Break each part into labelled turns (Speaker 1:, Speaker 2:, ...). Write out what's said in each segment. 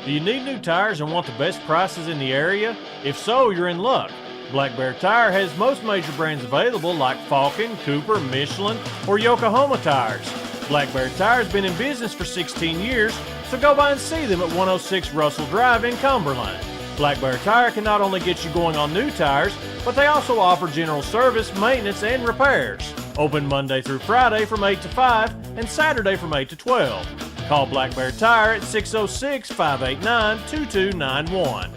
Speaker 1: Do you need new tires and want the best prices in the area? If so, you're in luck. Black Bear Tire has most major brands available like Falcon, Cooper, Michelin, or Yokohama tires. Black Bear Tire has been in business for 16 years, so go by and see them at 106 Russell Drive in Cumberland. Black Bear Tire can not only get you going on new tires, but they also offer general service, maintenance, and repairs. Open Monday through Friday from 8 to 5 and Saturday from 8 to 12. Call Black Bear Tire at 606-589-2291.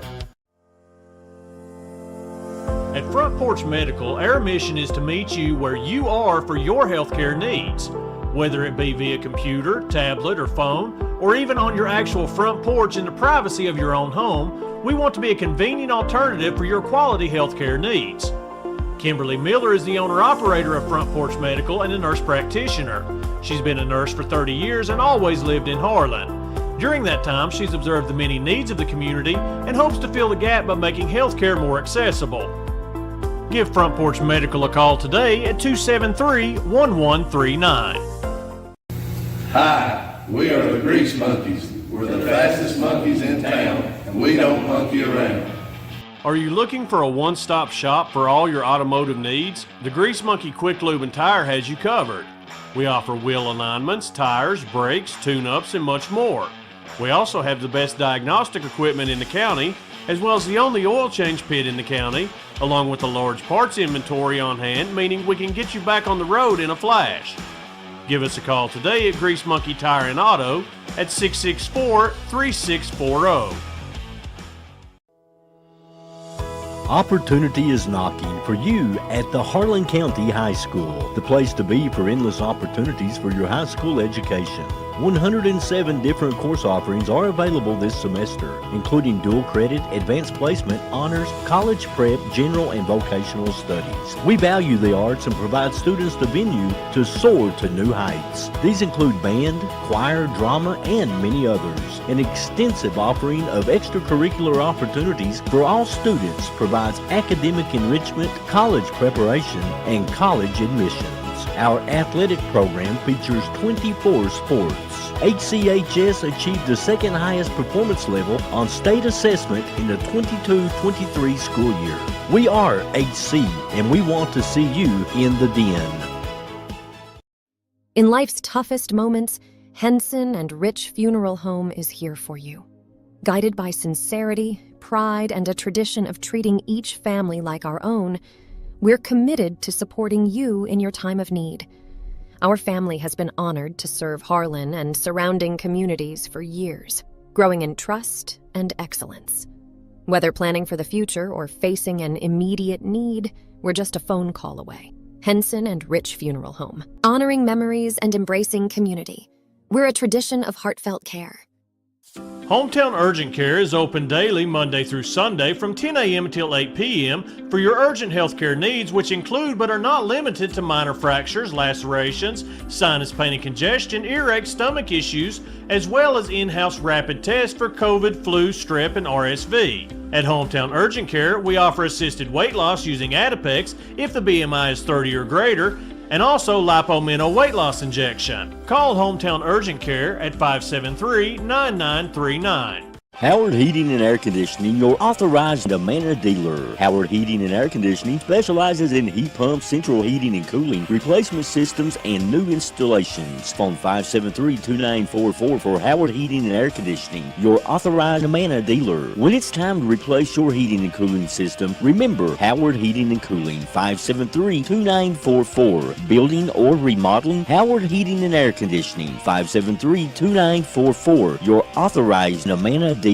Speaker 1: At Front Porch Medical, our mission is to meet you where you are for your healthcare needs. Whether it be via computer, tablet, or phone, or even on your actual front porch in the privacy of your own home, we want to be a convenient alternative for your quality healthcare needs. Kimberly Miller is the owner-operator of Front Porch Medical and a nurse practitioner. She's been a nurse for 30 years and always lived in Harlan. During that time, she's observed the many needs of the community and hopes to fill the gap by making healthcare more accessible. Give Front Porch Medical a call today at 273-1139.
Speaker 2: Hi, we are the Grease Monkeys. We're the fastest monkeys in town, and we don't monkey around.
Speaker 1: Are you looking for a one-stop shop for all your automotive needs? The Grease Monkey Quick Lube and Tire has you covered. We offer wheel alignments, tires, brakes, tune-ups, and much more. We also have the best diagnostic equipment in the county, as well as the only oil change pit in the county, along with a large parts inventory on hand, meaning we can get you back on the road in a flash. Give us a call today at Grease Monkey Tire and Auto at 664-3640.
Speaker 3: Opportunity is knocking for you at the Harlan County High School, the place to be for endless opportunities for your high school education. 107 different course offerings are available this semester, including dual credit, advanced placement, honors, college prep, general, and vocational studies. We value the arts and provide students the venue to soar to new heights. These include band, choir, drama, and many others. An extensive offering of extracurricular opportunities for all students provides academic enrichment, college preparation, and college admissions. Our athletic program features 24 sports. HCHS achieved the second highest performance level on state assessment in the 22-23 school year. We are HC, and we want to see you in the den.
Speaker 4: In life's toughest moments, Henson and Rich Funeral Home is here for you. Guided by sincerity, pride, and a tradition of treating each family like our own, we're committed to supporting you in your time of need. Our family has been honored to serve Harlan and surrounding communities for years, growing in trust and excellence. Whether planning for the future or facing an immediate need, we're just a phone call away. Henson and Rich Funeral Home, honoring memories and embracing community. We're a tradition of heartfelt care.
Speaker 1: Hometown Urgent Care is open daily Monday through Sunday from 10 a.m. until 8 p.m. for your urgent healthcare needs, which include but are not limited to minor fractures, lacerations, sinus pain and congestion, earache, stomach issues, as well as in-house rapid tests for COVID, flu, strep, and RSV. At Hometown Urgent Care, we offer assisted weight loss using Adipex if the BMI is 30 or greater, and also Lipomino weight loss injection. Call Hometown Urgent Care at 573-9939.
Speaker 3: Howard Heating and Air Conditioning, your authorized Amana dealer. Howard Heating and Air Conditioning specializes in heat pumps, central heating and cooling, replacement systems, and new installations. Phone 573-2944 for Howard Heating and Air Conditioning, your authorized Amana dealer. When it's time to replace your heating and cooling system, remember Howard Heating and Cooling, 573-2944. Building or remodeling, Howard Heating and Air Conditioning, 573-2944, your authorized Amana dealer.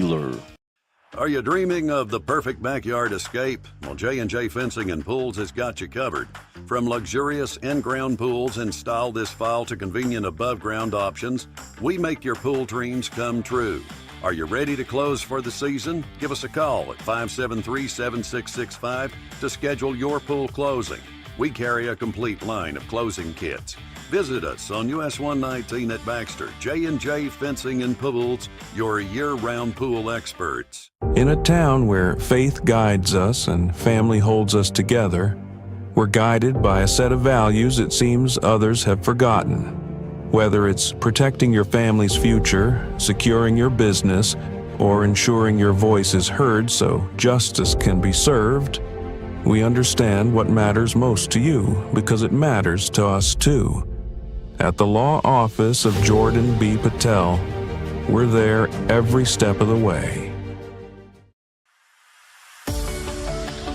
Speaker 5: Are you dreaming of the perfect backyard escape? Well, J&J Fencing and Pools has got you covered. From luxurious in-ground pools installed this fall to convenient above-ground options, we make your pool dreams come true. Are you ready to close for the season? Give us a call at 573-7665 to schedule your pool closing. We carry a complete line of closing kits. Visit us on US 119 at Baxter. J&J Fencing and Pools, your year-round pool experts.
Speaker 6: In a town where faith guides us and family holds us together, we're guided by a set of values it seems others have forgotten. Whether it's protecting your family's future, securing your business, or ensuring your voice is heard so justice can be served, we understand what matters most to you because it matters to us too. At the law office of Jordan B. Patel, we're there every step of the way.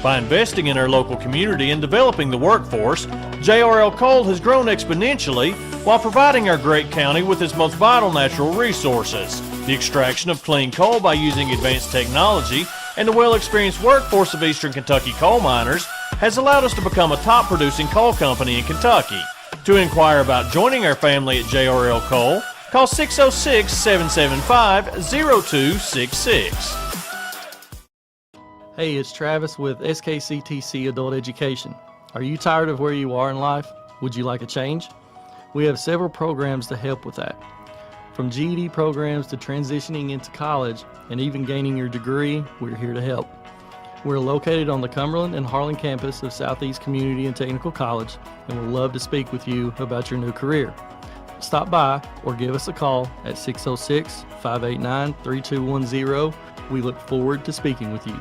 Speaker 1: By investing in our local community and developing the workforce, JRL Coal has grown exponentially while providing our great county with its most vital natural resources. The extraction of clean coal by using advanced technology and the well-experienced workforce of Eastern Kentucky coal miners has allowed us to become a top-producing coal company in Kentucky. To inquire about joining our family at JRL Coal, call 606-775-0266.
Speaker 7: Hey, it's Travis with SKCTC Adult Education. Are you tired of where you are in life? Would you like a change? We have several programs to help with that. From GED programs to transitioning into college and even gaining your degree, we're here to help. We're located on the Cumberland and Harlan campus of Southeast Community and Technical College, and we'd love to speak with you about your new career. Stop by or give us a call at 606-589-3210. We look forward to speaking with you.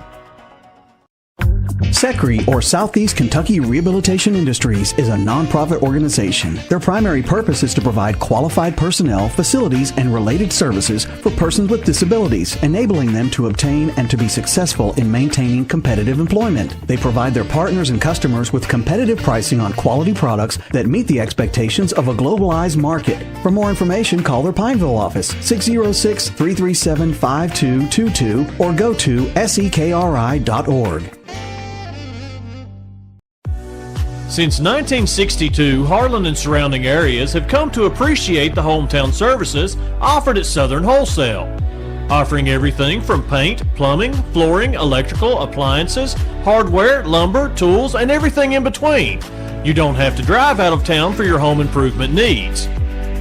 Speaker 8: SECRE, or Southeast Kentucky Rehabilitation Industries, is a nonprofit organization. Their primary purpose is to provide qualified personnel, facilities, and related services for persons with disabilities, enabling them to obtain and to be successful in maintaining competitive employment. They provide their partners and customers with competitive pricing on quality products that meet the expectations of a globalized market. For more information, call their Pineville office, 606-337-5222, or go to sekri.org.
Speaker 1: Since 1962, Harlan and surrounding areas have come to appreciate the hometown services offered at Southern Wholesale, offering everything from paint, plumbing, flooring, electrical, appliances, hardware, lumber, tools, and everything in between. You don't have to drive out of town for your home improvement needs.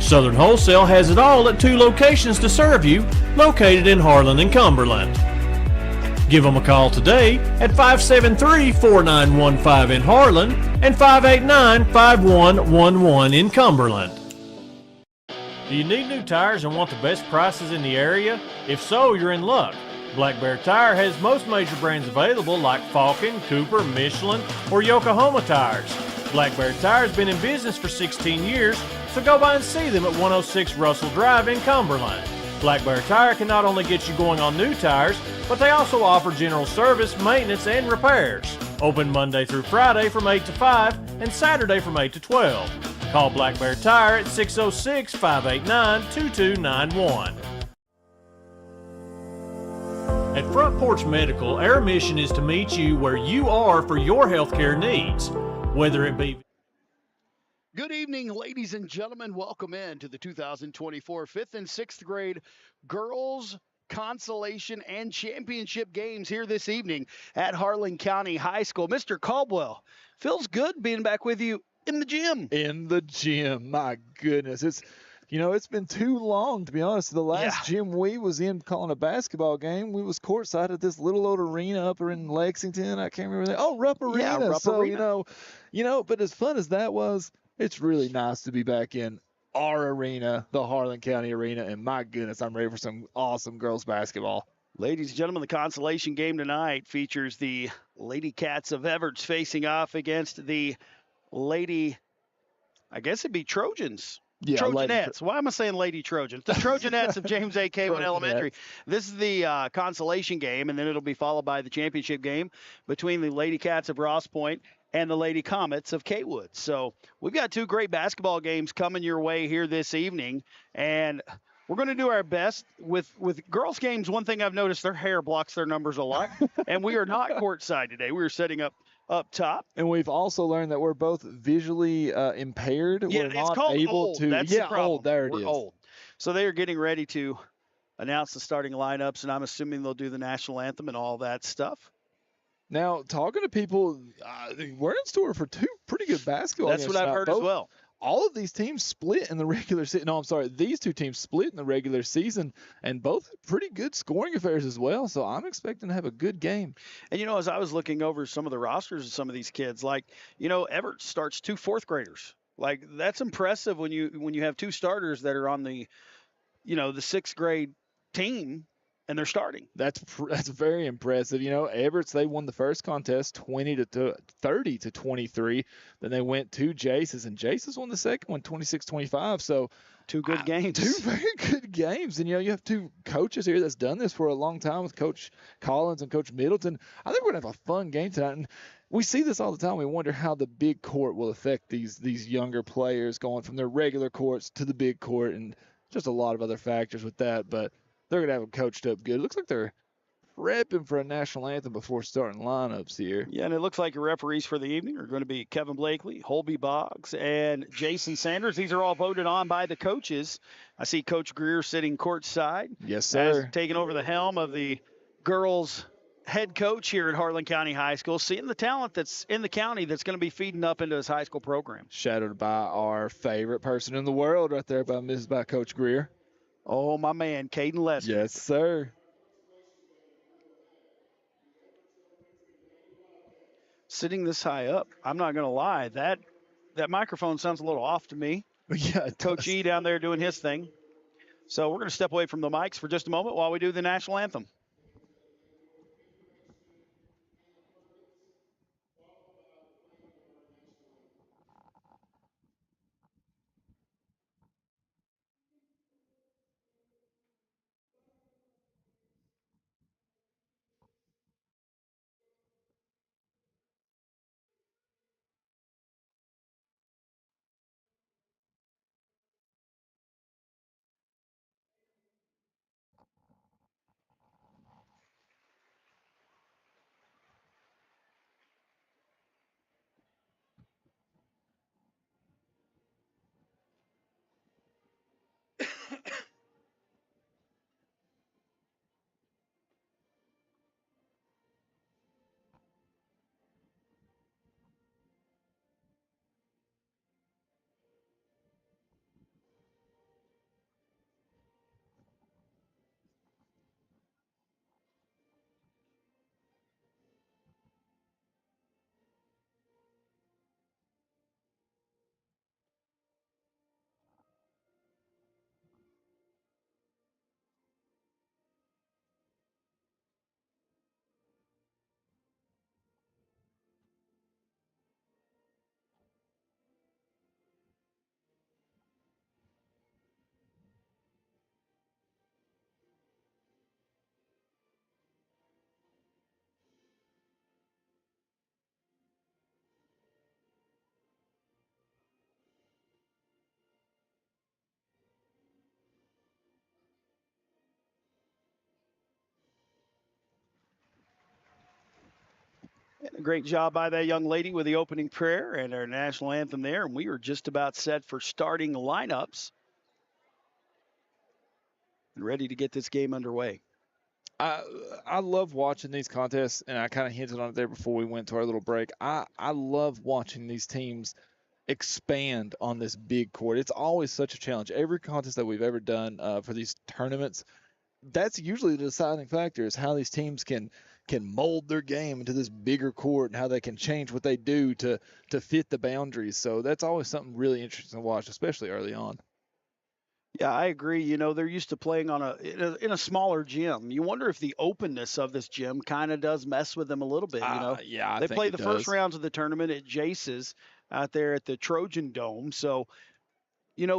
Speaker 1: Southern Wholesale has it all at 2 locations to serve you, located in Harlan and Cumberland. Give them a call today at 573-4915 in Harlan and 589-5111 in Cumberland. Do you need new tires and want the best prices in the area? If so, you're in luck. Black Bear Tire has most major brands available like Falcon, Cooper, Michelin, or Yokohama tires. Black Bear Tire has been in business for 16 years, so go by and see them at 106 Russell Drive in Cumberland. Black Bear Tire can not only get you going on new tires, but they also offer general service, maintenance, and repairs. Open Monday through Friday from 8 to 5 and Saturday from 8 to 12. Call Black Bear Tire at 606-589-2291. At Front Porch Medical, our mission is to meet you where you are for your healthcare needs, whether it be...
Speaker 9: Good evening, ladies and gentlemen. Welcome in to the 2024 5th and 6th grade girls consolation and championship games here this evening at Harlan County High School. Mr. Caldwell, feels good being back with you in the gym.
Speaker 10: In the gym, my goodness. It's been too long, to be honest. The last gym we was in calling a basketball game, we was courtside at this little old arena up in Lexington. I can't remember that. Oh, Rupp Arena.
Speaker 9: Yeah, Rupp Arena.
Speaker 10: But as fun as that was, it's really nice to be back in our arena, the Harlan County Arena, and my goodness, I'm ready for some awesome girls basketball.
Speaker 9: Ladies and gentlemen, the consolation game tonight features the Lady Cats of Everts facing off against the Lady, I guess it'd be Trojans.
Speaker 10: Yeah,
Speaker 9: Trojanettes. Why am I saying Lady Trojans? The Trojanettes of James A. Kaywood Elementary. This is the consolation game, and then it'll be followed by the championship game between the Lady Cats of Ross Point and the Lady Comets of Kaywood. So we've got 2 great basketball games coming your way here this evening, and we're going to do our best with girls games. One thing I've noticed, their hair blocks their numbers a lot, and we are not courtside today. We are setting up top.
Speaker 10: And we've also learned that we're both visually impaired.
Speaker 9: Yeah,
Speaker 10: we're
Speaker 9: it's
Speaker 10: not
Speaker 9: called
Speaker 10: able
Speaker 9: old.
Speaker 10: to.
Speaker 9: That's
Speaker 10: yeah,
Speaker 9: the problem.
Speaker 10: old. There
Speaker 9: we're
Speaker 10: it is.
Speaker 9: Old. So they are getting ready to announce the starting lineups, and I'm assuming they'll do the national anthem and all that stuff.
Speaker 10: Now, talking to people, we're in store for 2 pretty good basketball games.
Speaker 9: That's what I've heard as well.
Speaker 10: All of these teams split in the regular season. No, I'm sorry. These 2 teams split in the regular season, and both pretty good scoring affairs as well. So I'm expecting to have a good game.
Speaker 9: And, as I was looking over some of the rosters of some of these kids, Everett starts 2 4th graders. That's impressive when you have 2 starters that are on the, the 6th grade team. and they're starting.
Speaker 10: That's very impressive. Everett's, they won the first contest 30 to 23. Then they went to Jace's, and Jace's won the second one 26-25. So
Speaker 9: two good games.
Speaker 10: Two very good games. And, you have two coaches here that's done this for a long time with Coach Collins and Coach Middleton. I think we're going to have a fun game tonight. And we see this all the time. We wonder how the big court will affect these younger players going from their regular courts to the big court, and just a lot of other factors with that. But they're going to have them coached up good. It looks like they're prepping for a national anthem before starting lineups here.
Speaker 9: Yeah, and it looks like your referees for the evening are going to be Kevin Blakely, Holby Boggs, and Jason Sanders. These are all voted on by the coaches. I see Coach Greer sitting courtside.
Speaker 10: Yes, sir.
Speaker 9: Taking over the helm of the girls' head coach here at Harlan County High School, seeing the talent that's in the county that's going to be feeding up into his high school program.
Speaker 10: Shadowed by our favorite person in the world right there by Coach Greer.
Speaker 9: Oh, my man, Caden Lester.
Speaker 10: Yes, sir.
Speaker 9: Sitting this high up, I'm not going to lie, that microphone sounds a little off to me.
Speaker 10: Yeah,
Speaker 9: Coach E down there doing his thing. So we're going to step away from the mics for just a moment while we do the national anthem. A great job by that young lady with the opening prayer and our national anthem there. And we are just about set for starting lineups and ready to get this game underway.
Speaker 10: I love watching these contests, and I kind of hinted on it there before we went to our little break. I love watching these teams expand on this big court. It's always such a challenge. Every contest that we've ever done for these tournaments, that's usually the deciding factor, is how these teams can mold their game into this bigger court and how they can change what they do to fit the boundaries. So that's always something really interesting to watch, especially early on.
Speaker 9: Yeah, I agree. They're used to playing in a smaller gym. You wonder if the openness of this gym kind of does mess with them a little bit.
Speaker 10: Yeah,
Speaker 9: they played the first rounds of the tournament at Jace's out there at the Trojan Dome. So,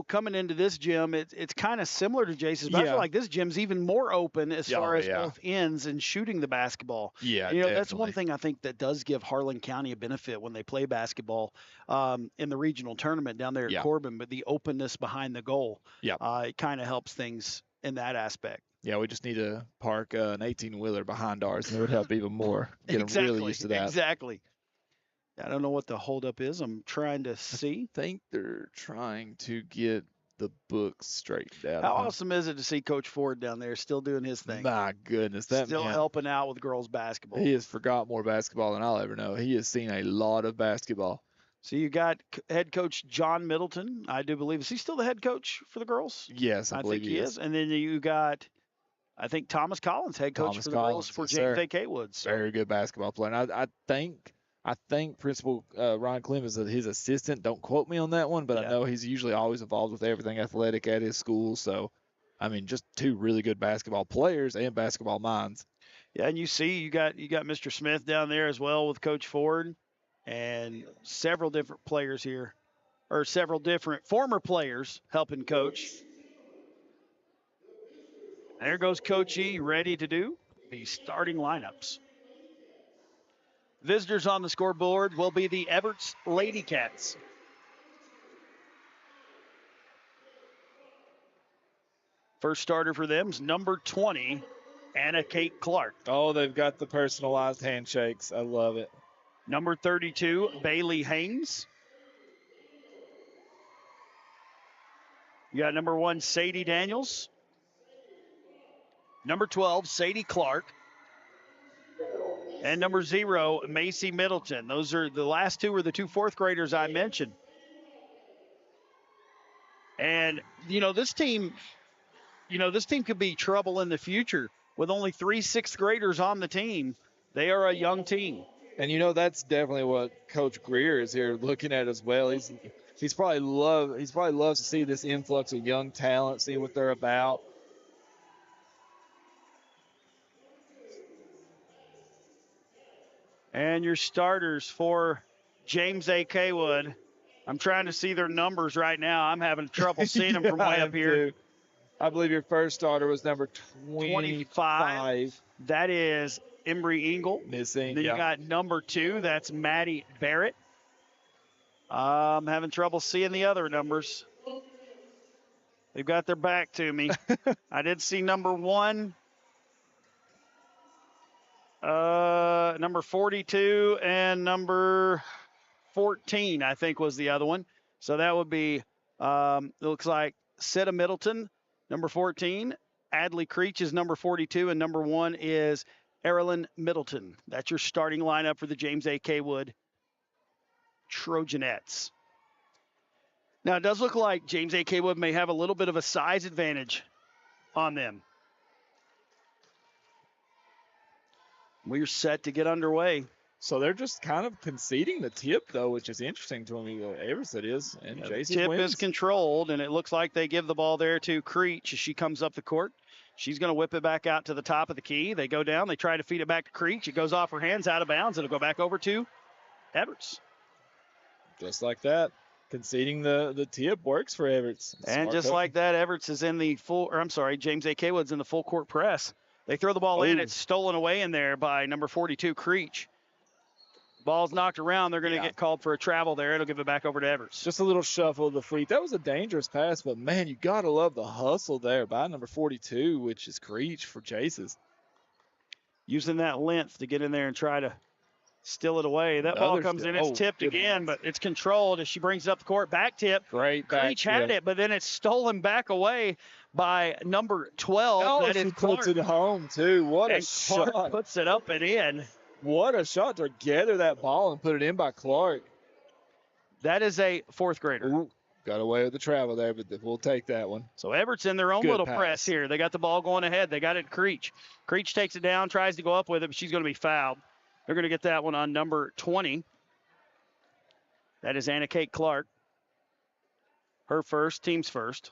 Speaker 9: coming into this gym, it's kind of similar to Jace's, but I feel like this gym's even more open as far as both ends and shooting the basketball.
Speaker 10: Yeah,
Speaker 9: that's one thing I think that does give Harlan County a benefit when they play basketball in the regional tournament down there at Corbin, but the openness behind the goal, it kind of helps things in that aspect.
Speaker 10: Yeah, we just need to park an 18-wheeler behind ours, and it would help even more. Get them really used to that.
Speaker 9: Exactly. I don't know what the holdup is. I'm trying to see.
Speaker 10: I think they're trying to get the books straightened out.
Speaker 9: How awesome is it to see Coach Ford down there still doing his thing?
Speaker 10: My goodness.
Speaker 9: Still helping out with girls basketball.
Speaker 10: He has forgot more basketball than I'll ever know. He has seen a lot of basketball.
Speaker 9: So you got head coach John Middleton, I do believe. Is he still the head coach for the girls?
Speaker 10: Yes, I believe
Speaker 9: think he is. And then you got, I think, Thomas Collins, head coach for the girls for J&J Fencing.
Speaker 10: Very good basketball player. And I think Principal Ryan Clem is his assistant. Don't quote me on that one, but I know he's usually always involved with everything athletic at his school. So I mean, just two really good basketball players and basketball minds.
Speaker 9: Yeah, and you see, you got Mr. Smith down there as well with Coach Ford, and several different players here, or several different former players helping coach. There goes Coach E, ready to do the starting lineups. Visitors on the scoreboard will be the Everts Lady Cats. First starter for them is number 20, Anna Kate Clark.
Speaker 10: Oh, they've got the personalized handshakes. I love it.
Speaker 9: Number 32, Bailey Haynes. You got number 1, Sadie Daniels. Number 12, Sadie Clark. And number 0, Macy Middleton. Those are the last two, are the two fourth graders I mentioned. And, this team could be trouble in the future with only 3 sixth graders on the team. They are a young team.
Speaker 10: And that's definitely what Coach Greer is here looking at as well. He's probably loves to see this influx of young talent, see what they're about.
Speaker 9: And your starters for James A. Kaywood. I'm trying to see their numbers right now. I'm having trouble seeing them from way up here.
Speaker 10: I believe your first starter was number 25.
Speaker 9: That is Embry Engel.
Speaker 10: Missing.
Speaker 9: Then you got number 2. That's Maddie Barrett. I'm having trouble seeing the other numbers. They've got their back to me. I did see number 1. Number 42 and number 14, I think, was the other one. So that would be, it looks like Seta Middleton, number 14. Adley Creech is number 42, and number 1 is Erilyn Middleton. That's your starting lineup for the James A. Kaywood Trojanettes. Now, it does look like James A. Kaywood may have a little bit of a size advantage on them. We're set to get underway.
Speaker 10: So they're just kind of conceding the tip, though, which is interesting to me. Everett it is, and Jason
Speaker 9: tip
Speaker 10: wins.
Speaker 9: is controlled, and it looks like they give the ball there to Creech as she comes up the court. She's going to whip it back out to the top of the key. They go down. They try to feed it back to Creech. It goes off her hands, out of bounds. It'll go back over to Everts.
Speaker 10: Just like that. Conceding the tip works for Everts.
Speaker 9: And just like that, Everts is in the James A. Kaywood's in the full court press. They throw the ball in. It's stolen away in there by number 42, Creech. Ball's knocked around. They're going to get called for a travel there. It'll give it back over to Everts.
Speaker 10: Just a little shuffle of the feet. That was a dangerous pass, but, man, you got to love the hustle there by number 42, which is Creech for Jaces.
Speaker 9: Using that length to get in there and try to steal it away. That ball comes in. It's tipped again, but it's controlled as she brings it up the court. Back tip.
Speaker 10: Great back
Speaker 9: Creech had it, but then it's stolen back away by number 12.
Speaker 10: Oh,
Speaker 9: that
Speaker 10: she
Speaker 9: is
Speaker 10: puts
Speaker 9: Clark.
Speaker 10: it home, too. What a
Speaker 9: Clark
Speaker 10: shot.
Speaker 9: puts it up and in.
Speaker 10: What a shot to gather that ball and put it in by Clark.
Speaker 9: That is a fourth grader.
Speaker 10: Ooh, got away with the travel there, but we'll take that one.
Speaker 9: So Everts in their own
Speaker 10: Good
Speaker 9: little
Speaker 10: pass.
Speaker 9: press here. They got the ball going ahead. They got it to Creech. Creech takes it down, tries to go up with it, but she's going to be fouled. They're going to get that one on number 20. That is Anna Kate Clark. Her first, team's first.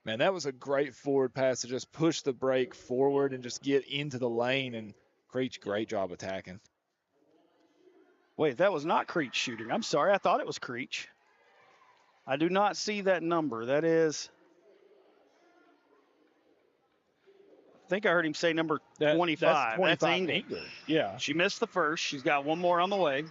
Speaker 10: Man, that was a great forward pass to just push the break forward and just get into the lane. And Creech, great job attacking.
Speaker 9: Wait, that was not Creech shooting. I'm sorry. I thought it was Creech. I do not see that number. That is, I think I heard him say number 25.
Speaker 10: That's 25.
Speaker 9: That's Engel.
Speaker 10: Yeah.
Speaker 9: She missed the first. She's got one more on the way.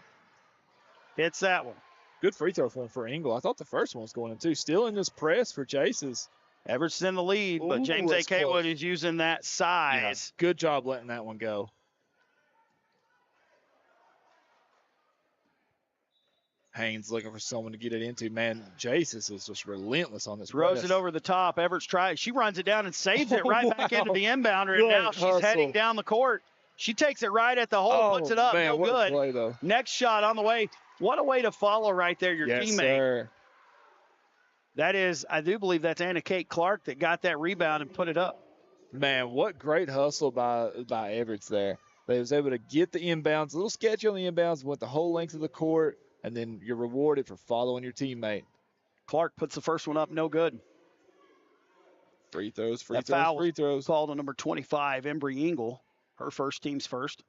Speaker 9: Hits that one.
Speaker 10: Good free throw for Engel. I thought the first one was going in, too. Still in this press for Jaces.
Speaker 9: Everett's in the lead, but
Speaker 10: Ooh,
Speaker 9: James A.
Speaker 10: that's
Speaker 9: Kaywood
Speaker 10: close.
Speaker 9: is using that size.
Speaker 10: Good job letting that one go. Haynes looking for someone to get it into. Man, Jaces is just relentless on this
Speaker 9: Throws
Speaker 10: press.
Speaker 9: it over the top. Everett's tries. She runs it down and saves it right back into the inbounder, and
Speaker 10: Good
Speaker 9: now she's
Speaker 10: hustle.
Speaker 9: heading down the court. She takes it right at the hole, puts it up.
Speaker 10: Man,
Speaker 9: No
Speaker 10: what a
Speaker 9: good.
Speaker 10: play, though.
Speaker 9: Next shot on the way. What a way to follow right there, your
Speaker 10: Yes,
Speaker 9: teammate.
Speaker 10: sir.
Speaker 9: That is, I do believe that's Anna Kate Clark that got that rebound and put it up.
Speaker 10: Man, what great hustle by Everett there. They was able to get the inbounds, a little sketchy on the inbounds, went the whole length of the court, and then you're rewarded for following your teammate.
Speaker 9: Clark puts the first one up, no good.
Speaker 10: Free throws, free
Speaker 9: That
Speaker 10: throws,
Speaker 9: foul
Speaker 10: free throws.
Speaker 9: called on number 25, Embry Ingle. Her first, team's first.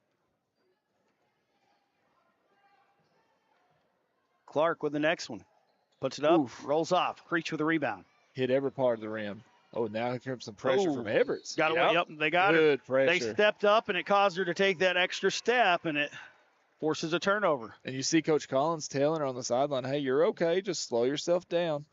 Speaker 9: Clark with the next one. Puts it up, rolls off. Creech with the rebound.
Speaker 10: Hit every part of the rim. Oh, now here comes some pressure from Everts.
Speaker 9: Got away. Yep, they got
Speaker 10: Good
Speaker 9: her.
Speaker 10: pressure.
Speaker 9: They stepped up, and it caused her to take that extra step, and it forces a turnover.
Speaker 10: And you see Coach Collins telling her on the sideline, hey, you're okay. Just slow yourself down.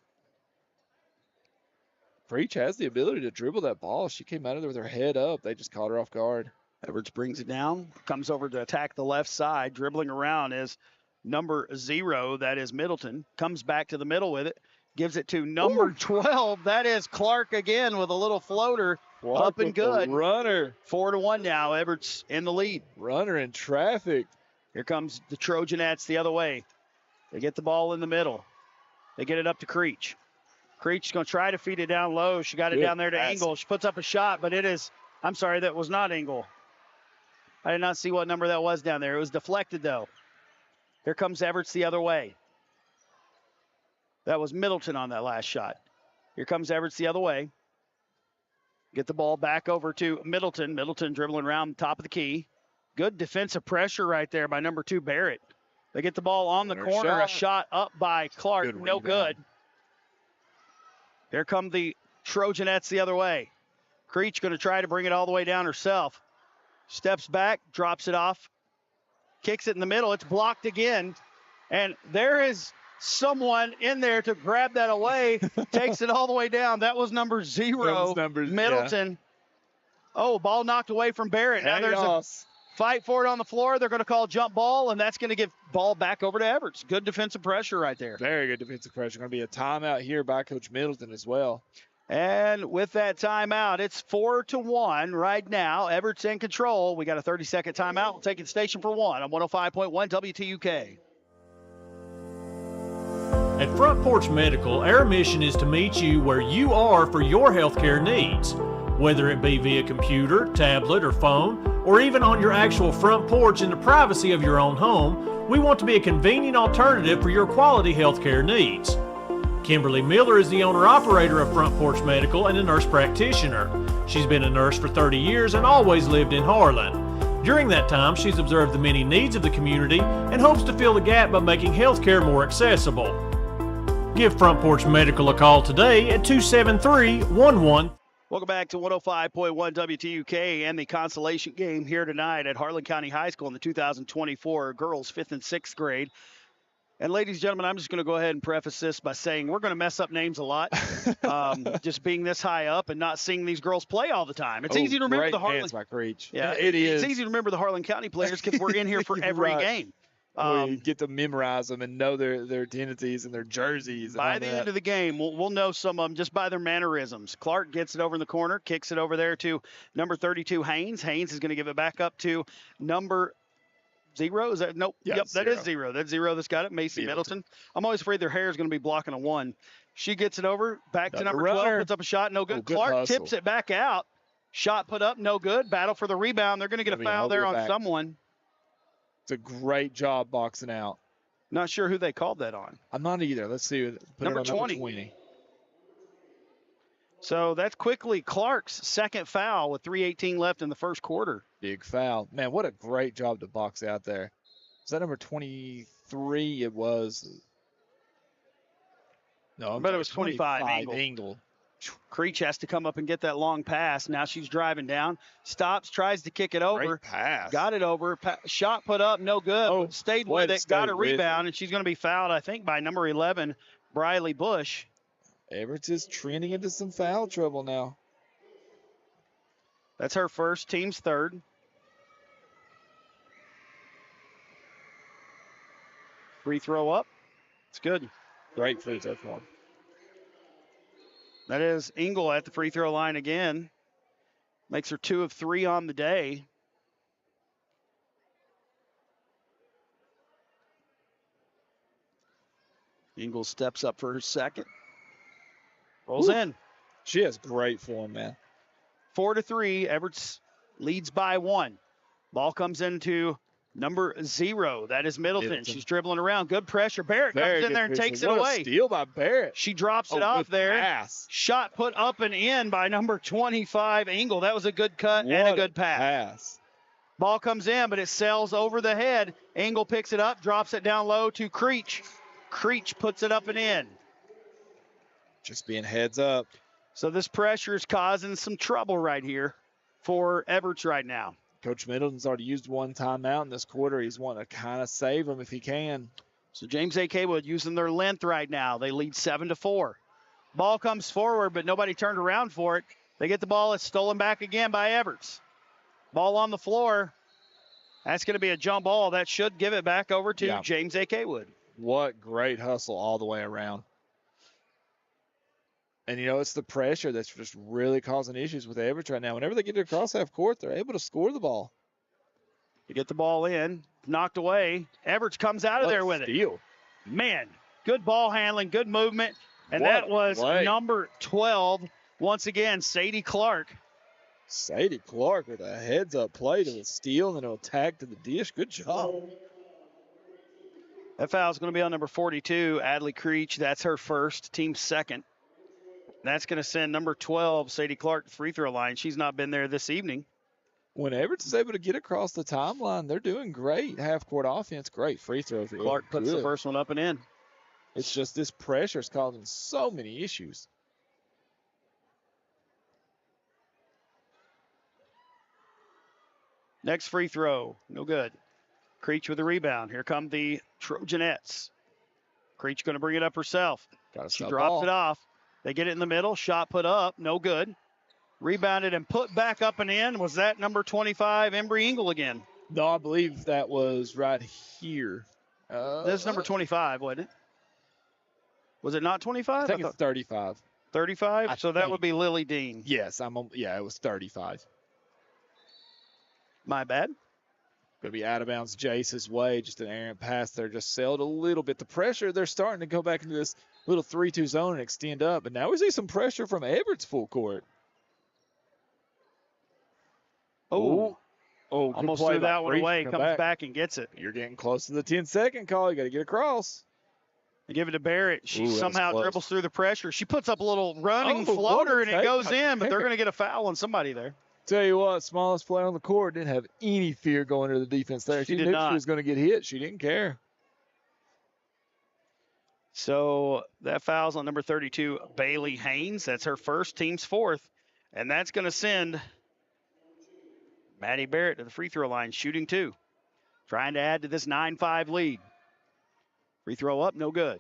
Speaker 10: Creech has the ability to dribble that ball. She came out of there with her head up. They just caught her off guard.
Speaker 9: Everts brings it down, comes over to attack the left side. Dribbling around is number 0. That is Middleton. Comes back to the middle with it. Gives it to number 12. That is Clark again with a little floater.
Speaker 10: Clark
Speaker 9: up and
Speaker 10: with the
Speaker 9: good.
Speaker 10: Runner.
Speaker 9: 4-1 now. Everts in the lead.
Speaker 10: Runner in traffic.
Speaker 9: Here comes the Trojanettes the other way. They get the ball in the middle. They get it up to Creech. Creech is going to try to feed it down low. She got it down there to Engel. She puts up a shot, but it is, I'm sorry, that was not Engel. I did not see what number that was down there. It was deflected, though. Here comes Everts the other way. That was Middleton on that last shot. Here comes Everts the other way. Get the ball back over to Middleton. Middleton dribbling around the top of the key. Good defensive pressure right there by number 2, Barrett. They get the ball on the corner. A shot up by Clark. No good. Here come the Trojanettes the other way. Creech going to try to bring it all the way down herself. Steps back, drops it off, kicks it in the middle. It's blocked again. And there is someone in there to grab that away, takes it all the way down. That was number 0, Middleton. Yeah. Oh, ball knocked away from Barrett. Now there's a fight for it on the floor. They're going to call jump ball, and that's going to give ball back over to Everts. Good defensive pressure right there.
Speaker 10: Very good defensive pressure. Going to be a timeout here by Coach Middleton as well.
Speaker 9: And with that timeout, it's 4-1 right now. Everts in control. We got a 30-second timeout. We'll take it to station for 1 on 105.1 WTUK.
Speaker 1: At Front Porch Medical, our mission is to meet you where you are for your healthcare needs. Whether it be via computer, tablet, or phone, or even on your actual front porch in the privacy of your own home, we want to be a convenient alternative for your quality healthcare needs. Kimberly Miller is the owner-operator of Front Porch Medical and a nurse practitioner. She's been a nurse for 30 years and always lived in Harlan. During that time, she's observed the many needs of the community and hopes to fill the gap by making healthcare more accessible. Give Front Porch Medical a call today at 273-11.
Speaker 9: Welcome back to 105.1 WTUK and the consolation game here tonight at Harlan County High School in the 2024 girls 5th and 6th grade. And ladies and gentlemen, I'm just going to go ahead and preface this by saying we're going to mess up names a lot, just being this high up and not seeing these girls play all the time. It's easy to remember the Harlan.
Speaker 10: Yeah, it is.
Speaker 9: It's easy to remember the Harlan County players because we're in here for every game.
Speaker 10: We get to memorize them and know their identities and their jerseys.
Speaker 9: By the end of the game, we'll know some of them just by their mannerisms. Clark gets it over in the corner, kicks it over there to number 32, Haynes. Haynes is going to give it back up to number 0. Is that nope?
Speaker 10: Yeah,
Speaker 9: yep,
Speaker 10: 0.
Speaker 9: That is 0. That's 0 that's got it. Macy Middleton. I'm always afraid their hair is going to be blocking a 1. She gets it over back to number 12. Puts up a shot, no good. Clark
Speaker 10: hustle.
Speaker 9: tips it back out. Shot put up, no good. Battle for the rebound. They're going to get a foul there on someone.
Speaker 10: It's a great job boxing out.
Speaker 9: Not sure who they called that on.
Speaker 10: I'm not either. Let's see.
Speaker 9: Number 20. So that's quickly Clark's second foul with 3:18 left in the first quarter.
Speaker 10: Big foul. Man, what a great job to box out there. Is that number 23? It was. No,
Speaker 9: but it was 25.
Speaker 10: Engel.
Speaker 9: Creech has to come up and get that long pass. Now she's driving down. Stops, tries to kick it over.
Speaker 10: Great pass.
Speaker 9: Got it over. Shot put up, no good. Stayed with it, got a rebound, and she's going to be fouled, I think, by number 11, Briley Bush.
Speaker 10: Everts is trending into some foul trouble now.
Speaker 9: That's her first, team's third. Free throw up. It's good.
Speaker 10: Great free throw for him.
Speaker 9: That is Engel at the free throw line again. Makes her 2 of 3 on the day. Engel steps up for her second. Rolls in.
Speaker 10: She has great form, man.
Speaker 9: 4-3. Everts leads by 1. Ball comes into Number 0, that is Middleton. She's dribbling around. Good pressure. Barrett
Speaker 10: Very
Speaker 9: comes in
Speaker 10: good
Speaker 9: there and
Speaker 10: pressure.
Speaker 9: takes it
Speaker 10: What a
Speaker 9: away.
Speaker 10: steal by Barrett.
Speaker 9: She drops it off
Speaker 10: good
Speaker 9: there.
Speaker 10: Pass.
Speaker 9: Shot put up and in by number 25, Engel. That was a good cut and a good pass. Ball comes in, but it sails over the head. Engel picks it up, drops it down low to Creech. Creech puts it up and in.
Speaker 10: Just being heads up.
Speaker 9: So this pressure is causing some trouble right here for Everts right now.
Speaker 10: Coach Middleton's already used one timeout in this quarter. He's wanting to kind of save them if he can.
Speaker 9: So James A. Kaywood using their length right now. They lead 7-4. Ball comes forward, but nobody turned around for it. They get the ball. It's stolen back again by Everts. Ball on the floor. That's going to be a jump ball. That should give it back over to James A. Kaywood.
Speaker 10: What great hustle all the way around. And, it's the pressure that's just really causing issues with Everts right now. Whenever they get it across half court, they're able to score the ball.
Speaker 9: You get the ball in, knocked away. Everts comes out of there with it. Man, good ball handling, good movement. And that was number 12, once again, Sadie Clark.
Speaker 10: Sadie Clark with a heads-up play to the steal and an attack to the dish. Good job.
Speaker 9: That foul is going to be on number 42, Adley Creech. That's her first, team second. That's going to send number 12, Sadie Clark, to the free throw line. She's not been there this evening.
Speaker 10: When Everts is able to get across the timeline, they're doing great. Half-court offense, great free throws.
Speaker 9: Clark puts the first one up and in.
Speaker 10: It's just this pressure is causing so many issues.
Speaker 9: Next free throw, no good. Creech with the rebound. Here come the Trojanettes. Creech going to bring it up herself. She drops it off. They get it in the middle. Shot put up. No good. Rebounded and put back up and in. Was that number 25, Embry Engel again?
Speaker 10: No, I believe that was right here.
Speaker 9: This is number 25, wasn't it? Was it not 25?
Speaker 10: I think it's 35.
Speaker 9: 35? So that would be Lily Dean.
Speaker 10: Yes, it was 35.
Speaker 9: My bad.
Speaker 10: Going to be out of bounds Jace's way. Just an errant pass there. Just sailed a little bit. The pressure, they're starting to go back into this little 3-2 zone and extend up. But now we see some pressure from Everts full court.
Speaker 9: Almost threw that one away. Comes back and gets it.
Speaker 10: You're getting close to the 10-second call. You got to get across.
Speaker 9: They give it to Barrett. She somehow dribbles through the pressure. She puts up a little running floater, and it goes in, but they're going to get a foul on somebody there.
Speaker 10: Tell you what, smallest player on the court didn't have any fear going into the defense there. She knew she was going to get hit. She didn't care.
Speaker 9: So that foul's on number 32, Bailey Haynes. That's her first, team's fourth. And that's going to send Maddie Barrett to the free throw line, shooting 2. Trying to add to this 9-5 lead. Free throw up, no good.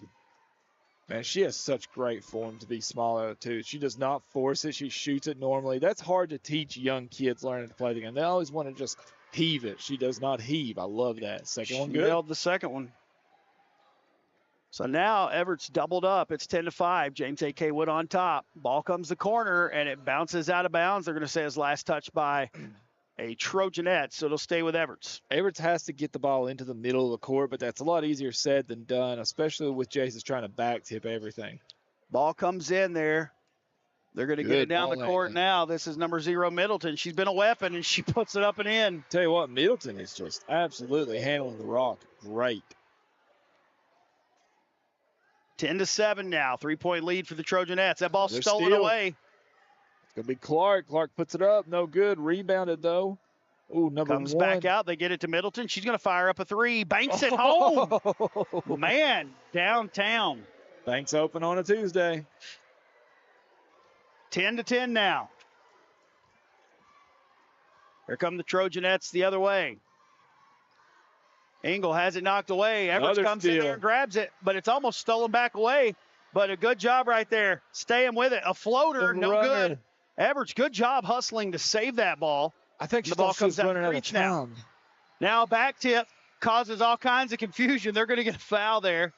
Speaker 10: Man, she has such great form to be smaller, too. She does not force it. She shoots it normally. That's hard to teach young kids learning to play the game. They always want to just heave it. She does not heave. I love that. Second one good.
Speaker 9: She nailed the second one. So now Everts doubled up. It's 10-5. James A. Kaywood on top. Ball comes the corner, and it bounces out of bounds. They're going to say his last touch by a Trojanette, so it'll stay with Everts.
Speaker 10: Everts has to get the ball into the middle of the court, but that's a lot easier said than done, especially with Jason's trying to back tip everything.
Speaker 9: Ball comes in there. They're going to get it down the court now. This is number 0, Middleton. She's been a weapon, and she puts it up and in.
Speaker 10: Tell you what, Middleton is just absolutely handling the rock great.
Speaker 9: 10-7 now. 3-point lead for the Trojanettes. That ball's stolen away.
Speaker 10: It's going to be Clark. Clark puts it up. No good. Rebounded, though. Ooh, number 1.
Speaker 9: Comes back out. They get it to Middleton. She's going to fire up a 3. Banks it home. Man, downtown.
Speaker 10: Banks open on a Tuesday.
Speaker 9: 10-10 now. Here come the Trojanettes the other way. Engel has it knocked away. Everts comes in there and grabs it, but it's almost stolen back away. But a good job right there. Staying with it. A floater, no good. Everts, good job hustling to save that ball.
Speaker 10: I think
Speaker 9: the ball comes out of reach now. Now back tip causes all kinds of confusion. They're going to get a foul there.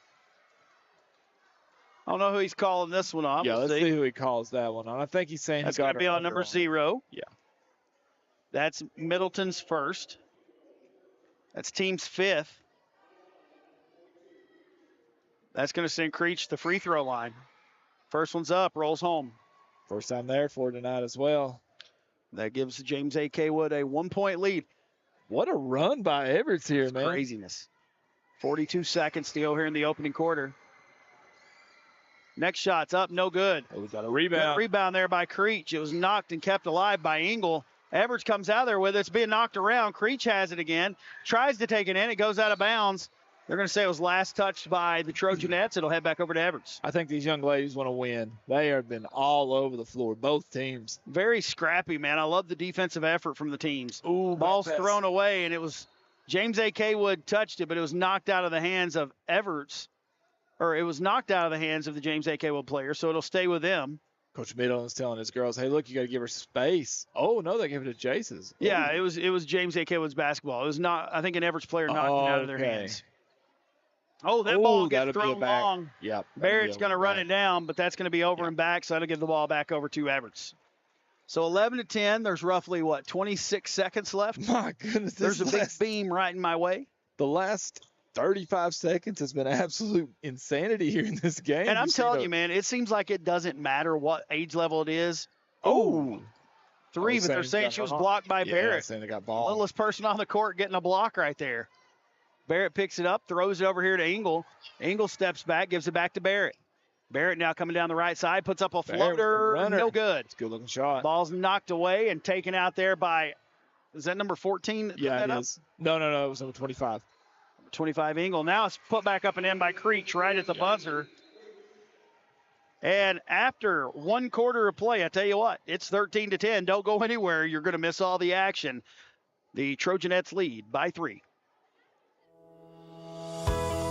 Speaker 9: I don't know who he's calling this one on.
Speaker 10: Yeah, let's see who he calls that one on. I think he's saying
Speaker 9: that's going to be on number 0.
Speaker 10: Yeah.
Speaker 9: That's Middleton's first. That's team's 5th. That's going to send Creech to the free throw line. First one's up, rolls home.
Speaker 10: First time there for tonight as well.
Speaker 9: That gives James A. Kaywood a 1-point lead.
Speaker 10: What a run by Everts here, man.
Speaker 9: Craziness. 42 seconds to go here in the opening quarter. Next shot's up, no good.
Speaker 10: Oh, we got a rebound.
Speaker 9: Good rebound there by Creech. It was knocked and kept alive by Engel. Everts comes out there with it. It's being knocked around. Creech has it again. Tries to take it in. It goes out of bounds. They're going to say it was last touched by the Trojanettes. It'll head back over to Everts.
Speaker 10: I think these young ladies want to win. They have been all over the floor, both teams.
Speaker 9: Very scrappy, man. I love the defensive effort from the teams.
Speaker 10: Ooh,
Speaker 9: ball's
Speaker 10: pass.
Speaker 9: thrown away, and it was James A.K. Wood touched it, but it was knocked out of the hands of Everts. Or it was knocked out of the hands of the James A.K. Wood player, so it'll stay with them.
Speaker 10: Coach Middleton's telling his girls, hey, look, you got to give her space. Oh, no, they gave it to Jace's.
Speaker 9: Yeah, it was James A.K. Wood's basketball. It was not, I think, an Everts player knocked it out of their hands. Oh, that ball gets thrown long.
Speaker 10: Yep.
Speaker 9: Barrett's going to run it down, but that's going to be over and back, so that'll give the ball back over to Everts. So 11-10, there's roughly, 26 seconds left?
Speaker 10: My goodness.
Speaker 9: There's a big beam right in my way.
Speaker 10: The last 35 seconds has been absolute insanity here in this game.
Speaker 9: And I'm telling you, man, it seems like it doesn't matter what age level it is. Oh, three, but they're saying she was blocked by Barrett.
Speaker 10: Saying they got ball.
Speaker 9: Littlest person on the court getting a block right there. Barrett picks it up, throws it over here to Engel. Engel steps back, gives it back to Barrett. Barrett now coming down the right side, puts up a floater, no good.
Speaker 10: It's a good-looking shot.
Speaker 9: Ball's knocked away and taken out there by, is that number 14?
Speaker 10: Yeah, it is. No, it was number 25.
Speaker 9: 25 Engel. Now it's put back up and in by Creech right at the buzzer. And after one quarter of play, I tell you what, it's 13-10. Don't go anywhere. You're going to miss all the action. The Trojanettes lead by 3.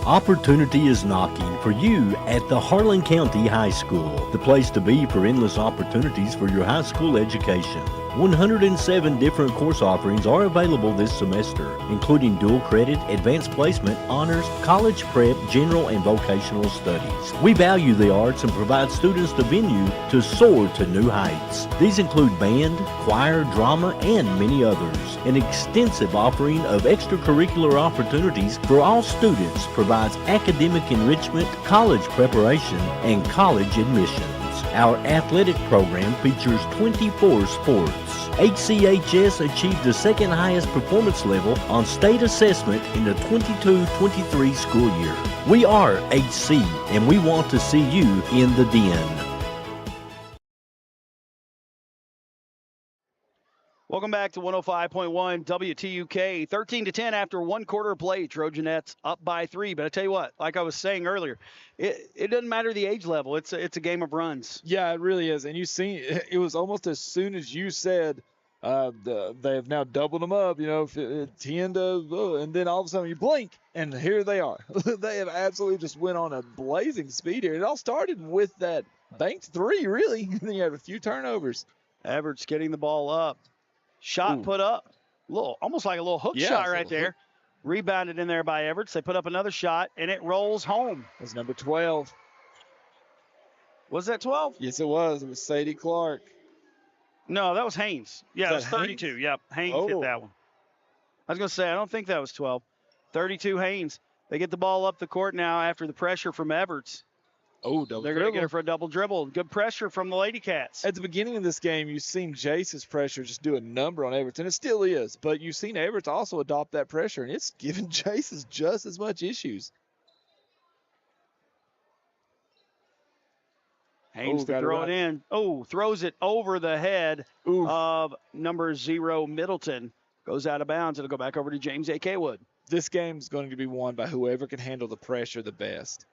Speaker 3: Opportunity is knocking for you at the Harlan County High School, the place to be for endless opportunities for your high school education. 107 different course offerings are available this semester, including dual credit, advanced placement, honors, college prep, general, and vocational studies. We value the arts and provide students the venue to soar to new heights. These include band, choir, drama, and many others. An extensive offering of extracurricular opportunities for all students provides academic enrichment, college preparation, and college admissions. Our athletic program features 24 sports. HCHS achieved the second highest performance level on state assessment in the 22-23 school year. We are HC, and we want to see you in the den.
Speaker 9: Welcome back to 105.1 WTUK. 13-10 after one quarter of play. Trojanettes up by 3. But I tell you what, like I was saying earlier, it doesn't matter the age level. It's a game of runs.
Speaker 10: Yeah, it really is. And you see, it was almost as soon as you said they have now doubled them up, 10 to, and then all of a sudden you blink, and here they are. They have absolutely just went on a blazing speed here. It all started with that banked 3, really. And then you have a few turnovers.
Speaker 9: Everts getting the ball up. Shot put up, almost like a little hook shot right there. Rebounded in there by Everts. They put up another shot, and it rolls home.
Speaker 10: That's number 12.
Speaker 9: Was that 12?
Speaker 10: Yes, it was. It was Sadie Clark.
Speaker 9: No, that was Haynes. Yeah, it was 32. Haynes? Yep, Haynes hit that one. I was going to say, I don't think that was 12. 32 Haynes. They get the ball up the court now after the pressure from Everts.
Speaker 10: Oh, double
Speaker 9: They're going to get her for a double dribble. Good pressure from the Lady Cats.
Speaker 10: At the beginning of this game, you've seen Jace's pressure just do a number on Everts, and it still is. But you've seen Everts also adopt that pressure, and it's giving Jace's just as much issues.
Speaker 9: Haynes to throw it in. Oh, throws it over the head of number 0, Middleton. Goes out of bounds. It'll go back over to James A.K. Wood.
Speaker 10: This game is going to be won by whoever can handle the pressure the best.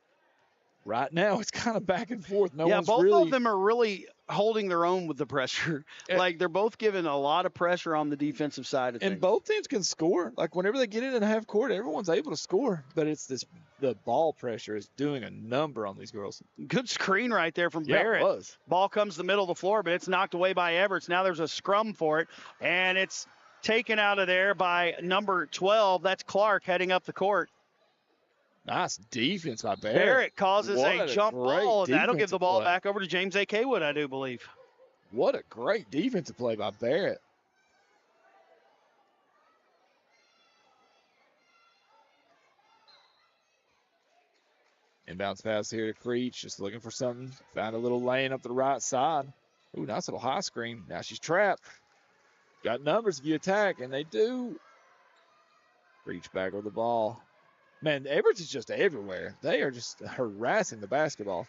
Speaker 10: Right now, it's kind of back and forth.
Speaker 9: Both of them are really holding their own with the pressure. Like, they're both giving a lot of pressure on the defensive side of things.
Speaker 10: And both teams can score. Like, whenever they get in and half court, everyone's able to score. But it's the ball pressure is doing a number on these girls.
Speaker 9: Good screen right there from Barrett.
Speaker 10: It was.
Speaker 9: Ball comes to the middle of the floor, but it's knocked away by Everts. Now there's a scrum for it, and it's taken out of there by number 12. That's Clark heading up the court.
Speaker 10: Nice defense by Barrett.
Speaker 9: Barrett causes a jump ball, and that'll give the ball back over to James A.K. Wood, I do believe.
Speaker 10: What a great defensive play by Barrett. Inbounds pass here to Creech, just looking for something. Found a little lane up the right side. Ooh, nice little high screen. Now she's trapped. Got numbers if you attack, and they do. Reach back with the ball. Man, Everett's is just everywhere. They are just harassing the basketball.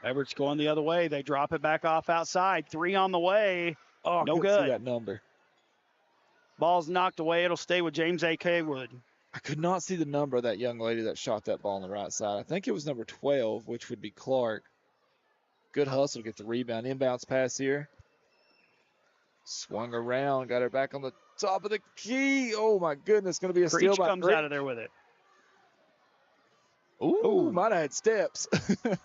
Speaker 9: Everett's going the other way. They drop it back off outside. 3 on the way.
Speaker 10: Oh, I
Speaker 9: no
Speaker 10: couldn't see
Speaker 9: good.
Speaker 10: that number.
Speaker 9: Ball's knocked away. It'll stay with James A.K. Wood.
Speaker 10: I could not see the number of that young lady that shot that ball on the right side. I think it was number 12, which would be Clark. Good hustle to get the rebound. Inbounds pass here. Swung around. Got her back on the top of the key. Oh, my goodness. Going to be a steal
Speaker 9: Creech
Speaker 10: by
Speaker 9: comes out of there with it.
Speaker 10: Ooh, might have had steps.
Speaker 9: Here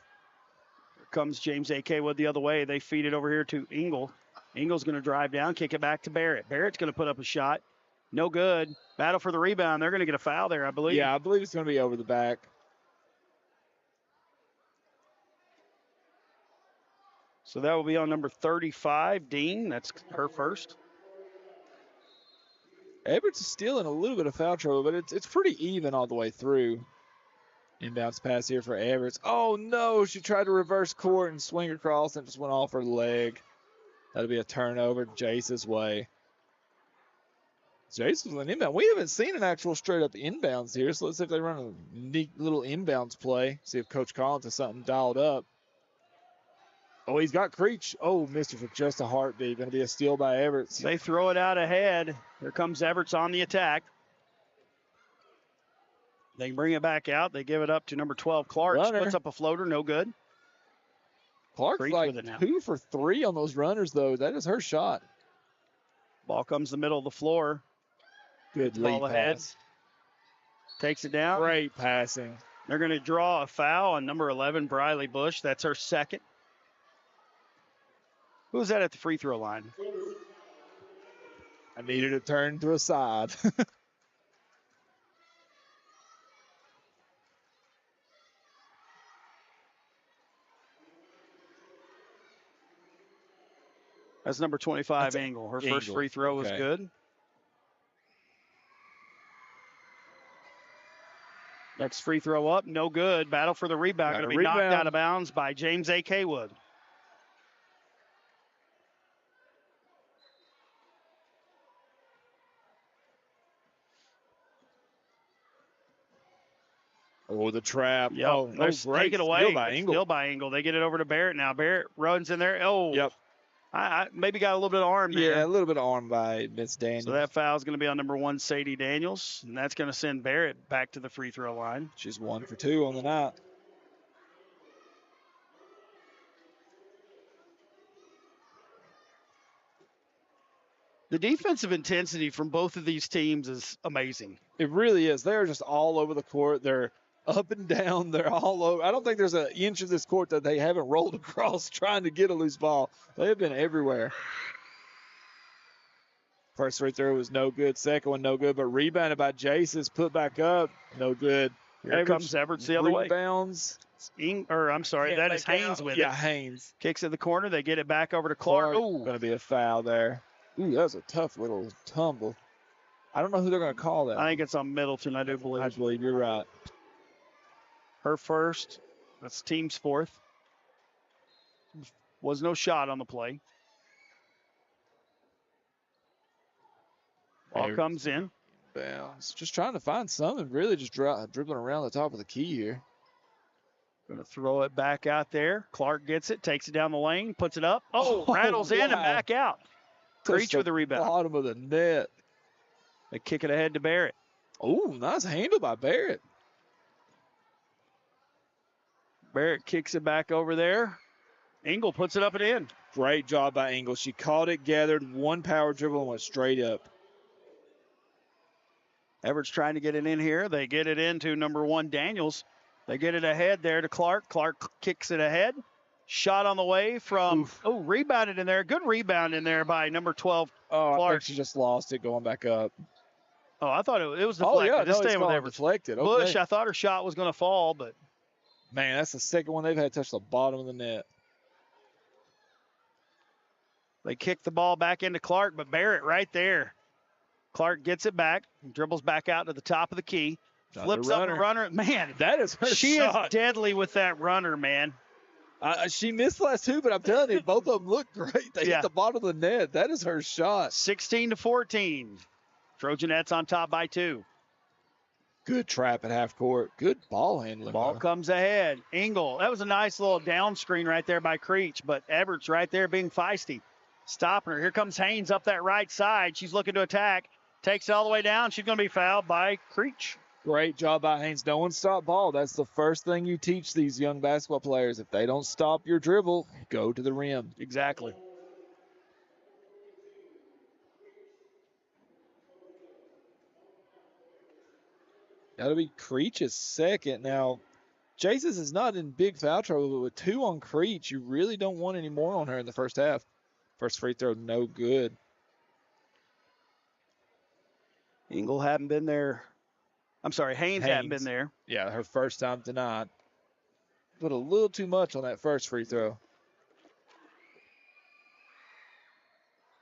Speaker 9: comes James A.K. Wood the other way. They feed it over here to Engel. Engel's going to drive down, kick it back to Barrett. Barrett's going to put up a shot. No good. Battle for the rebound. They're going to get a foul there, I believe.
Speaker 10: Yeah, I believe it's going to be over the back.
Speaker 9: So that will be on number 35, Dean. That's her first.
Speaker 10: Everett's is still in a little bit of foul trouble, but it's pretty even all the way through. Inbounds pass here for Everett's. Oh, no. She tried to reverse court and swing across and just went off her leg. That'll be a turnover Jace's way. Jace was an inbound. We haven't seen an actual straight-up inbounds here, so let's see if they run a neat little inbounds play. See if Coach Collins has something dialed up. Oh, he's got Creech. Oh, missed it for just a heartbeat. Going to be a steal by Everett's.
Speaker 9: They throw it out ahead. Here comes Everett's on the attack. They bring it back out. They give it up to number 12, Clark.
Speaker 10: Runner.
Speaker 9: Puts up a floater. No good.
Speaker 10: Clark's
Speaker 9: Creech
Speaker 10: like
Speaker 9: with it now.
Speaker 10: 2 for 3 on those runners, though. That is her shot.
Speaker 9: Ball comes the middle of the floor.
Speaker 10: Good
Speaker 9: Ball
Speaker 10: lead
Speaker 9: ahead.
Speaker 10: pass.
Speaker 9: Takes it down.
Speaker 10: Great passing.
Speaker 9: They're going to draw a foul on number 11, Briley Bush. That's her second. Who's that at the free throw line?
Speaker 10: I needed to turn to a side.
Speaker 9: That's number 25,
Speaker 10: That's
Speaker 9: Engel. Her
Speaker 10: Engel.
Speaker 9: first free throw was
Speaker 10: Okay.
Speaker 9: good. Next free throw up, no good. Battle for the rebound.
Speaker 10: Got
Speaker 9: Going
Speaker 10: a
Speaker 9: to be knocked
Speaker 10: rebound.
Speaker 9: out of bounds by James A.K. Wood.
Speaker 10: Oh, the trap.
Speaker 9: Yep.
Speaker 10: Oh,
Speaker 9: They're
Speaker 10: great
Speaker 9: take it away.
Speaker 10: steal by Engel.
Speaker 9: Still by Engel. They get it over to Barrett now. Barrett runs in there. Oh,
Speaker 10: Yep.
Speaker 9: I maybe got a little bit of arm there.
Speaker 10: Yeah, a little bit of arm by Miss Daniels.
Speaker 9: So that foul is going to be on number 1, Sadie Daniels, and that's going to send Barrett back to the free throw line.
Speaker 10: She's 1 for 2 on the night.
Speaker 9: The defensive intensity from both of these teams is amazing.
Speaker 10: It really is. They're just all over the court. They're up and down. They're all over. I don't think there's an inch of this court that they haven't rolled across trying to get a loose ball. They have been everywhere. First free throw was no good. Second one, no good. But rebounded by Jace's. Put back up. No good.
Speaker 9: Here comes Everett's the other way.
Speaker 10: Rebounds.
Speaker 9: I'm sorry, that is Haynes with
Speaker 10: Yeah,
Speaker 9: it.
Speaker 10: Haynes.
Speaker 9: Kicks in the corner. They get it back over to Clark.
Speaker 10: Going to be a foul there. Ooh, that was a tough little tumble. I don't know who they're going to call that.
Speaker 9: I think it's on Middleton, I do believe.
Speaker 10: I believe you're right.
Speaker 9: Her first. That's team's fourth. Was no shot on the play. Ball comes in.
Speaker 10: Bounce. Just trying to find something. Really just dribbling around the top of the key here.
Speaker 9: Going to throw it back out there. Clark gets it, takes it down the lane, puts it up. Oh, rattles in and
Speaker 10: wow.
Speaker 9: back out. Creech
Speaker 10: Touched
Speaker 9: with the rebound.
Speaker 10: Bottom of the net.
Speaker 9: They kick it ahead to Barrett.
Speaker 10: Oh, nice handle by Barrett.
Speaker 9: Barrett kicks it back over there. Engel puts it up and in.
Speaker 10: Great job by Engel. She caught it, gathered one power dribble, and went straight up.
Speaker 9: Everett's trying to get it in here. They get it into number 1, Daniels. They get it ahead there to Clark. Clark kicks it ahead. Shot on the way from, rebounded in there. Good rebound in there by number 12,
Speaker 10: Oh,
Speaker 9: Clark.
Speaker 10: I think she just lost it going back up.
Speaker 9: Oh, I thought it was deflected.
Speaker 10: Oh, yeah,
Speaker 9: It's
Speaker 10: no,
Speaker 9: staying with Everett.
Speaker 10: deflected. Okay.
Speaker 9: Bush, I thought her shot was going to fall, but
Speaker 10: Man, that's the second one they've had touch the bottom of the net.
Speaker 9: they kick the ball back into Clark, but Barrett right there. Clark gets it back, dribbles back out to the top of the key, flips up the runner. Man,
Speaker 10: That is her
Speaker 9: she
Speaker 10: shot.
Speaker 9: is deadly with that runner, man.
Speaker 10: She missed the last two, but I'm telling you, both of them look great. They hit the bottom of the net. That is her shot.
Speaker 9: 16-14. Trojanettes on top by 2.
Speaker 10: Good trap at half court. Good ball handling.
Speaker 9: Ball comes ahead. Engel. That was a nice little down screen right there by Creech, but Everts right there being feisty. Stopping her. Here comes Haynes up that right side. She's looking to attack. Takes it all the way down. She's going to be fouled by Creech.
Speaker 10: Great job by Haynes. No one stop ball. That's the first thing you teach these young basketball players. If they don't stop your dribble, go to the rim.
Speaker 9: Exactly.
Speaker 10: That'll be Creech's second. Now, Jesus is not in big foul trouble, but with 2 on Creech, you really don't want any more on her in the first half. First free throw, no good.
Speaker 9: Engel hadn't been there. I'm sorry, Haynes hadn't been there.
Speaker 10: Yeah, her first time tonight. Put a little too much on that first free throw.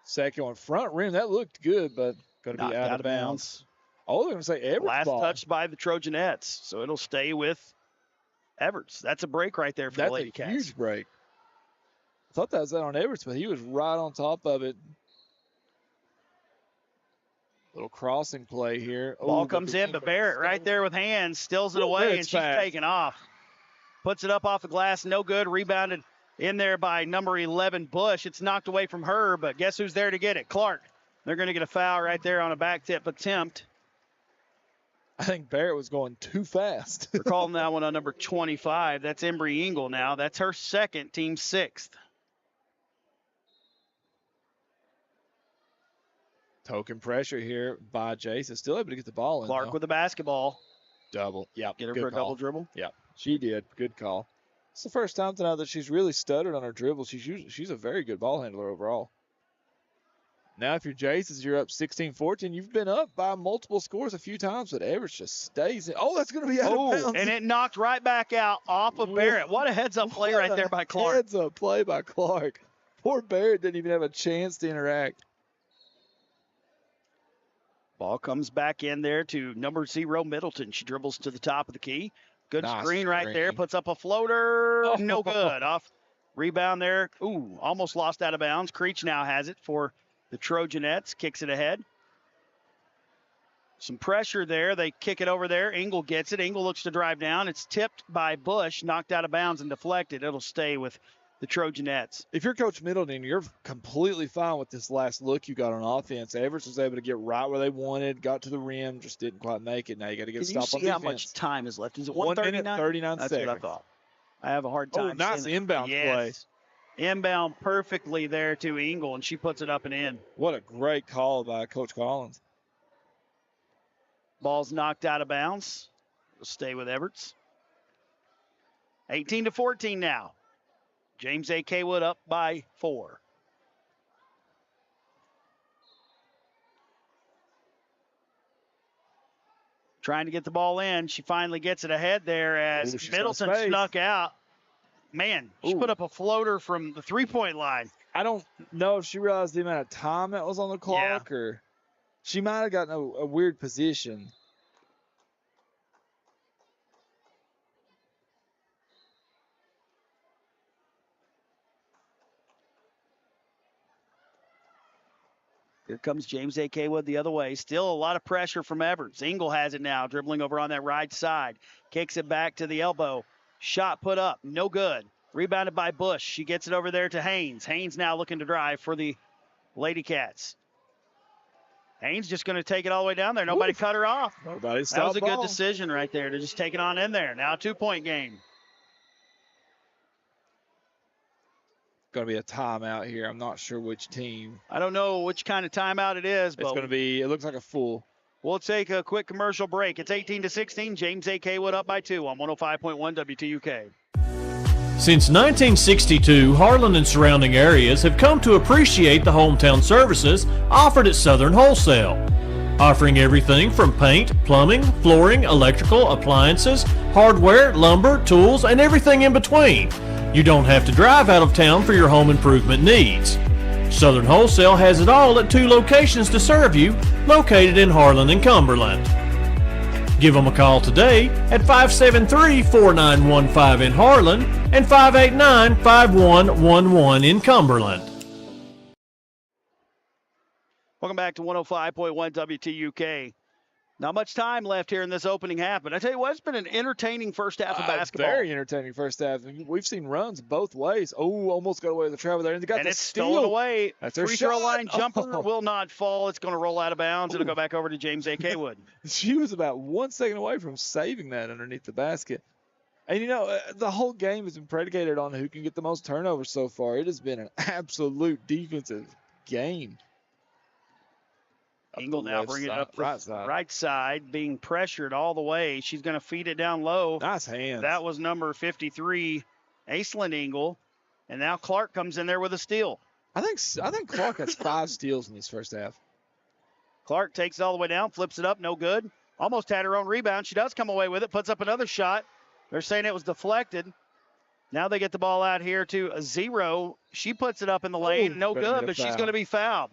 Speaker 10: Second one, front rim. That looked good, but going to be out of bounds. Oh, they're going to say Everts
Speaker 9: Last
Speaker 10: ball.
Speaker 9: touched by the Trojanettes, so it'll stay with Everts. That's a break right there for the Lady Cats.
Speaker 10: That's a huge break. I thought that was out on Everts, but he was right on top of it. Little crossing play here.
Speaker 9: Ball comes in, but Barrett right there with hands, steals it away, and she's taking off. Puts it up off the glass, no good. Rebounded in there by number 11, Bush. It's knocked away from her, but guess who's there to get it? Clark. They're going to get a foul right there on a back tip attempt.
Speaker 10: I think Barrett was going too fast.
Speaker 9: We're calling that one on number 25. That's Embry Engel now. That's her second, team 6th.
Speaker 10: Token pressure here by Jason. Still able to get the ball in.
Speaker 9: Clark with the basketball.
Speaker 10: Double. Yep.
Speaker 9: Get her for a double dribble.
Speaker 10: Yep. She did. Good call. It's the first time tonight that she's really stuttered on her dribble. She's a very good ball handler overall. Now, if you're Jason's, you're up 16-14. You've been up by multiple scores a few times, but Everett just stays in. Oh, that's going to be out of bounds.
Speaker 9: And it knocked right back out off of Barrett. What a heads-up play right there by Clark.
Speaker 10: Heads-up play by Clark. Poor Barrett didn't even have a chance to interact.
Speaker 9: Ball comes back in there to number 0, Middleton. She dribbles to the top of the key. Good screen right there. Puts up a floater. Oh. No good. Off rebound there. Ooh, almost lost out of bounds. Creech now has it for the Trojanettes. Kicks it ahead. Some pressure there. They kick it over there. Engel gets it. Engel looks to drive down. It's tipped by Bush, knocked out of bounds and deflected. It'll stay with the Trojanettes.
Speaker 10: If you're Coach Middleton, you're completely fine with this last look you got on offense. Everett was able to get right where they wanted, got to the rim, just didn't quite make it. Now you got to get a stop on defense.
Speaker 9: Can you see how much time is left? Is it 1:39?
Speaker 10: 1 minute, 39
Speaker 9: That's
Speaker 10: seconds.
Speaker 9: what I thought. I have a hard time.
Speaker 10: Oh, nice inbound play.
Speaker 9: Inbound perfectly there to Engel, and she puts it up and in.
Speaker 10: What a great call by Coach Collins.
Speaker 9: Ball's knocked out of bounds. It'll stay with Everts. 18-14 now. James A. Kaywood up by 4. Trying to get the ball in. She finally gets it ahead there as Middleton snuck out. Man, she put up a floater from the three-point line.
Speaker 10: I don't know if she realized the amount of time that was on the clock, or she might have gotten a weird position.
Speaker 9: Here comes James A. Kaywood the other way. Still a lot of pressure from Everts. Engel has it now, dribbling over on that right side. Kicks it back to the elbow. Shot put up, no good. Rebounded by Bush. She gets it over there to Haynes. Haynes now looking to drive for the Lady Cats. Haynes just going to take it all the way down there. Nobody cut her off.
Speaker 10: Nobody stopped.
Speaker 9: That was a good decision right there to just take it on in there. Now a 2-point game.
Speaker 10: Going to be a timeout here. I'm not sure which team.
Speaker 9: I don't know which kind of timeout it is, but
Speaker 10: it's going to be, it looks like a full.
Speaker 9: We'll take a quick commercial break. It's 18-16. James A. Kaywood up by 2 on 105.1 WTUK.
Speaker 1: Since 1962, Harlan and surrounding areas have come to appreciate the hometown services offered at Southern Wholesale. Offering everything from paint, plumbing, flooring, electrical, appliances, hardware, lumber, tools, and everything in between. You don't have to drive out of town for your home improvement needs. Southern Wholesale has it all at 2 locations to serve you, located in Harlan and Cumberland. Give them a call today at 573-4915 in Harlan and 589-5111 in Cumberland.
Speaker 9: Welcome back to 105.1 WTUK. Not much time left here in this opening half, but I tell you what, it's been an entertaining first half of basketball.
Speaker 10: Very entertaining first half. We've seen runs both ways. Oh, almost got away with the travel there. And they got the
Speaker 9: it's
Speaker 10: steal.
Speaker 9: stolen away.
Speaker 10: That's their
Speaker 9: Free throw
Speaker 10: shot.
Speaker 9: line jumper
Speaker 10: Oh.
Speaker 9: will not fall. It's going to roll out of bounds. It'll go back over to James A. Kaywood.
Speaker 10: She was about 1 second away from saving that underneath the basket. And, you know, the whole game has been predicated on who can get the most turnovers so far. It has been an absolute defensive game.
Speaker 9: Engel now bringing it up the right side, being pressured all the way. She's going to feed it down low.
Speaker 10: Nice hands.
Speaker 9: That was number 53, Aislinn Engel. And now Clark comes in there with a steal.
Speaker 10: I think Clark has 5 steals in this first half.
Speaker 9: Clark takes it all the way down, flips it up, no good. Almost had her own rebound. She does come away with it, puts up another shot. They're saying it was deflected. Now they get the ball out here to a 0. She puts it up in the lane, no good, but she's going to be fouled.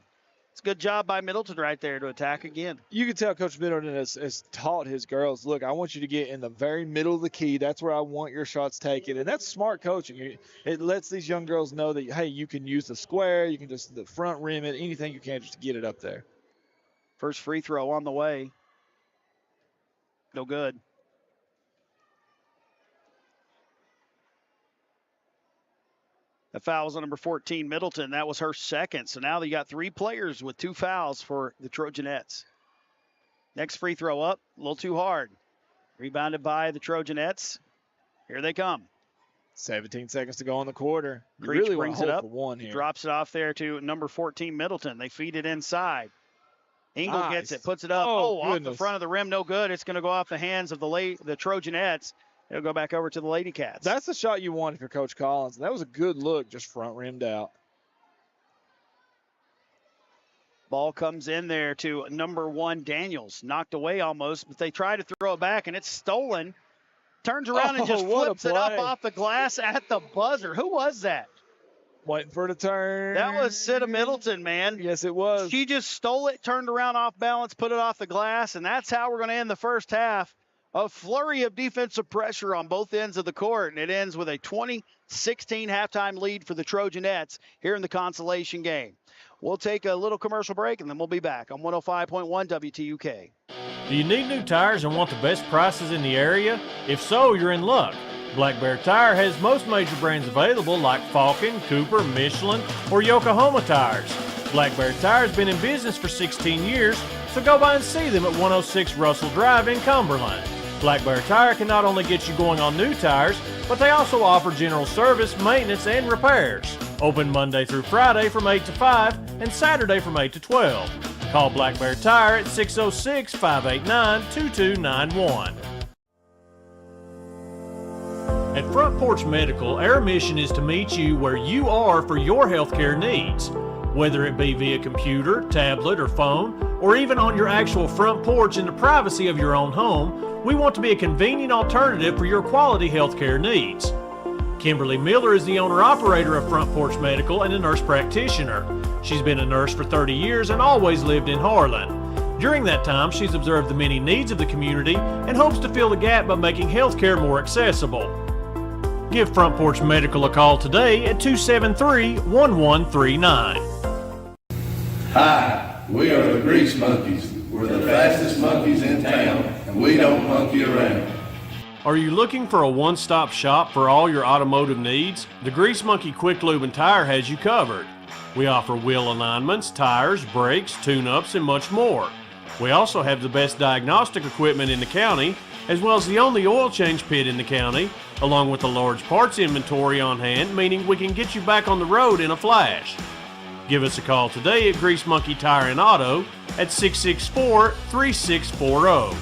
Speaker 9: It's a good job by Middleton right there to attack again.
Speaker 10: You can tell Coach Middleton has taught his girls, look, I want you to get in the very middle of the key. That's where I want your shots taken. And that's smart coaching. It lets these young girls know that, hey, you can use the square, you can just the front rim it, anything you can just to get it up there.
Speaker 9: First free throw on the way. No good. The foul was on number 14, Middleton. That was her second. So now they got 3 players with 2 fouls for the Trojanettes. Next free throw up, a little too hard. Rebounded by the Trojanettes. Here they come.
Speaker 10: 17 seconds to go in the quarter. You
Speaker 9: Creech
Speaker 10: really
Speaker 9: brings
Speaker 10: want
Speaker 9: it
Speaker 10: to
Speaker 9: up.
Speaker 10: hold for one here.
Speaker 9: Drops it off there to number 14, Middleton. They feed it inside. Engel
Speaker 10: Nice.
Speaker 9: gets it, puts it up.
Speaker 10: Oh,
Speaker 9: Off the
Speaker 10: goodness.
Speaker 9: front of the rim, no good. It's going to go off the hands of the Trojanettes. It'll go back over to the Lady Cats.
Speaker 10: That's the shot you want if you're Coach Collins. That was a good look, just front rimmed out.
Speaker 9: Ball comes in there to number 1, Daniels. Knocked away almost, but they try to throw it back, and it's stolen. Turns around and just
Speaker 10: what a
Speaker 9: flips it up
Speaker 10: play.
Speaker 9: off the glass at the buzzer. Who was that?
Speaker 10: Waiting for the turn.
Speaker 9: That was Sita Middleton, man.
Speaker 10: Yes, it was.
Speaker 9: She just stole it, turned around off balance, put it off the glass, and that's how we're going to end the first half. A flurry of defensive pressure on both ends of the court, and it ends with a 20-16 halftime lead for the Trojanettes here in the consolation game. We'll take a little commercial break, and then we'll be back on 105.1 WTUK.
Speaker 1: Do you need new tires and want the best prices in the area? If so, you're in luck. Black Bear Tire has most major brands available like Falcon, Cooper, Michelin, or Yokohama tires. Black Bear Tire has been in business for 16 years, so go by and see them at 106 Russell Drive in Cumberland. Black Bear Tire can not only get you going on new tires, but they also offer general service, maintenance, and repairs. Open Monday through Friday from 8 to 5 and Saturday from 8 to 12. Call Black Bear Tire at 606-589-2291. At Front Porch Medical, our mission is to meet you where you are for your healthcare needs. Whether it be via computer, tablet, or phone, or even on your actual front porch in the privacy of your own home, we want to be a convenient alternative for your quality healthcare needs. Kimberly Miller is the owner-operator of Front Porch Medical and a nurse practitioner. She's been a nurse for 30 years and always lived in Harlan. During that time, she's observed the many needs of the community and hopes to fill the gap by making healthcare more accessible. Give Front Porch Medical a call today at 273-1139.
Speaker 2: Hi, we are the Grease Monkeys. We're the fastest monkeys in town, and we don't monkey around.
Speaker 1: Are you looking for a one-stop shop for all your automotive needs? The Grease Monkey Quick Lube and Tire has you covered. We offer wheel alignments, tires, brakes, tune-ups, and much more. We also have the best diagnostic equipment in the county, as well as the only oil change pit in the county, along with a large parts inventory on hand, meaning we can get you back on the road in a flash. Give us a call today at Grease Monkey Tire and Auto at 664-3640.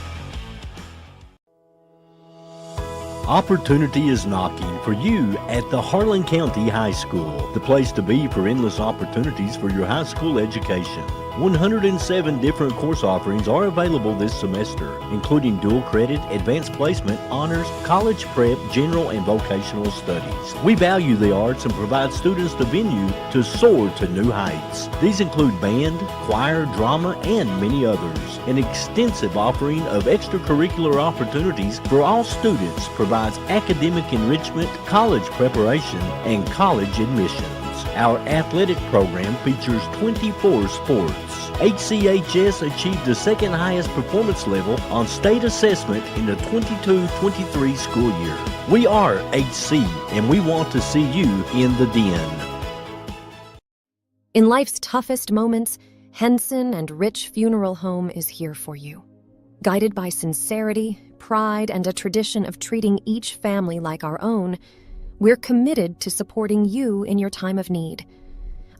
Speaker 3: Opportunity is knocking for you at the Harlan County High School, the place to be for endless opportunities for your high school education. 107 different course offerings are available this semester, including dual credit, advanced placement, honors, college prep, general, and vocational studies. We value the arts and provide students the venue to soar to new heights. These include band, choir, drama, and many others. An extensive offering of extracurricular opportunities for all students provides academic enrichment, college preparation, and college admissions. Our athletic program features 24 sports. HCHS achieved the second highest performance level on state assessment in the 22-23 school year. We are HC, and we want to see you in the den.
Speaker 4: In life's toughest moments, Henson and Rich Funeral Home is here for you. Guided by sincerity, pride, and a tradition of treating each family like our own, we're committed to supporting you in your time of need.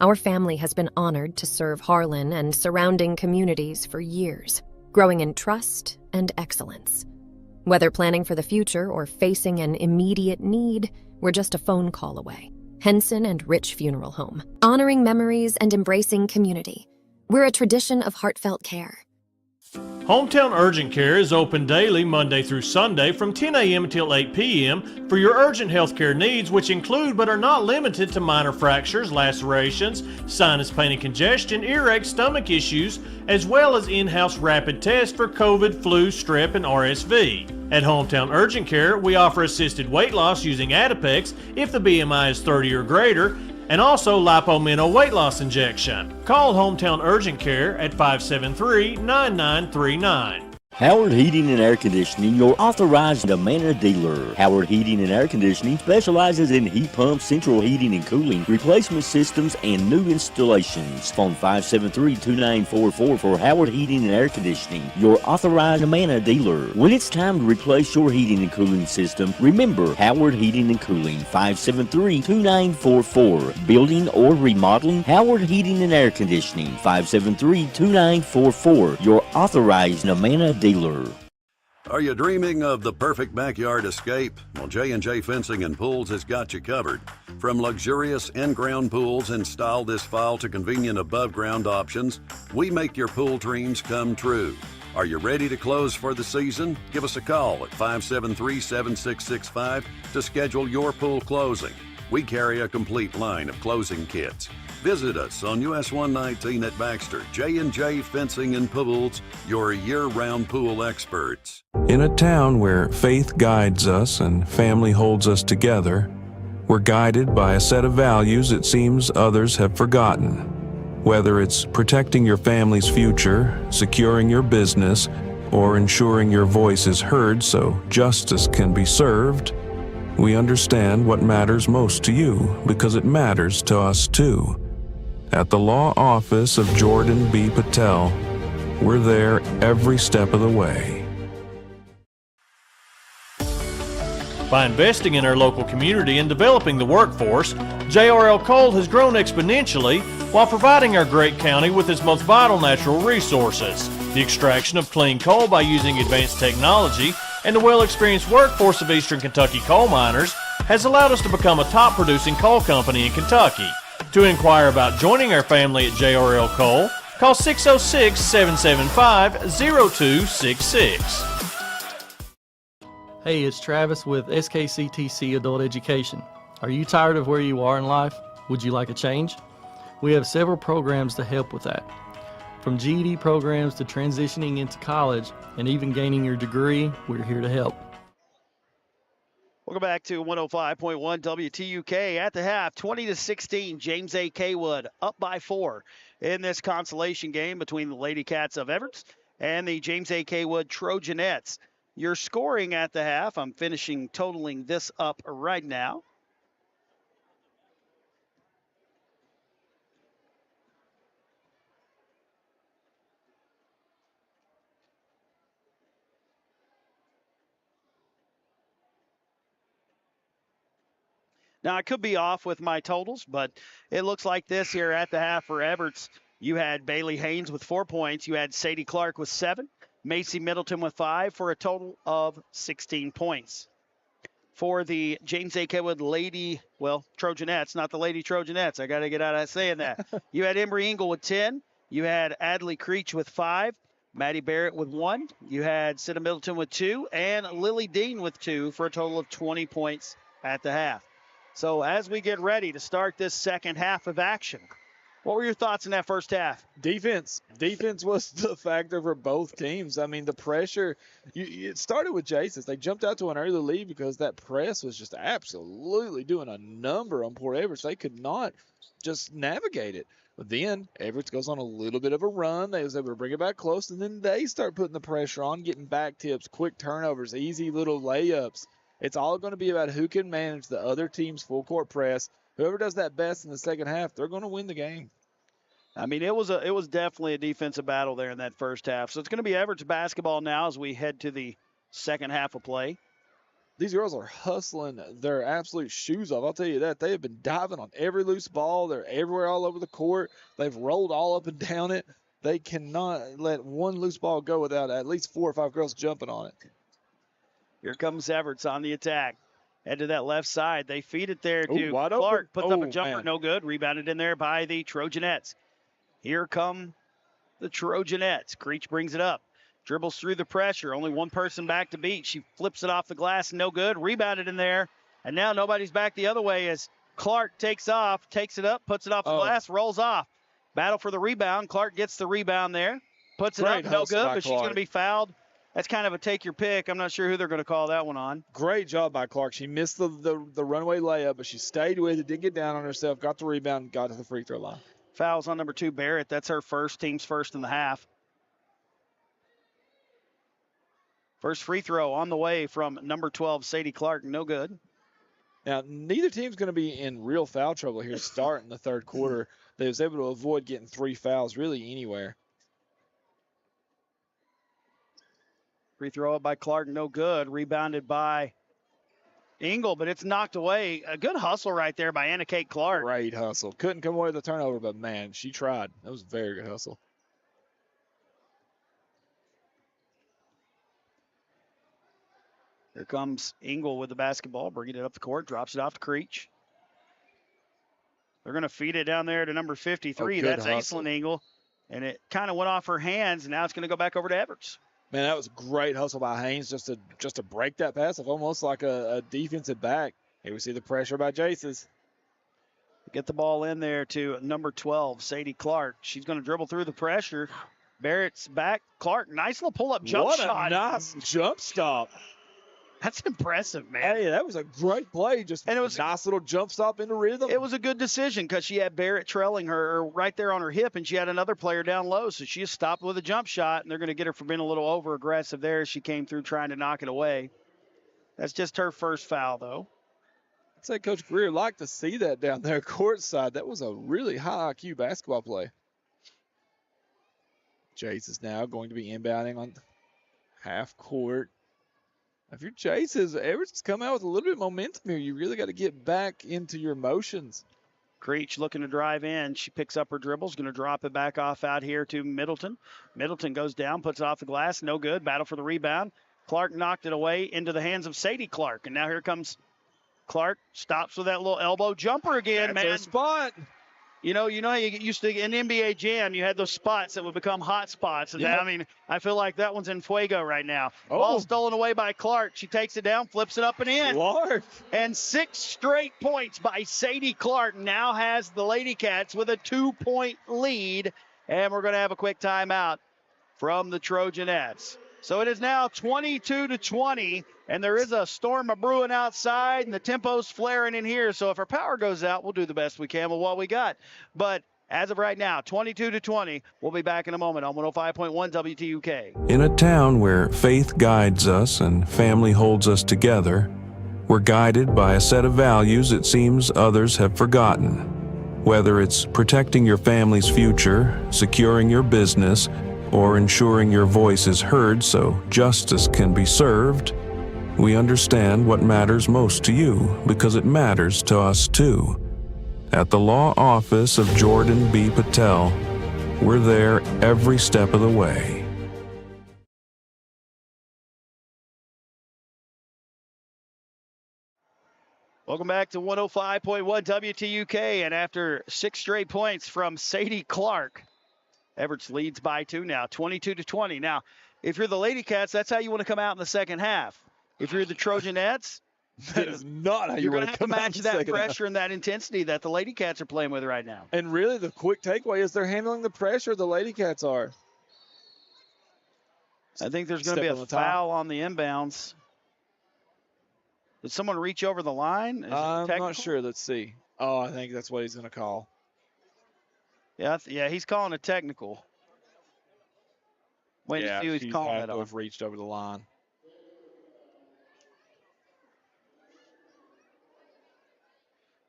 Speaker 4: Our family has been honored to serve Harlan and surrounding communities for years, growing in trust and excellence. Whether planning for the future or facing an immediate need, we're just a phone call away. Henson and Rich Funeral Home, honoring memories and embracing community. We're a tradition of heartfelt care.
Speaker 1: Hometown Urgent Care is open daily Monday through Sunday from 10 a.m. until 8 p.m. for your urgent health care needs, which include but are not limited to minor fractures, lacerations, sinus pain and congestion, earache, stomach issues, as well as in-house rapid tests for COVID, flu, strep, and RSV. At Hometown Urgent Care, we offer assisted weight loss using Adipex if the BMI is 30 or greater, and also Lipomino weight loss injection. Call Hometown Urgent Care at 573-9939.
Speaker 3: Howard Heating and Air Conditioning, your authorized Amana dealer. Howard Heating and Air Conditioning specializes in heat pumps, central heating and cooling, replacement systems, and new installations. Phone 573-2944 for Howard Heating and Air Conditioning, your authorized Amana dealer. When it's time to replace your heating and cooling system, remember Howard Heating and Cooling, 573-2944. Building or remodeling, Howard Heating and Air Conditioning, 573-2944, your authorized Amana dealer.
Speaker 5: Are you dreaming of the perfect backyard escape? Well, J&J Fencing and Pools has got you covered. From luxurious in-ground pools installed this fall to convenient above-ground options, we make your pool dreams come true. Are you ready to close for the season? Give us a call at 573-7665 to schedule your pool closing. We carry a complete line of closing kits. Visit us on US 119 at Baxter. J&J Fencing and Pools, your year-round pool experts.
Speaker 6: In a town where faith guides us and family holds us together, we're guided by a set of values it seems others have forgotten. Whether it's protecting your family's future, securing your business, or ensuring your voice is heard so justice can be served, we understand what matters most to you because it matters to us too. At the law office of Jordan B. Patel, we're there every step of the way.
Speaker 1: By investing in our local community and developing the workforce, JRL Coal has grown exponentially while providing our great county with its most vital natural resources. The extraction of clean coal by using advanced technology and the well-experienced workforce of Eastern Kentucky coal miners has allowed us to become a top-producing coal company in Kentucky. To inquire about joining our family at JRL Coal, call 606-775-0266.
Speaker 7: Hey, it's Travis with SKCTC Adult Education. Are you tired of where you are in life? Would you like a change? We have several programs to help with that. From GED programs to transitioning into college and even gaining your degree, we're here to help.
Speaker 9: Welcome back to 105.1 WTUK at the half, 20-16. James A. Kaywood up by 4 in this consolation game between the Lady Cats of Everett and the James A. Kaywood Trojanettes. Your scoring at the half, I'm totaling this up right now. Now, I could be off with my totals, but it looks like this here at the half for Everett's. You had Bailey Haynes with 4 points. You had Sadie Clark with 7. Macy Middleton with 5 for a total of 16 points. For the James A. Kaywood Trojanettes, not the Lady Trojanettes. I got to get out of saying that. You had Embry Engle with 10. You had Adley Creech with 5, Maddie Barrett with 1. You had Sidda Middleton with 2, and Lily Dean with 2 for a total of 20 points at the half. So as we get ready to start this second half of action, what were your thoughts in that first half?
Speaker 10: Defense was the factor for both teams. I mean, the pressure, it started with Jason's. They jumped out to an early lead because that press was just absolutely doing a number on Port Everett. They could not just navigate it. But then Everett goes on a little bit of a run. They was able to bring it back close, and then they start putting the pressure on, getting back tips, quick turnovers, easy little layups. It's all going to be about who can manage the other team's full court press. Whoever does that best in the second half, they're going to win the game.
Speaker 9: I mean, it was definitely a defensive battle there in that first half. So it's going to be Everett's basketball now as we head to the second half of play.
Speaker 10: These girls are hustling their absolute shoes off. I'll tell you that. They have been diving on every loose ball. They're everywhere all over the court. They've rolled all up and down it. They cannot let one loose ball go without at least 4 or 5 girls jumping on it.
Speaker 9: Here comes Everett's on the attack. Head to that left side. They feed it there to
Speaker 10: wide
Speaker 9: Clark.
Speaker 10: open.
Speaker 9: Puts up a jumper.
Speaker 10: Man.
Speaker 9: No good. Rebounded in there by the Trojanettes. Here come the Trojanettes. Creech brings it up. Dribbles through the pressure. Only one person back to beat. She flips it off the glass. No good. Rebounded in there. And now nobody's back the other way as Clark takes off, takes it up, puts it off the glass, rolls off. Battle for the rebound. Clark gets the rebound there. Puts it up. No good, but she's going to be fouled. That's kind of a take your pick. I'm not sure who they're going to call that one on.
Speaker 10: Great job by Clark. She missed the runway layup, but she stayed with it, didn't get down on herself, got the rebound, got to the free throw line.
Speaker 9: Fouls on number 2, Barrett. That's her first, team's first in the half. First free throw on the way from number 12, Sadie Clark. No good.
Speaker 10: Now, neither team's going to be in real foul trouble here starting the third quarter. They was able to avoid getting 3 fouls really anywhere.
Speaker 9: Free throw up by Clark. No good. Rebounded by Engel, but it's knocked away. A good hustle right there by Anna Kate Clark.
Speaker 10: Great hustle. Couldn't come away with a turnover, but, man, she tried. That was a very good hustle.
Speaker 9: Here comes Engel with the basketball, bringing it up the court, drops it off to Creech. They're going to feed it down there to number 53. That's Aislinn Engel, and it kind of went off her hands, and now it's going to go back over to Everts.
Speaker 10: Man, that was a great hustle by Haynes just to break that pass off, almost like a defensive back. Here we see the pressure by Jaces.
Speaker 9: Get the ball in there to number 12, Sadie Clark. She's going to dribble through the pressure. Barrett's back. Clark, nice little pull-up jump shot.
Speaker 10: What a nice jump stop.
Speaker 9: That's impressive, man.
Speaker 10: Hey, that was a great play. Just and it was a nice little jump stop into rhythm.
Speaker 9: It was a good decision because she had Barrett trailing her right there on her hip, and she had another player down low. So she just stopped with a jump shot, and they're going to get her for being a little over-aggressive there as she came through trying to knock it away. That's just her first foul, though.
Speaker 10: I'd say Coach Greer liked to see that down there courtside. That was a really high IQ basketball play. Jace is now going to be inbounding on half court. If you're Chase, Everett's come out with a little bit of momentum here. You really got to get back into your motions.
Speaker 9: Creech looking to drive in. She picks up her dribbles, going to drop it back off out here to Middleton. Middleton goes down, puts it off the glass. No good. Battle for the rebound. Clark knocked it away into the hands of Sadie Clark. And now here comes Clark. Stops with that little elbow jumper again,
Speaker 10: That's
Speaker 9: man.
Speaker 10: her spot.
Speaker 9: You know how you get used to in NBA Jam, you had those spots that would become hot spots. And I mean, I feel like that one's in fuego right now.
Speaker 10: Oh.
Speaker 9: Ball stolen away by Clark. She takes it down, flips it up and in.
Speaker 10: Clark.
Speaker 9: And 6 straight points by Sadie Clark now has the Lady Cats with a 2-point lead. And we're going to have a quick timeout from the Trojanettes. So it is now 22-20, and there is a storm brewing outside, and the tempo's flaring in here. So if our power goes out, we'll do the best we can with what we got. But as of right now, 22-20. We'll be back in a moment on 105.1 WTUK.
Speaker 6: In a town where faith guides us and family holds us together, we're guided by a set of values it seems others have forgotten. Whether it's protecting your family's future, securing your business, or ensuring your voice is heard so justice can be served, we understand what matters most to you because it matters to us too. At the law office of Jordan B. Patel, we're there every step of the way.
Speaker 9: Welcome back to 105.1 WTUK, and after 6 straight points from Sadie Clark, Everett's leads by 2 now, 22-20. Now, if you're the Lady Cats, that's how you want to come out in the second half. If you're the Trojanettes,
Speaker 10: that is not how you
Speaker 9: you're going
Speaker 10: want
Speaker 9: to have to
Speaker 10: come out
Speaker 9: match
Speaker 10: in the
Speaker 9: that
Speaker 10: second half.
Speaker 9: pressure and that intensity that the Lady Cats are playing with right now.
Speaker 10: And really, the quick takeaway is they're handling the pressure. The Lady Cats are.
Speaker 9: I think there's going to be a foul on the inbounds. Did someone reach over the line?
Speaker 10: I'm not sure. Let's see. Oh, I think that's what he's going to call.
Speaker 9: Yeah, he's calling a technical. Wait to see who he's calling it on.
Speaker 10: Have reached over the line.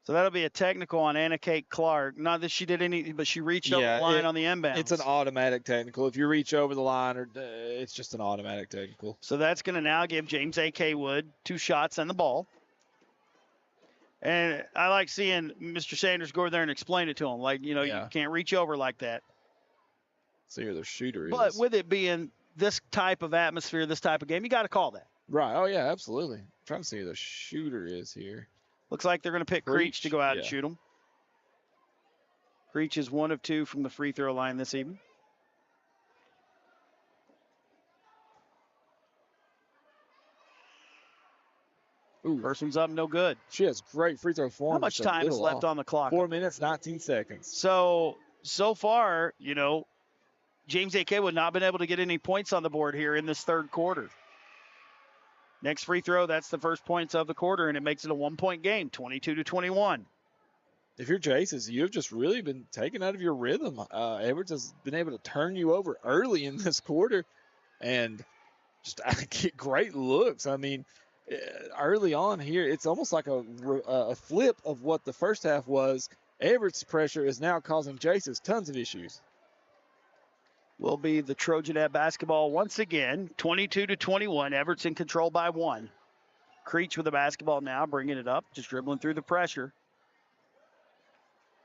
Speaker 9: So that'll be a technical on Anna Kate Clark. Not that she did anything, but she reached over the line on the inbound.
Speaker 10: It's an automatic technical. If you reach over the line, it's just an automatic technical.
Speaker 9: So that's going to now give James A.K. Wood 2 shots on the ball. And I like seeing Mr. Sanders go over there and explain it to him. Like, you can't reach over like that.
Speaker 10: See who the shooter is.
Speaker 9: But with it being this type of atmosphere, this type of game, you got to call that.
Speaker 10: Right. Oh, yeah, absolutely. I'm trying to see who the shooter is here.
Speaker 9: Looks like they're going to pick Creech to go out and shoot him. Creech is 1 of 2 from the free throw line this evening.
Speaker 10: Ooh.
Speaker 9: First one's up, no good.
Speaker 10: She has great free throw form.
Speaker 9: How much time is left on the clock?
Speaker 10: 4 minutes, 19 seconds.
Speaker 9: So far, James A.K. would not been able to get any points on the board here in this third quarter. Next free throw, that's the first points of the quarter, and it makes it a 1-point game, 22-21.
Speaker 10: If you're Jaces, you've just really been taken out of your rhythm. Edwards has been able to turn you over early in this quarter and just get great looks. I mean, early on here, it's almost like a flip of what the first half was. Everett's pressure is now causing Jaces tons of issues.
Speaker 9: Will be the Trojanette basketball once again, 22-21. Everett's in control by 1. Creech with the basketball now, bringing it up, just dribbling through the pressure.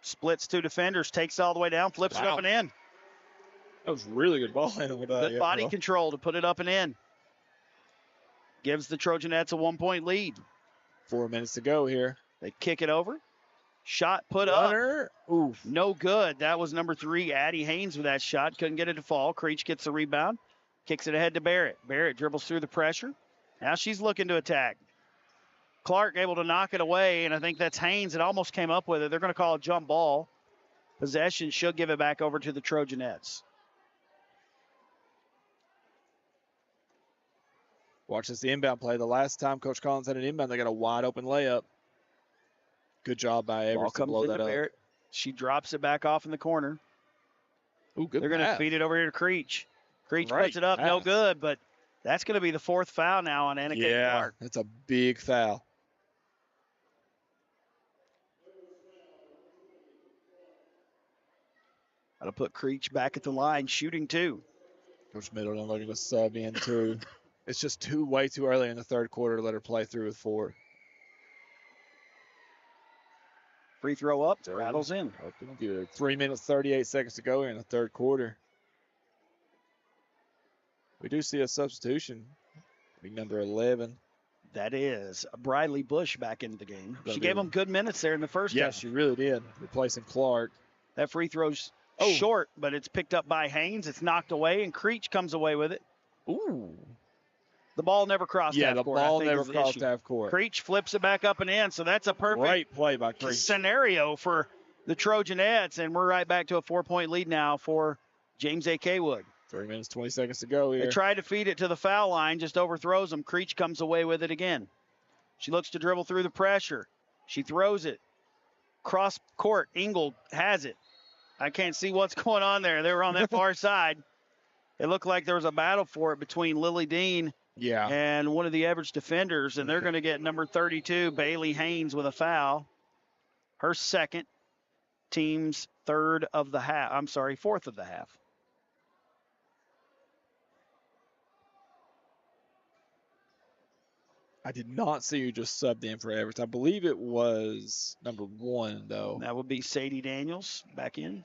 Speaker 9: Splits 2 defenders, takes it all the way down, flips it up and in.
Speaker 10: That was really good ball handling with that.
Speaker 9: Good body control to put it up and in. Gives the Trojanettes a 1-point lead.
Speaker 10: 4 minutes to go here.
Speaker 9: They kick it over. Shot put up. Oof. No good. That was number 3, Addie Haynes with that shot. Couldn't get it to fall. Creech gets the rebound. Kicks it ahead to Barrett. Barrett dribbles through the pressure. Now she's looking to attack. Clark able to knock it away, and I think that's Haynes that almost came up with it. They're going to call a jump ball. Possession should give it back over to the Trojanettes.
Speaker 10: Watch this, the inbound play. The last time Coach Collins had an inbound, they got a wide open layup. Good job by Everett to blow that up.
Speaker 9: Barrett. She drops it back off in the corner.
Speaker 10: Ooh, good
Speaker 9: They're going to feed it over here to Creech. Creech puts it up, no good, but that's going to be the 4th foul now on Anna Kate Clark.
Speaker 10: That's a big foul.
Speaker 9: That'll put Creech back at the line, shooting 2.
Speaker 10: Coach Middleton looking to sub in 2. It's just way too early in the third quarter to let her play through with 4.
Speaker 9: Free throw up, rattles in.
Speaker 10: Looking good. 3 minutes, 38 seconds to go here in the third quarter. We do see a substitution. Big number 11.
Speaker 9: That is Briley Bush back into the game. She gave him good minutes there in the first half.
Speaker 10: Yeah, she really did, replacing Clark.
Speaker 9: That free throw's short, but it's picked up by Haynes. It's knocked away, and Creech comes away with it.
Speaker 10: Ooh.
Speaker 9: The ball never crossed half court.
Speaker 10: Yeah, the ball never crossed half court.
Speaker 9: Creech flips it back up and in, so that's a perfect
Speaker 10: great play by Creech.
Speaker 9: Scenario for the Trojanettes, and we're right back to a 4-point lead now for James A.K. Wood.
Speaker 10: 3 minutes, 20 seconds to go here.
Speaker 9: They try to feed it to the foul line, just overthrows them. Creech comes away with it again. She looks to dribble through the pressure. She throws it. Cross court, Ingle has it. I can't see what's going on there. They were on that far side. It looked like there was a battle for it between Lily Dean and one of the Everett defenders, and they're going to get number 32, Bailey Haynes, with a foul. Her second, team's fourth of the half.
Speaker 10: I did not see who just subbed in for Everett. I believe it was number 1, though.
Speaker 9: That would be Sadie Daniels back in.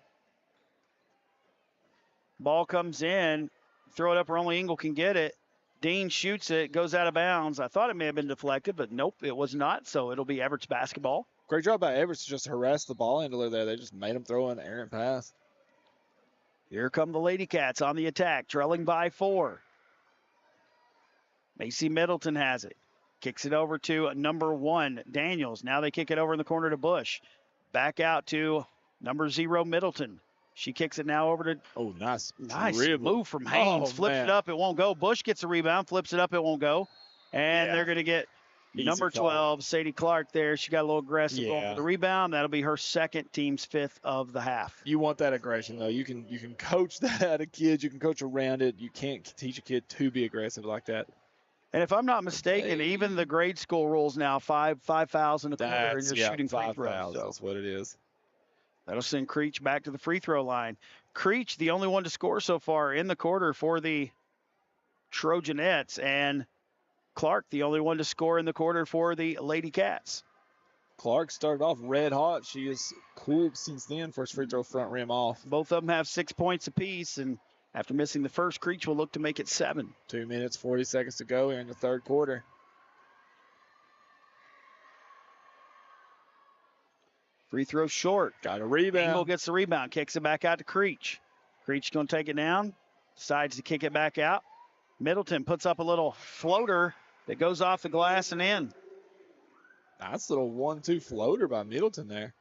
Speaker 9: Ball comes in. Throw it up where only Ingle can get it. Dean shoots it, goes out of bounds. I thought it may have been deflected, but nope, it was not. So it'll be Everett's basketball.
Speaker 10: Great job by Everett to just harass the ball handler there. They just made him throw an errant pass.
Speaker 9: Here come the Lady Cats on the attack, trailing by 4. Macy Middleton has it. Kicks it over to number 1, Daniels. Now they kick it over in the corner to Bush. Back out to number 0, Middleton. She kicks it now over to...
Speaker 10: Oh, nice
Speaker 9: dribble. Move from Haynes. Flips it up. It won't go. Bush gets a rebound. Flips it up. It won't go. And they're going to get number 12, Sadie Clark there. She got a little aggressive going for the rebound. That'll be her second, team's 5th of the half.
Speaker 10: You want that aggression, though. You can coach that out of kids. You can coach around it. You can't teach a kid to be aggressive like that.
Speaker 9: And if I'm not mistaken, even the grade school rules now, five fouls in a quarter, and you're shooting free throws.
Speaker 10: That's what it is.
Speaker 9: That'll send Creech back to the free throw line. Creech, the only one to score so far in the quarter for the Trojanettes, and Clark, the only one to score in the quarter for the Lady Cats.
Speaker 10: Clark started off red hot. She has cooled since then. First free throw front rim off.
Speaker 9: Both of them have 6 points apiece, and after missing the first, Creech will look to make it 7.
Speaker 10: 2 minutes, 40 seconds to go here in the third quarter.
Speaker 9: Free throw short.
Speaker 10: Got a rebound.
Speaker 9: Engel gets the rebound, kicks it back out to Creech. Creech going to take it down, decides to kick it back out. Middleton puts up a little floater that goes off the glass and in.
Speaker 10: Nice little 1-2 floater by Middleton there.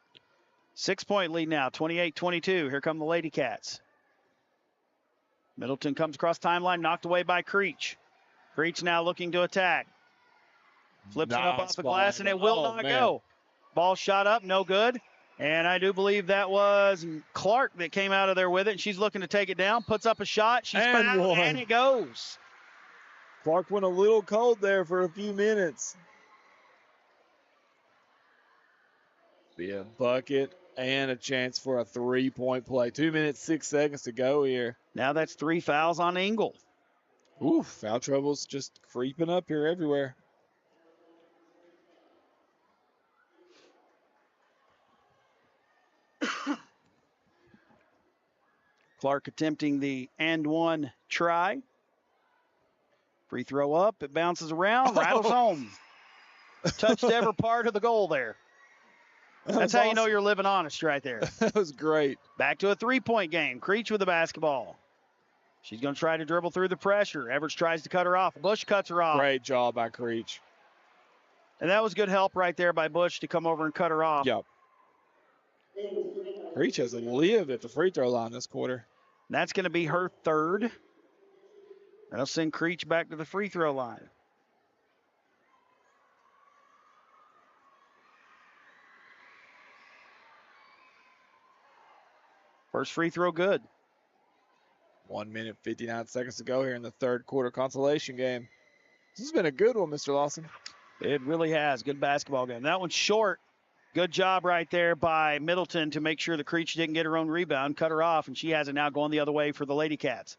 Speaker 9: 6-point lead now, 28-22. Here come the Lady Cats. Middleton comes across timeline, knocked away by Creech. Creech now looking to attack. Flips it up off the glass, and it will not go. Ball shot up, no good. And I do believe that was Clark that came out of there with it. And she's looking to take it down, puts up a shot. She's fouled, and it goes.
Speaker 10: Clark went a little cold there for a few minutes. Be a bucket and a chance for a 3-point play. 2 minutes, 6 seconds to go here.
Speaker 9: Now that's 3 fouls on Engel.
Speaker 10: Ooh, foul trouble's just creeping up here everywhere.
Speaker 9: Clark attempting the and one try. Free throw up. It bounces around, rattles home. Touched every part of the goal there. That's how you know you're living honest right there.
Speaker 10: That was great.
Speaker 9: Back to a 3-point game. Creech with the basketball. She's going to try to dribble through the pressure. Everett tries to cut her off. Bush cuts her off.
Speaker 10: Great job by Creech.
Speaker 9: And that was good help right there by Bush to come over and cut her off.
Speaker 10: Yep. Creech has lived at the free throw line this quarter.
Speaker 9: And that's going to be her 3rd. That'll send Creech back to the free throw line. First free throw good.
Speaker 10: 1 minute, 59 seconds to go here in the third quarter consolation game. This has been a good one, Mr. Lawson.
Speaker 9: It really has. Good basketball game. That one's short. Good job right there by Middleton to make sure the Creech didn't get her own rebound, cut her off, and she has it now going the other way for the Lady Cats.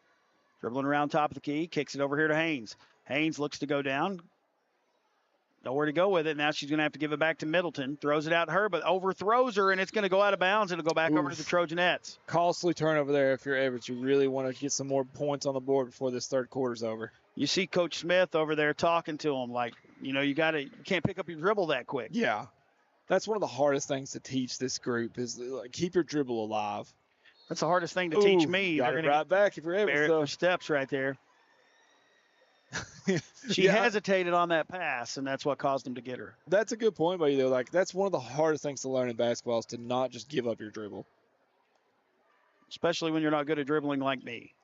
Speaker 9: Dribbling around top of the key, kicks it over here to Haynes. Haynes looks to go down. Nowhere to go with it. Now she's going to have to give it back to Middleton. Throws it out to her, but overthrows her, and it's going to go out of bounds. It'll go back over to the Trojanettes.
Speaker 10: Costly turnover there if you're Everett. You really want to get some more points on the board before this third quarter's over.
Speaker 9: You see Coach Smith over there talking to him like, you can't pick up your dribble that quick.
Speaker 10: Yeah. That's one of the hardest things to teach this group is like, keep your dribble alive.
Speaker 9: That's the hardest thing to teach me.
Speaker 10: Got it right back if you're able
Speaker 9: to. Steps right there. She hesitated on that pass, and that's what caused him to get her.
Speaker 10: That's a good point by you, though. Like, that's one of the hardest things to learn in basketball is to not just give up your dribble.
Speaker 9: Especially when you're not good at dribbling like me.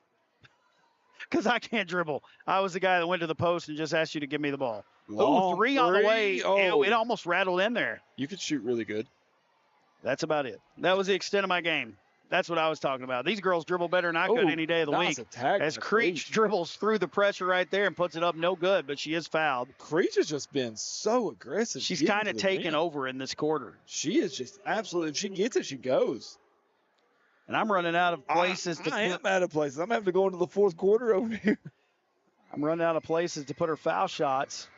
Speaker 9: Because I can't dribble. I was the guy that went to the post and just asked you to give me the ball.
Speaker 10: Long
Speaker 9: three on the way.
Speaker 10: Oh.
Speaker 9: It almost rattled in there.
Speaker 10: You could shoot really good.
Speaker 9: That's about it. That was the extent of my game. That's what I was talking about. These girls dribble better than I could any day of the week. As Creech dribbles through the pressure right there and puts it up, no good, but she is fouled.
Speaker 10: Creech has just been so aggressive.
Speaker 9: She's kind of taken over in this quarter.
Speaker 10: She is just absolutely, if she gets it, she goes.
Speaker 9: And I'm running out of places
Speaker 10: I am out of places. I'm having to go into the fourth quarter over here.
Speaker 9: I'm running out of places to put her foul shots.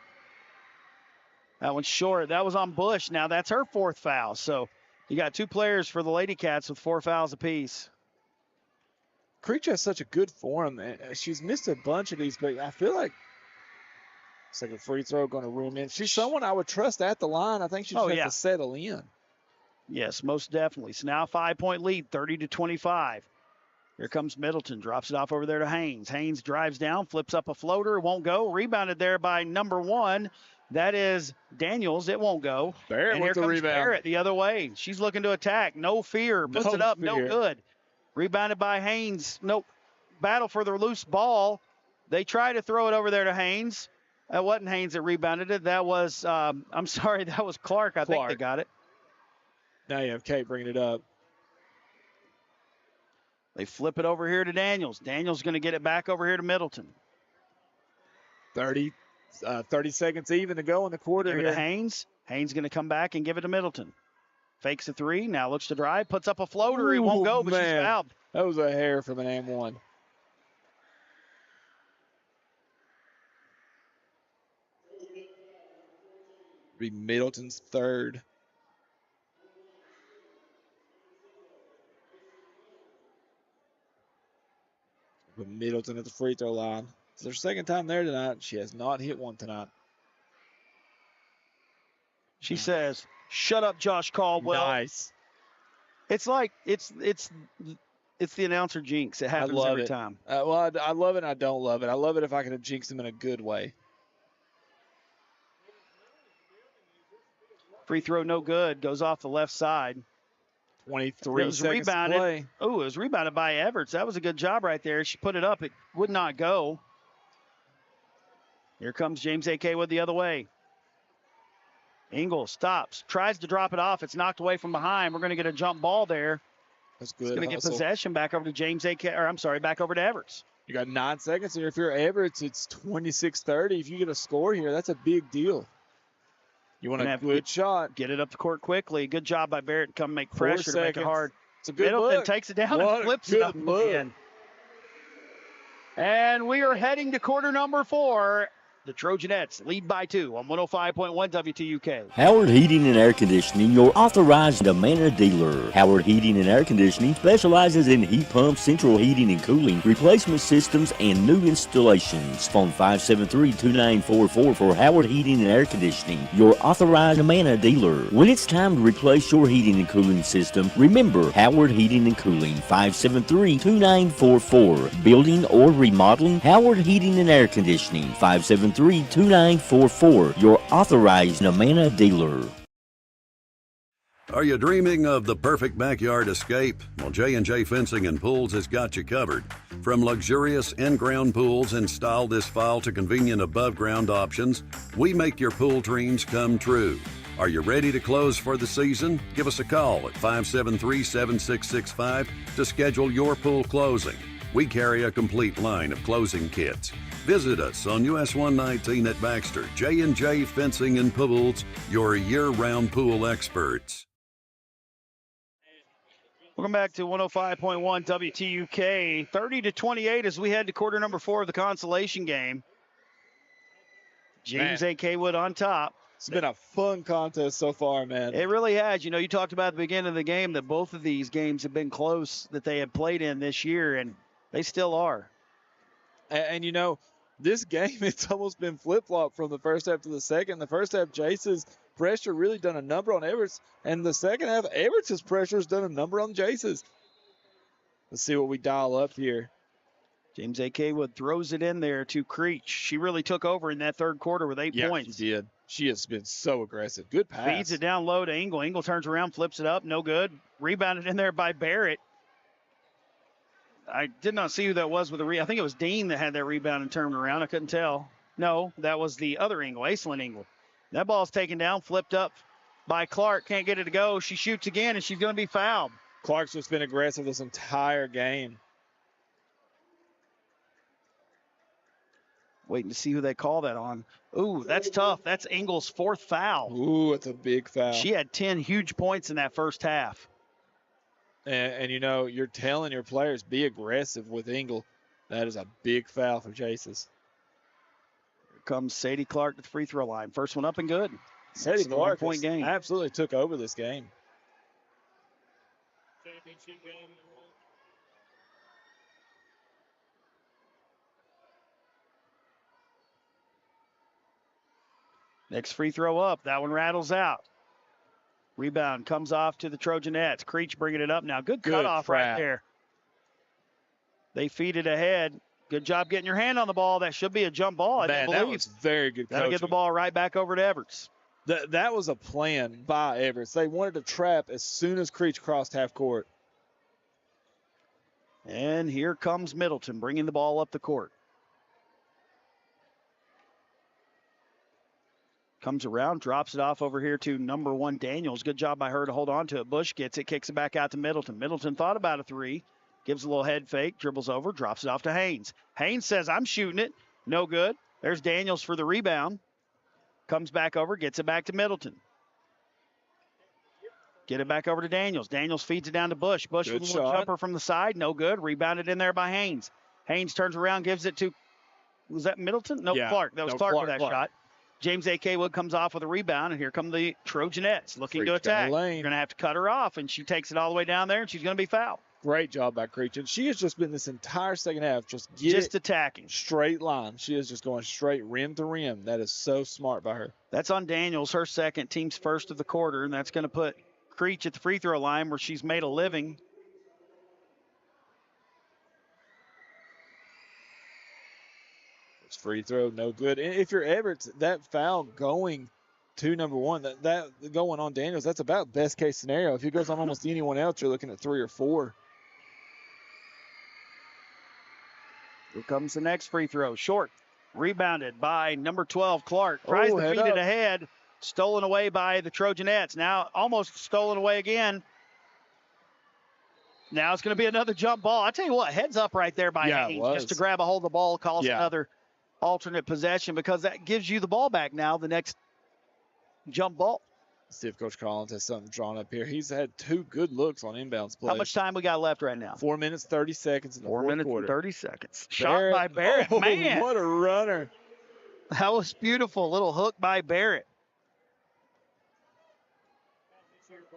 Speaker 9: That one's short. That was on Bush. Now that's her 4th foul. So you got 2 players for the Lady Cats with 4 fouls apiece.
Speaker 10: Creech has such a good form. She's missed a bunch of these, but I feel like it's like a free throw going to room in. She's someone I would trust at the line. I think she just has to settle in.
Speaker 9: Yes, most definitely. So now a 5-point lead, 30-25. Here comes Middleton, drops it off over there to Haynes. Haynes drives down, flips up a floater, won't go. Rebounded there by number 1. That is Daniels. It won't go.
Speaker 10: Barrett
Speaker 9: And here
Speaker 10: with the
Speaker 9: comes
Speaker 10: rebound.
Speaker 9: Barrett the other way. She's looking to attack. No fear. Puts
Speaker 10: No
Speaker 9: it up.
Speaker 10: fear.
Speaker 9: No good. Rebounded by Haynes. Nope. Battle for the loose ball. They try to throw it over there to Haynes. That wasn't Haynes that rebounded it. That was, I'm sorry, that was Clark. I think they got it.
Speaker 10: Now you have Kate bringing it up.
Speaker 9: They flip it over here to Daniels. Daniels going to get it back over here to Middleton.
Speaker 10: 30 seconds even to go in the quarter.
Speaker 9: Give it to Haynes. Haynes going to come back and give it to Middleton. Fakes a 3. Now looks to drive. Puts up a floater. He won't go, but she's fouled.
Speaker 10: That was a hair from an and-1. Be Middleton's third. But Middleton at the free throw line. It's her second time there tonight. She has not hit one tonight.
Speaker 9: She says, "Shut up, Josh Caldwell."
Speaker 10: Nice.
Speaker 9: It's like it's the announcer jinx. It happens every time.
Speaker 10: Well, I love it and I don't love it. I love it if I can jinx them in a good way.
Speaker 9: Free throw no good. Goes off the left side.
Speaker 10: 23
Speaker 9: it was
Speaker 10: seconds
Speaker 9: rebounded.
Speaker 10: to play.
Speaker 9: Oh, it was rebounded by Everts. That was a good job right there. She put it up. It would not go. Here comes James A.K. Wood the other way. Ingles stops. Tries to drop it off. It's knocked away from behind. We're going to get a jump ball there.
Speaker 10: That's good.
Speaker 9: It's going to get possession back over to James A.K. Or I'm sorry, back over to Everts.
Speaker 10: You got 9 seconds, and if you're Everts, it's 26-30. If you get a score here, that's a big deal. You want a good shot.
Speaker 9: Get it up the court quickly. Good job by Barrett to come make pressure to make it hard.
Speaker 10: It's a good
Speaker 9: Middleton
Speaker 10: look.
Speaker 9: takes it down and flips it up again. And we are heading to quarter number 4. The Trojanettes lead by 2 on 105.1 WTUK.
Speaker 3: Howard Heating and Air Conditioning, your authorized Amana dealer. Howard Heating and Air Conditioning specializes in heat pumps, central heating and cooling, replacement systems, and new installations. Phone 573-2944 for Howard Heating and Air Conditioning, your authorized Amana dealer. When it's time to replace your heating and cooling system, remember Howard Heating and Cooling, 573-2944. Building or remodeling, Howard Heating and Air Conditioning, 573-2944, your authorized Amana dealer.
Speaker 5: Are you dreaming of the perfect backyard escape? Well, J&J Fencing and Pools has got you covered. From luxurious in-ground pools installed this fall to convenient above-ground options, we make your pool dreams come true. Are you ready to close for the season? Give us a call at 573-7665 to schedule your pool closing. We carry a complete line of closing kits. Visit us on US 119 at Baxter. J&J Fencing and Pools, your year-round pool experts.
Speaker 9: Welcome back to 105.1 WTUK. 30-28 as we head to quarter number 4 of the consolation game. James A.K. Wood on top.
Speaker 10: It's been a fun contest so far, man.
Speaker 9: It really has. You know, you talked about at the beginning of the game that both of these games have been close that they have played in this year, and they still are.
Speaker 10: And you know, this game, it's almost been flip-flop from the first half to the second. The first half, Jace's pressure really done a number on Everts. And the second half, Everts' pressure has done a number on Jace's. Let's see what we dial up here.
Speaker 9: James A.K. Wood throws it in there to Creech. She really took over in that third quarter with 8 points.
Speaker 10: She did. She has been so aggressive. Good pass.
Speaker 9: Feeds it down low to Engel. Engel turns around, flips it up. No good. Rebounded in there by Barrett. I did not see who that was with the I think it was Dean that had that rebound and turned around. I couldn't tell. No, that was the other Engel, Aislinn Engel. That ball's taken down, flipped up by Clark. Can't get it to go. She shoots again, and she's going to be fouled.
Speaker 10: Clark's just been aggressive this entire game.
Speaker 9: Waiting to see who they call that on. Ooh, that's tough. That's Engel's 4th foul.
Speaker 10: Ooh, it's a big foul.
Speaker 9: She had 10 huge points in that first half.
Speaker 10: And you know, you're telling your players, be aggressive with Engel. That is a big foul for Jace's.
Speaker 9: Here comes Sadie Clark to the free throw line. First one up and good.
Speaker 10: Sadie Clark
Speaker 9: point game.
Speaker 10: Absolutely took over this game.
Speaker 9: Next free throw up. That one rattles out. Rebound comes off to the Trojanettes. Creech bringing it up now. Good cutoff right there. They feed it ahead. Good job getting your hand on the ball. That should be a jump ball, I
Speaker 10: Man,
Speaker 9: believe.
Speaker 10: that was very good
Speaker 9: That'll
Speaker 10: coaching.
Speaker 9: get the ball right back over to Everts.
Speaker 10: That was a plan by Everts. They wanted to trap as soon as Creech crossed half court.
Speaker 9: And here comes Middleton bringing the ball up the court. Comes around, drops it off over here to number 1, Daniels. Good job by her to hold on to it. Bush gets it, kicks it back out to Middleton. Middleton thought about a three, gives a little head fake, dribbles over, drops it off to Haynes. Haynes says, I'm shooting it. No good. There's Daniels for the rebound. Comes back over, gets it back to Middleton. Get it back over to Daniels. Daniels feeds it down to Bush. Bush
Speaker 10: Good
Speaker 9: with a little
Speaker 10: shot.
Speaker 9: jumper from the side. No good. Rebounded in there by Haynes. Haynes turns around, gives it to, was that Middleton? No,
Speaker 10: Yeah.
Speaker 9: Clark. That was
Speaker 10: No,
Speaker 9: Clark with
Speaker 10: Clark.
Speaker 9: that shot. James A. Kaywood comes off with a rebound, and here come the Trojanettes looking
Speaker 10: Creech
Speaker 9: to
Speaker 10: down
Speaker 9: attack.
Speaker 10: the
Speaker 9: You're
Speaker 10: lane.
Speaker 9: going to have to cut her off, and she takes it all the way down there, and she's going to be fouled.
Speaker 10: Great job by Creech. And she has just been this entire second half just
Speaker 9: attacking.
Speaker 10: Straight line. She is just going straight rim to rim. That is so smart by her.
Speaker 9: That's on Daniels, her second, team's first of the quarter, and that's going to put Creech at the free throw line where she's made a living.
Speaker 10: It's free throw, no good. And if you're Everts, that foul going to number 1, that going on Daniels, that's about best case scenario. If it goes on almost anyone else, you're looking at 3 or 4.
Speaker 9: Here comes the next free throw. Short. Rebounded by number 12, Clark. Tries to
Speaker 10: head
Speaker 9: feed it
Speaker 10: up.
Speaker 9: ahead. Stolen away by the Trojanettes. Now almost stolen away again. Now it's going to be another jump ball. I tell you what, heads up right there by
Speaker 10: Yeah, it
Speaker 9: Haynes.
Speaker 10: was.
Speaker 9: Just to grab a hold of the ball, calls
Speaker 10: Yeah.
Speaker 9: another alternate possession because that gives you the ball back now, the next jump ball.
Speaker 10: See if Coach Collins has something drawn up here. He's had 2 good looks on inbounds play.
Speaker 9: How much time we got left right now?
Speaker 10: 4 minutes, 30 seconds in the
Speaker 9: 4
Speaker 10: fourth
Speaker 9: minutes
Speaker 10: quarter.
Speaker 9: and 30 seconds. Shot
Speaker 10: Barrett.
Speaker 9: by Barrett.
Speaker 10: Oh,
Speaker 9: Man,
Speaker 10: what a runner.
Speaker 9: that was beautiful. Little hook by Barrett.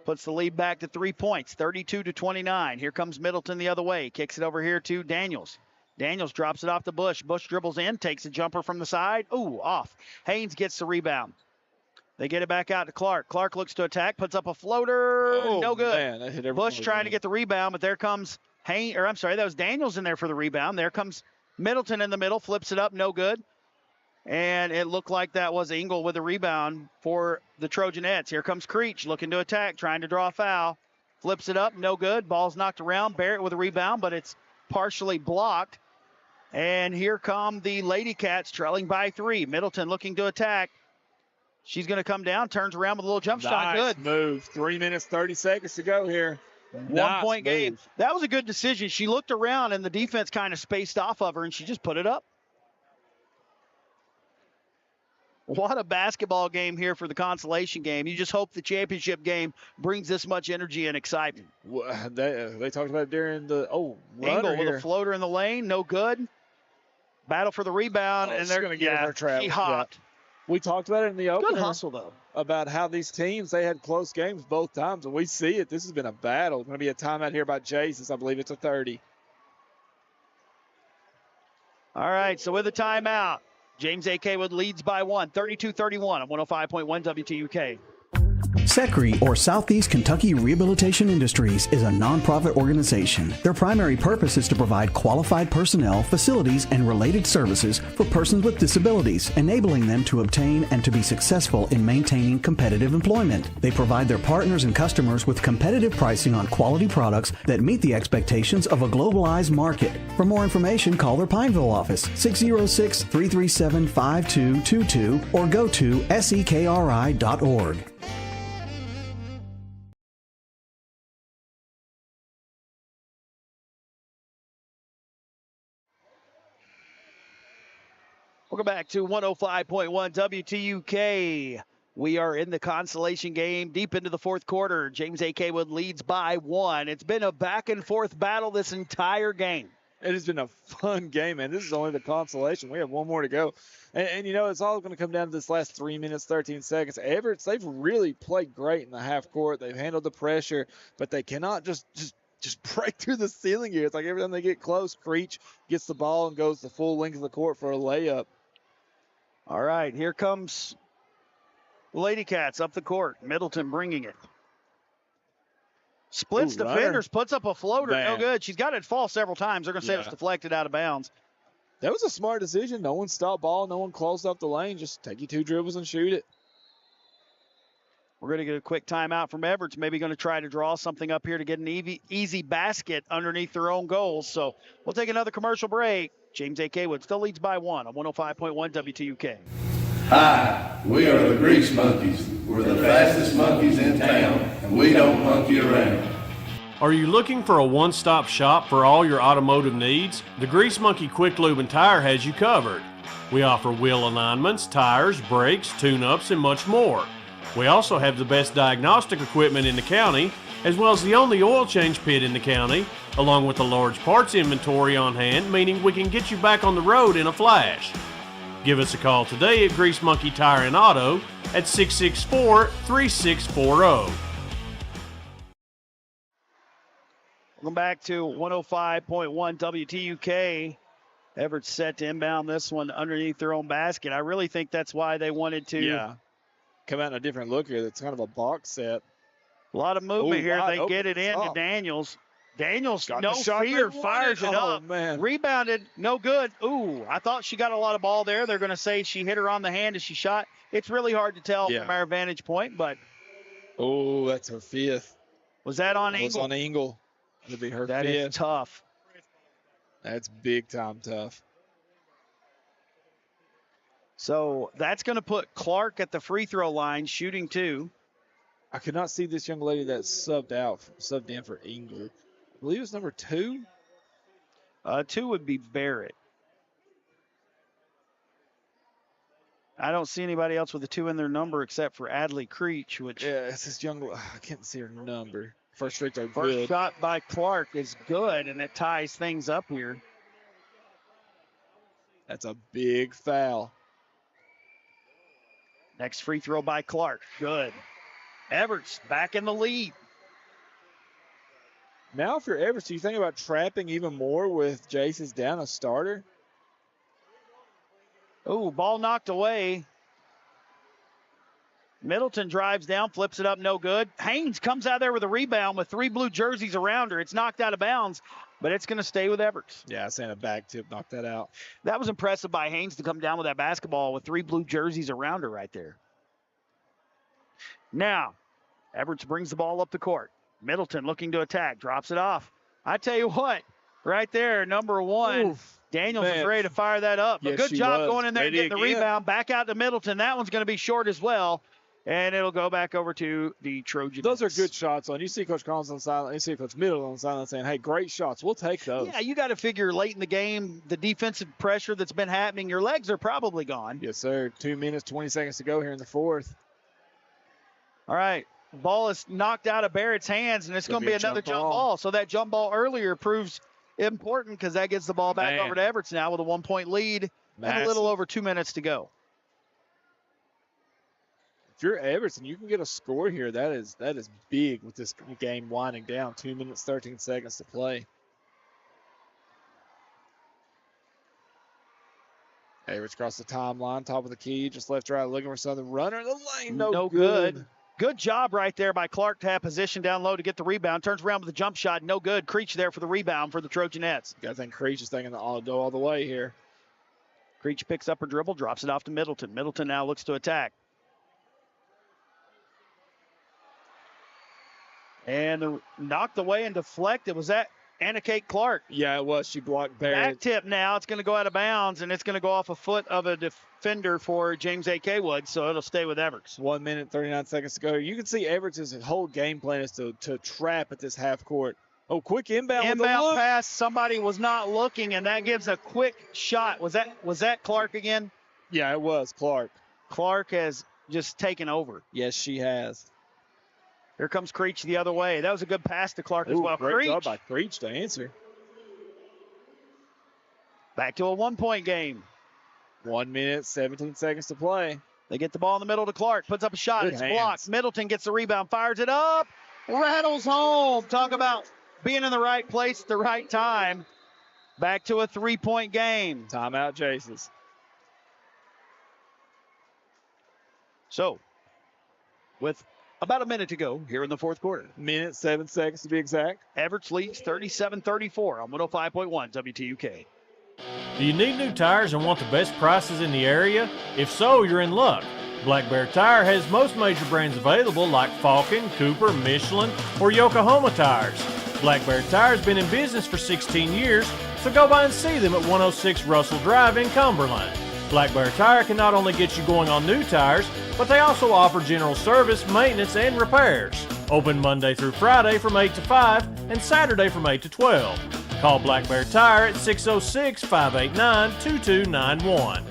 Speaker 9: Puts the lead back to 3 points, 32-29. Here comes Middleton the other way. Kicks it over here to Daniels. Daniels drops it off to Bush. Bush dribbles in, takes a jumper from the side. Ooh, off. Haynes gets the rebound. They get it back out to Clark. Clark looks to attack, puts up a floater.
Speaker 10: Oh,
Speaker 9: no good.
Speaker 10: Man, that hit every
Speaker 9: Bush
Speaker 10: point.
Speaker 9: trying to get the rebound, but there comes that was Daniels in there for the rebound. There comes Middleton in the middle, flips it up, no good. And it looked like that was Engel with a rebound for the Trojanettes. Here comes Creech looking to attack, trying to draw a foul. Flips it up, no good. Ball's knocked around. Barrett with a rebound, but it's partially blocked. And here come the Lady Cats trailing by 3. Middleton looking to attack. She's going to come down, turns around with a little jump shot.
Speaker 10: Nice
Speaker 9: Good.
Speaker 10: move. 3 minutes, 30 seconds to go here.
Speaker 9: 1 point game.
Speaker 10: move.
Speaker 9: That was a good decision. She looked around and the defense kind of spaced off of her and she just put it up. What a basketball game here for the consolation game. You just hope the championship game brings this much energy and excitement.
Speaker 10: Well, they talked about it during the
Speaker 9: Engel
Speaker 10: runner
Speaker 9: with
Speaker 10: here.
Speaker 9: a floater in the lane, no good. Battle for the rebound, and
Speaker 10: she's
Speaker 9: they're
Speaker 10: gonna get her trap.
Speaker 9: She hopped.
Speaker 10: We talked about it in the opener.
Speaker 9: Good hustle though.
Speaker 10: About how these teams, they had close games both times, and we see it. This has been a battle. Going to be a timeout here by Jace, I believe it's a 30.
Speaker 9: All right, so with a timeout, James A. Kaywood leads by 1, 32-31 on 105.1 WTUK.
Speaker 8: SECRE, or Southeast Kentucky Rehabilitation Industries, is a nonprofit organization. Their primary purpose is to provide qualified personnel, facilities, and related services for persons with disabilities, enabling them to obtain and to be successful in maintaining competitive employment. They provide their partners and customers with competitive pricing on quality products that meet the expectations of a globalized market. For more information, call their Pineville office, 606-337-5222, or go to sekri.org.
Speaker 9: Welcome back to 105.1 WTUK. We are in the consolation game deep into the fourth quarter. James A. Kaywood leads by 1. It's been a back and forth battle this entire game.
Speaker 10: It has been a fun game, man. This is only the consolation. We have one more to go. And you know, it's all going to come down to this last 3 minutes, 13 seconds. Everett, they've really played great in the half court. They've handled the pressure, but they cannot just break through the ceiling here. It's like every time they get close, Creech gets the ball and goes the full length of the court for a layup.
Speaker 9: All right, here comes the Lady Cats up the court. Middleton bringing it. Splits
Speaker 10: Ooh, runner.
Speaker 9: defenders, puts up a floater. No
Speaker 10: Man.
Speaker 9: good. She's got it fall several times. They're going to say it was
Speaker 10: Yeah.
Speaker 9: deflected out of bounds.
Speaker 10: That was a smart decision. No one stopped ball. No one closed up the lane. Just take you 2 dribbles and shoot it.
Speaker 9: We're going to get a quick timeout from Everts. Maybe going to try to draw something up here to get an easy basket underneath their own goals. So we'll take another commercial break. James A. Kaywood still leads by 1 on 105.1 WTUK.
Speaker 2: Hi, we are the Grease Monkeys. We're the fastest monkeys in town, and we don't monkey around.
Speaker 1: Are you looking for a one-stop shop for all your automotive needs? The Grease Monkey Quick Lube and Tire has you covered. We offer wheel alignments, tires, brakes, tune-ups, and much more. We also have the best diagnostic equipment in the county, as well as the only oil change pit in the county, along with a large parts inventory on hand, meaning we can get you back on the road in a flash. Give us a call today at Grease Monkey Tire and Auto at 664-3640.
Speaker 9: Welcome back to 105.1 WTUK. Everett set to inbound this one underneath their own basket. I really think that's why they wanted to
Speaker 10: come out in a different look here. That's kind of a box set.
Speaker 9: A lot of movement here.
Speaker 10: Wide
Speaker 9: They
Speaker 10: open
Speaker 9: get it into
Speaker 10: top.
Speaker 9: Daniels. Daniels,
Speaker 10: Got
Speaker 9: no
Speaker 10: the shot
Speaker 9: fear,
Speaker 10: they
Speaker 9: fires it
Speaker 10: wanted.
Speaker 9: up.
Speaker 10: Man.
Speaker 9: Rebounded, no good. Ooh, I thought she got a lot of ball there. They're going to say she hit her on the hand as she shot. It's really hard to tell from our vantage point, but.
Speaker 10: Oh, that's her 5th.
Speaker 9: Was that on
Speaker 10: That was
Speaker 9: Engel?
Speaker 10: on Engel. That'd be her 5th.
Speaker 9: That is tough.
Speaker 10: That's big time tough.
Speaker 9: So that's going to put Clark at the free throw line, shooting 2.
Speaker 10: I could not see this young lady that subbed in for Engel. I believe it's number 2.
Speaker 9: 2 would be Barrett. I don't see anybody else with a 2 in their number except for Adley Creech, which.
Speaker 10: Yeah, it's this young. I can't see her number. First free throw,
Speaker 9: First
Speaker 10: good.
Speaker 9: shot by Clark is good, and it ties things up here.
Speaker 10: That's a big foul.
Speaker 9: Next free throw by Clark, good. Everts back in the lead.
Speaker 10: Now, if you're Everts, do you think about trapping even more with Jace's down a starter?
Speaker 9: Oh, ball knocked away. Middleton drives down, flips it up, no good. Haynes comes out there with a rebound with 3 blue jerseys around her. It's knocked out of bounds, but it's going to stay with Everts.
Speaker 10: Yeah, I saying a back tip knocked that out.
Speaker 9: That was impressive by Haynes to come down with that basketball with 3 blue jerseys around her right there. Now, Everts brings the ball up the court. Middleton looking to attack, drops it off. I tell you what, right there, number 1.
Speaker 10: Oof.
Speaker 9: Daniels
Speaker 10: Man.
Speaker 9: is ready to fire that up. But
Speaker 10: Yes,
Speaker 9: good
Speaker 10: she
Speaker 9: job
Speaker 10: was.
Speaker 9: going in there and
Speaker 10: Ready
Speaker 9: getting the
Speaker 10: again.
Speaker 9: rebound. Back out to Middleton. That one's going to be short as well. And it'll go back over to the Trojans.
Speaker 10: Those are good shots. You see Coach Collins on the sideline. You see Coach Middleton on the sideline saying, hey, great shots. We'll take those.
Speaker 9: Yeah, you got to figure late in the game, the defensive pressure that's been happening, your legs are probably gone.
Speaker 10: Yes, sir. 2 minutes, 20 seconds to go here in the 4th.
Speaker 9: All right. Ball is knocked out of Barrett's hands, and it's going to be another jump ball. So that jump ball earlier proves important because that gets the ball back over to Everts now with a 1-point lead and a little over 2 minutes to go.
Speaker 10: If you're Everton, you can get a score here. That is big with this game winding down. 2 minutes, 13 seconds to play. Everts across the timeline, top of the key, just left, right, looking for something. Runner in the lane, no good.
Speaker 9: Good job right there by Clark to have position down low to get the rebound. Turns around with a jump shot, no good. Creech there for the rebound for the Trojanettes.
Speaker 10: I think Creech is thinking I'll go all the way here.
Speaker 9: Creech picks up her dribble, drops it off to Middleton. Middleton now looks to attack. And knocked away and deflected. Was that Anna Kate Clark?
Speaker 10: Yeah, it was. She blocked Barrett.
Speaker 9: Back tip now. It's going to go out of bounds, and it's going to go off a foot of a defender for James A. Kaywood, so it'll stay with Everts.
Speaker 10: 1 minute, 39 seconds to go. You can see Everts' whole game plan is to trap at this half court. Oh, quick inbound.
Speaker 9: Inbound pass. Somebody was not looking, and that gives a quick shot. Was that Clark again?
Speaker 10: Yeah, it was Clark.
Speaker 9: Clark has just taken over.
Speaker 10: Yes, she has.
Speaker 9: Here comes Creech the other way. That was a good pass to Clark as well.
Speaker 10: Great job by Creech to answer.
Speaker 9: Back to a 1-point game.
Speaker 10: 1 minute, 17 seconds to play.
Speaker 9: They get the ball in the middle to Clark. Puts up a shot.
Speaker 10: Good
Speaker 9: It's
Speaker 10: hands.
Speaker 9: blocked. Middleton gets the rebound. Fires it up. Rattles home. Talk about being in the right place at the right time. Back to a 3-point game.
Speaker 10: Timeout, Jaces.
Speaker 9: So, with About a minute to go here in the fourth quarter.
Speaker 10: Minute, 7 seconds to be exact.
Speaker 9: Everts leads 37-34 on 105.1 WTUK.
Speaker 1: Do you need new tires and want the best prices in the area? If so, you're in luck. Black Bear Tire has most major brands available like Falcon, Cooper, Michelin, or Yokohama tires. Black Bear Tire has been in business for 16 years, so go by and see them at 106 Russell Drive in Cumberland. Black Bear Tire can not only get you going on new tires, but they also offer general service, maintenance, and repairs. Open Monday through Friday from 8 to 5 and Saturday from 8 to 12. Call Black Bear Tire at 606-589-2291.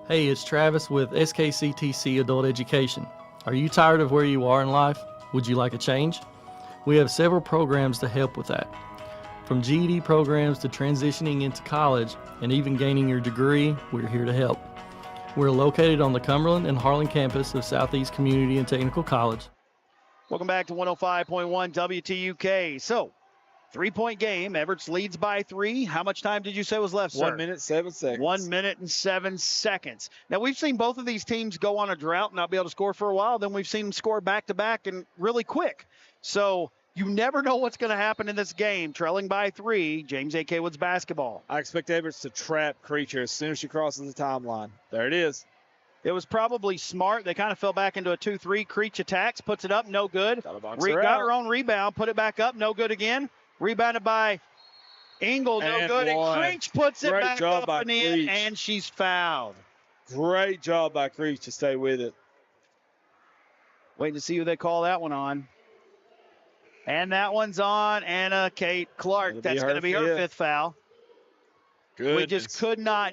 Speaker 7: Hey, it's Travis with SKCTC Adult Education. Are you tired of where you are in life? Would you like a change? We have several programs to help with that. From GED programs to transitioning into college and even gaining your degree, we're here to help. We're located on the Cumberland and Harlan campus of Southeast Community and Technical College.
Speaker 9: Welcome back to 105.1 WTUK. So, 3-point game. Everts leads by 3. How much time did you say was left, sir?
Speaker 10: 1 minute, 7 seconds.
Speaker 9: 1 minute and 7 seconds. Now, we've seen both of these teams go on a drought and not be able to score for a while. Then we've seen them score back-to-back and really quick. So, you never know what's going to happen in this game. Trailing by 3, James A. Woods basketball.
Speaker 10: I expect Everts to trap Creature as soon as she crosses the timeline. There it is.
Speaker 9: It was probably smart. They kind of fell back into a 2-3. Creech attacks, puts it up, no good. Got her own rebound, put it back up, no good again. Rebounded by Engel, no good. And Creech puts it back up and in, and she's fouled.
Speaker 10: Great job by Creech to stay with it.
Speaker 9: Waiting to see who they call that one on. And that one's on Anna Kate Clark. That's going to be her fifth foul.
Speaker 10: Good.
Speaker 9: We just could not,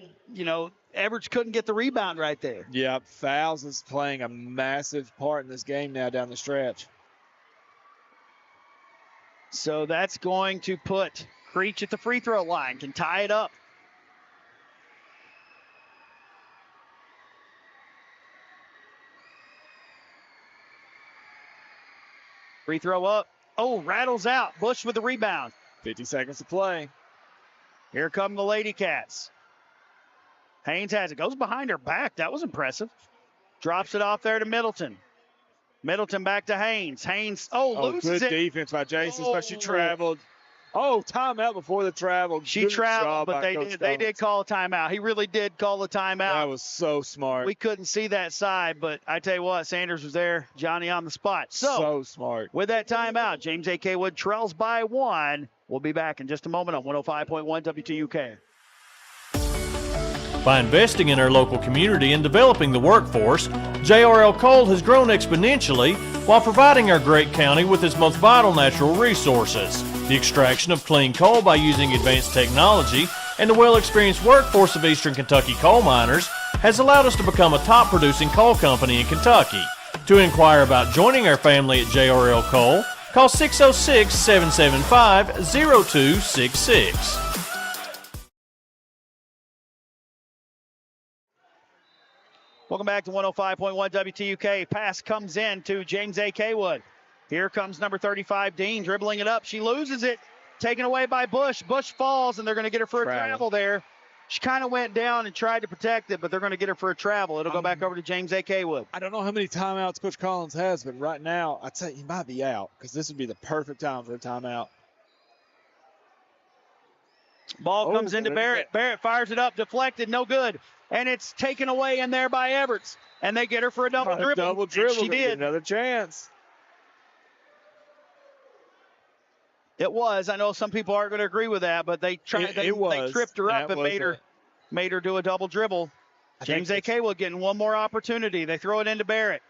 Speaker 9: Everts couldn't get the rebound right there.
Speaker 10: Yeah, fouls is playing a massive part in this game now down the stretch.
Speaker 9: So that's going to put Creech at the free throw line, can tie it up. Free throw up. Oh, rattles out. Bush with the rebound.
Speaker 10: 50 seconds to play.
Speaker 9: Here come the Lady Cats. Haynes has it. Goes behind her back. That was impressive. Drops it off there to Middleton. Middleton back to Haynes. Haynes, loses
Speaker 10: good
Speaker 9: it.
Speaker 10: Defense by Jason, but she traveled. Oh, timeout before the travel.
Speaker 9: She traveled, but they did call a timeout. He really did call a timeout.
Speaker 10: That was so smart.
Speaker 9: We couldn't see that side, but I tell you what, Sanders was there. Johnny on the spot. So
Speaker 10: smart.
Speaker 9: With that timeout, James A.K. Wood trails by 1. We'll be back in just a moment on 105.1 WTUK.
Speaker 1: By investing in our local community and developing the workforce, JRL Coal has grown exponentially while providing our great county with its most vital natural resources. The extraction of clean coal by using advanced technology and the well-experienced workforce of Eastern Kentucky coal miners has allowed us to become a top-producing coal company in Kentucky. To inquire about joining our family at JRL Coal, call 606-775-0266.
Speaker 9: Welcome back to 105.1 WTUK. Pass comes in to James A. Wood. Here comes number 35, Dean, dribbling it up. She loses it. Taken away by Bush. Bush falls, and they're going to get her for a travel there. She kind of went down and tried to protect it, but they're going to get her for a travel. It'll go back over to James A. Wood.
Speaker 10: I don't know how many timeouts Coach Collins has, but right now, I'd say he might be out because this would be the perfect time for a timeout.
Speaker 9: Ball comes into Barrett. Barrett fires it up, deflected, no good. And it's taken away in there by Everts. And they get her for a double dribble.
Speaker 10: Double dribble.
Speaker 9: She did.
Speaker 10: Another chance.
Speaker 9: It was. I know some people aren't going to agree with that, but they tried. They tripped her up and made her do a double dribble. James A.K. will get one more opportunity. They throw it into Barrett.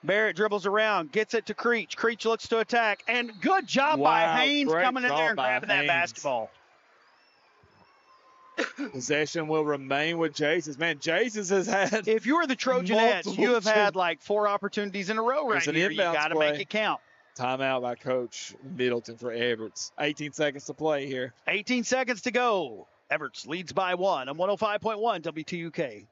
Speaker 9: Barrett dribbles around, gets it to Creech. Creech looks to attack, and good job by Haynes coming in there and grabbing that basketball.
Speaker 10: Possession will remain with Jesus. Man, Jesus has had.
Speaker 9: If you were the Trojanettes, you have had like 4 opportunities in a row right here. You got to make it count.
Speaker 10: Timeout by Coach Middleton for Everts. 18 seconds to play here.
Speaker 9: 18 seconds to go. Everts leads by 1 on 105.1 WTUK.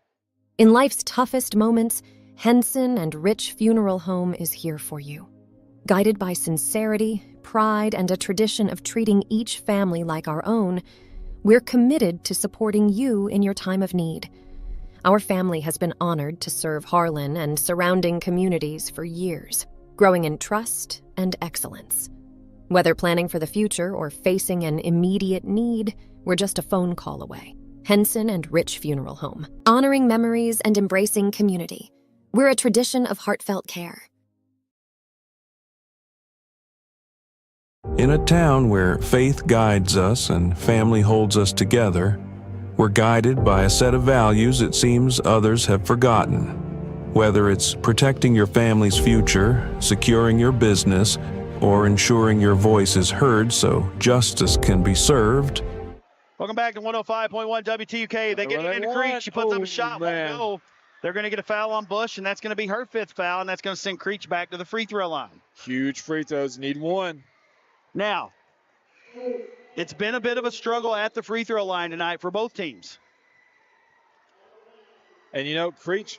Speaker 4: In life's toughest moments, Henson and Rich Funeral Home is here for you. Guided by sincerity, pride, and a tradition of treating each family like our own, We're committed to supporting you in your time of need. Our family has been honored to serve Harlan and surrounding communities for years, growing in trust and excellence. Whether planning for the future or facing an immediate need, we're just a phone call away. Henson and Rich Funeral Home, honoring memories and embracing community. We're a tradition of heartfelt care.
Speaker 6: In a town where faith guides us and family holds us together, we're guided by a set of values it seems others have forgotten. Whether it's protecting your family's future, securing your business, or ensuring your voice is heard so justice can be served.
Speaker 9: Welcome back to 105.1 WTUK. They get it into Creech. She puts up a shot. Won't go. They're going to get a foul on Bush, and that's going to be her 5th foul, and that's going to send Creech back to the free throw line.
Speaker 10: Huge free throws. Need one.
Speaker 9: Now, it's been a bit of a struggle at the free throw line tonight for both teams.
Speaker 10: And, you know, Creech,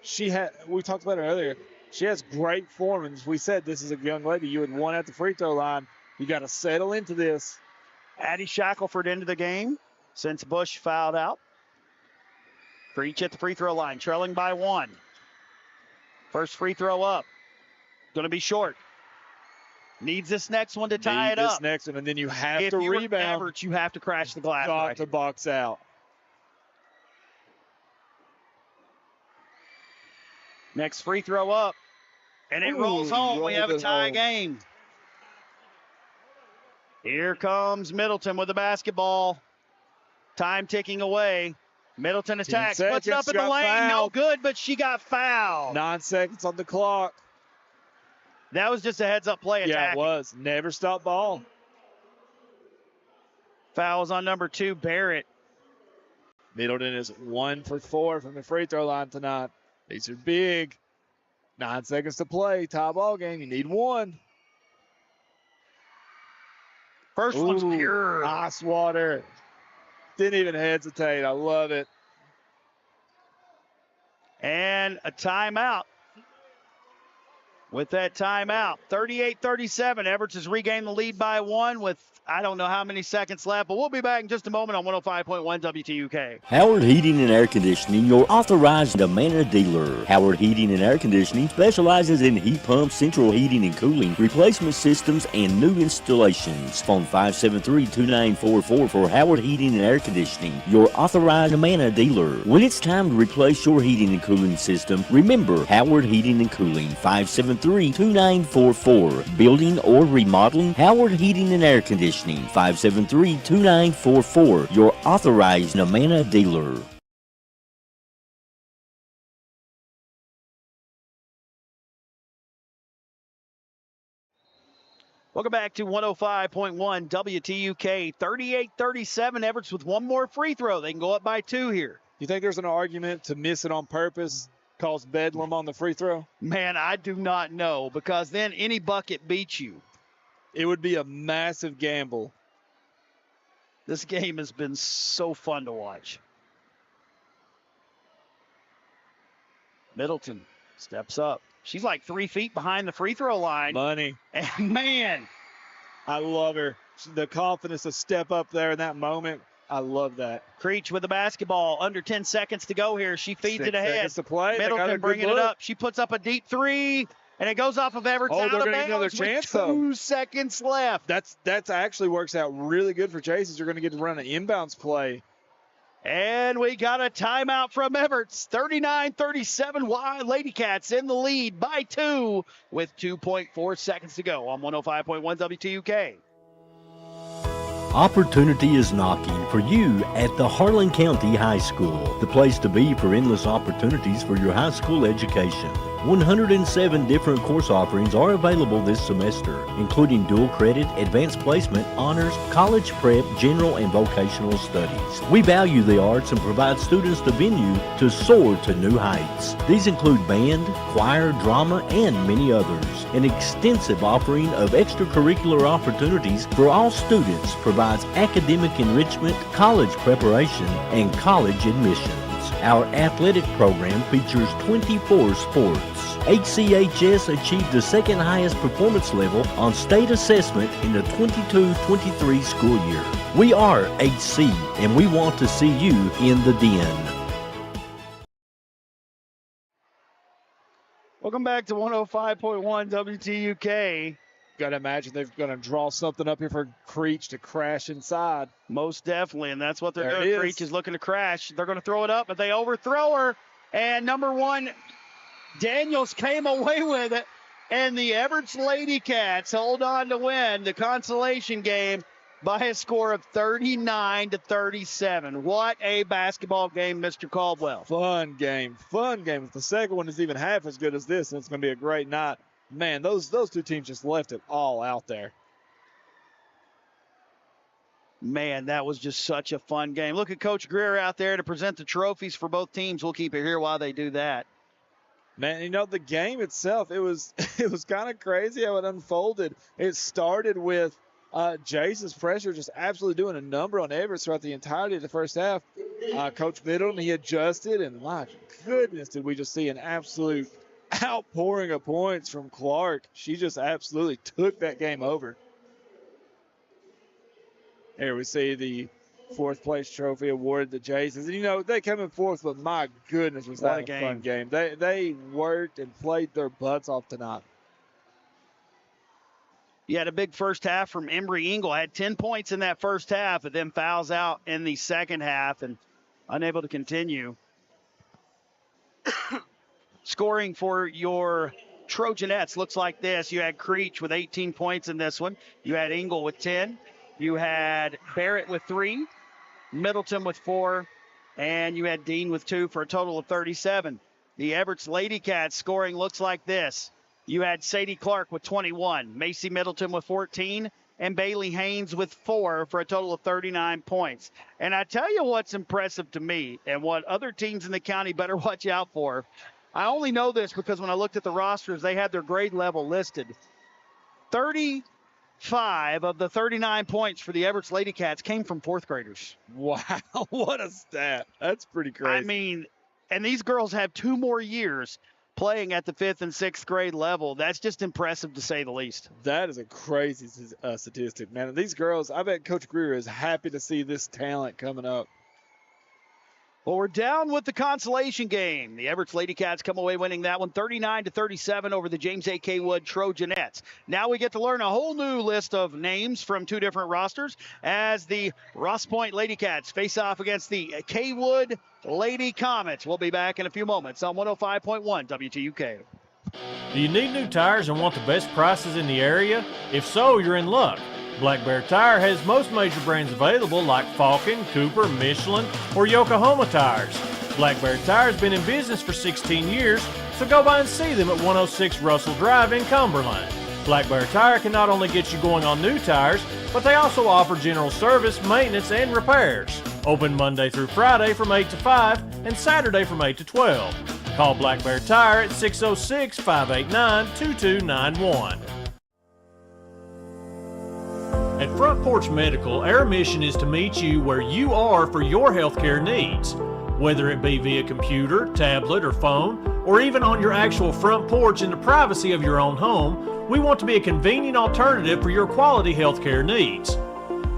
Speaker 10: we talked about it earlier. She has great form, and as we said, this is a young lady. You would want at the free throw line. You got to settle into this.
Speaker 9: Addie Shackelford into the game since Bush fouled out. Creech at the free throw line, trailing by 1. First free throw up. Going to be short. Needs this next one to tie it up.
Speaker 10: This next one, and then you have to
Speaker 9: rebound. If you're Everett, you have to crash the glass.
Speaker 10: Got to box out.
Speaker 9: Next free throw up. And it rolls home. We have a tie game. Here comes Middleton with the basketball. Time ticking away. Middleton attacks. Puts it up in the lane. Fouled. No good, but she got fouled.
Speaker 10: 9 seconds on the clock.
Speaker 9: That was just a heads-up play attack.
Speaker 10: Yeah, it was. Never stop ball.
Speaker 9: Fouls on number 2, Barrett.
Speaker 10: Middleton is 1 for 4 from the free throw line tonight. These are big. 9 seconds to play. Tie ball game. You need one.
Speaker 9: First one's pure.
Speaker 10: Ice water. Didn't even hesitate. I love it.
Speaker 9: And a timeout. With that timeout, 38-37. Everett has regained the lead by 1 with I don't know how many seconds left, but we'll be back in just a moment on 105.1 WTUK.
Speaker 3: Howard Heating and Air Conditioning, your authorized Amana dealer. Howard Heating and Air Conditioning specializes in heat pumps, central heating and cooling, replacement systems, and new installations. Phone 573-2944 for Howard Heating and Air Conditioning, your authorized Amana dealer. When it's time to replace your heating and cooling system, remember Howard Heating and Cooling, 573-2944. Building or remodeling, Howard Heating and Air Conditioning, 573-2944, your authorized Amana dealer.
Speaker 9: Welcome back to 105.1 WTUK. 38-37. Everett's with one more free throw. They can go up by 2 here.
Speaker 10: You think there's an argument to miss it on purpose cause bedlam on the free throw?
Speaker 9: Man, I do not know, because then any bucket beats you.
Speaker 10: It would be a massive gamble.
Speaker 9: This game has been so fun to watch. Middleton steps up. She's like 3 feet behind the free throw line.
Speaker 10: Money.
Speaker 9: And man,
Speaker 10: I love her. The confidence to step up there in that moment. I love that.
Speaker 9: Creech with the basketball. Under 10 seconds to go here. She feeds it ahead.
Speaker 10: 6 seconds to play.
Speaker 9: Middleton bringing it up. She puts up a deep 3. And it goes off of Everett's out of bounds.
Speaker 10: Get another chance,
Speaker 9: with 2 seconds left.
Speaker 10: That's actually works out really good for Chasers. You're going to get to run an inbounds play.
Speaker 9: And we got a timeout from Everett's. 39-37. Lady Cats in the lead by 2 with 2.4 seconds to go on 105.1 WTUK.
Speaker 3: Opportunity is knocking for you at the Harlan County High School, the place to be for endless opportunities for your high school education. 107 different course offerings are available this semester, including dual credit, advanced placement, honors, college prep, general, and vocational studies. We value the arts and provide students the venue to soar to new heights. These include band, choir, drama, and many others. An extensive offering of extracurricular opportunities for all students provides academic enrichment, college preparation, and college admissions. Our athletic program features 24 sports. HCHS achieved the second highest performance level on state assessment in the 22-23 school year. We are HC, and we want to see you in the den.
Speaker 9: Welcome back to 105.1 WTUK.
Speaker 10: Got to imagine they're going to draw something up here for Creech to crash inside.
Speaker 9: Most definitely, and that's what they're
Speaker 10: There it
Speaker 9: doing.
Speaker 10: is.
Speaker 9: Creech is looking to crash. They're going to throw it up, but they overthrow her. And number one, Daniels came away with it. And the Everett's Lady Cats hold on to win the consolation game by a score of 39-37. What a basketball game, Mr. Caldwell.
Speaker 10: Fun game. If the second one is even half as good as this, then it's going to be a great night. Man, those two teams just left it all out there.
Speaker 9: Man, that was just such a fun game. Look at Coach Greer out there to present the trophies for both teams. We'll keep it here while they do that.
Speaker 10: Man, you know, the game itself, it was kind of crazy how it unfolded. It started with Jace's pressure just absolutely doing a number on Everett throughout the entirety of the first half. Coach Middleton, he adjusted, and my goodness, did we just see an absolute outpouring of points from Clark. She just absolutely took that game over. Here we see the fourth place trophy awarded to Jasons. And, you know, they come in fourth, but my goodness, was that a fun game. They worked and played their butts off tonight.
Speaker 9: You had a big first half from Embry Engle. Had 10 points in that first half, but then fouls out in the second half and unable to continue. Scoring for your Trojanettes looks like this. You had Creech with 18 points in this one. You had Engle with 10. You had Barrett with 3. Middleton with 4. And you had Dean with 2 for a total of 37. The Everett's Lady Cats scoring looks like this. You had Sadie Clark with 21. Macy Middleton with 14. And Bailey Haynes with 4 for a total of 39 points. And I tell you what's impressive to me and what other teams in the county better watch out for. I only know this because when I looked at the rosters, they had their grade level listed. 35 of the 39 points for the Everett's Lady Cats came from fourth graders.
Speaker 10: Wow, what a stat. That's pretty crazy.
Speaker 9: I mean, and these girls have 2 more years playing at the 5th and 6th grade level. That's just impressive to say the least.
Speaker 10: That is a crazy statistic, man. And these girls, I bet Coach Greer is happy to see this talent coming up.
Speaker 9: Well, we're down with the consolation game. The Everett's Lady Cats come away winning that one 39-37 over the James A. K. Wood Trojanettes. Now we get to learn a whole new list of names from 2 different rosters as the Ross Point Lady Cats face off against the K. Wood Lady Comets. We'll be back in a few moments on 105.1 WTUK.
Speaker 1: Do you need new tires and want the best prices in the area? If so, you're in luck. Black Bear Tire has most major brands available like Falcon, Cooper, Michelin, or Yokohama tires. Black Bear Tire has been in business for 16 years, so go by and see them at 106 Russell Drive in Cumberland. Black Bear Tire can not only get you going on new tires, but they also offer general service, maintenance, and repairs. Open Monday through Friday from 8 to 5 and Saturday from 8 to 12. Call Black Bear Tire at 606-589-2291. At Front Porch Medical, our mission is to meet you where you are for your healthcare needs. Whether it be via computer, tablet, or phone, or even on your actual front porch in the privacy of your own home, we want to be a convenient alternative for your quality healthcare needs.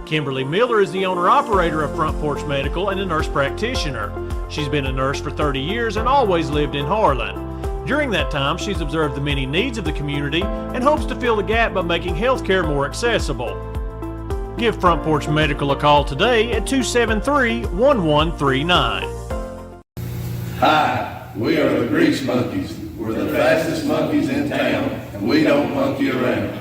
Speaker 1: Kimberly Miller is the owner-operator of Front Porch Medical and a nurse practitioner. She's been a nurse for 30 years and always lived in Harlan. During that time, she's observed the many needs of the community and hopes to fill the gap by making healthcare more accessible. Give Front Porch Medical a call today at 273-1139.
Speaker 2: Hi, we are the Grease Monkeys. We're the fastest monkeys in town, and we don't monkey around.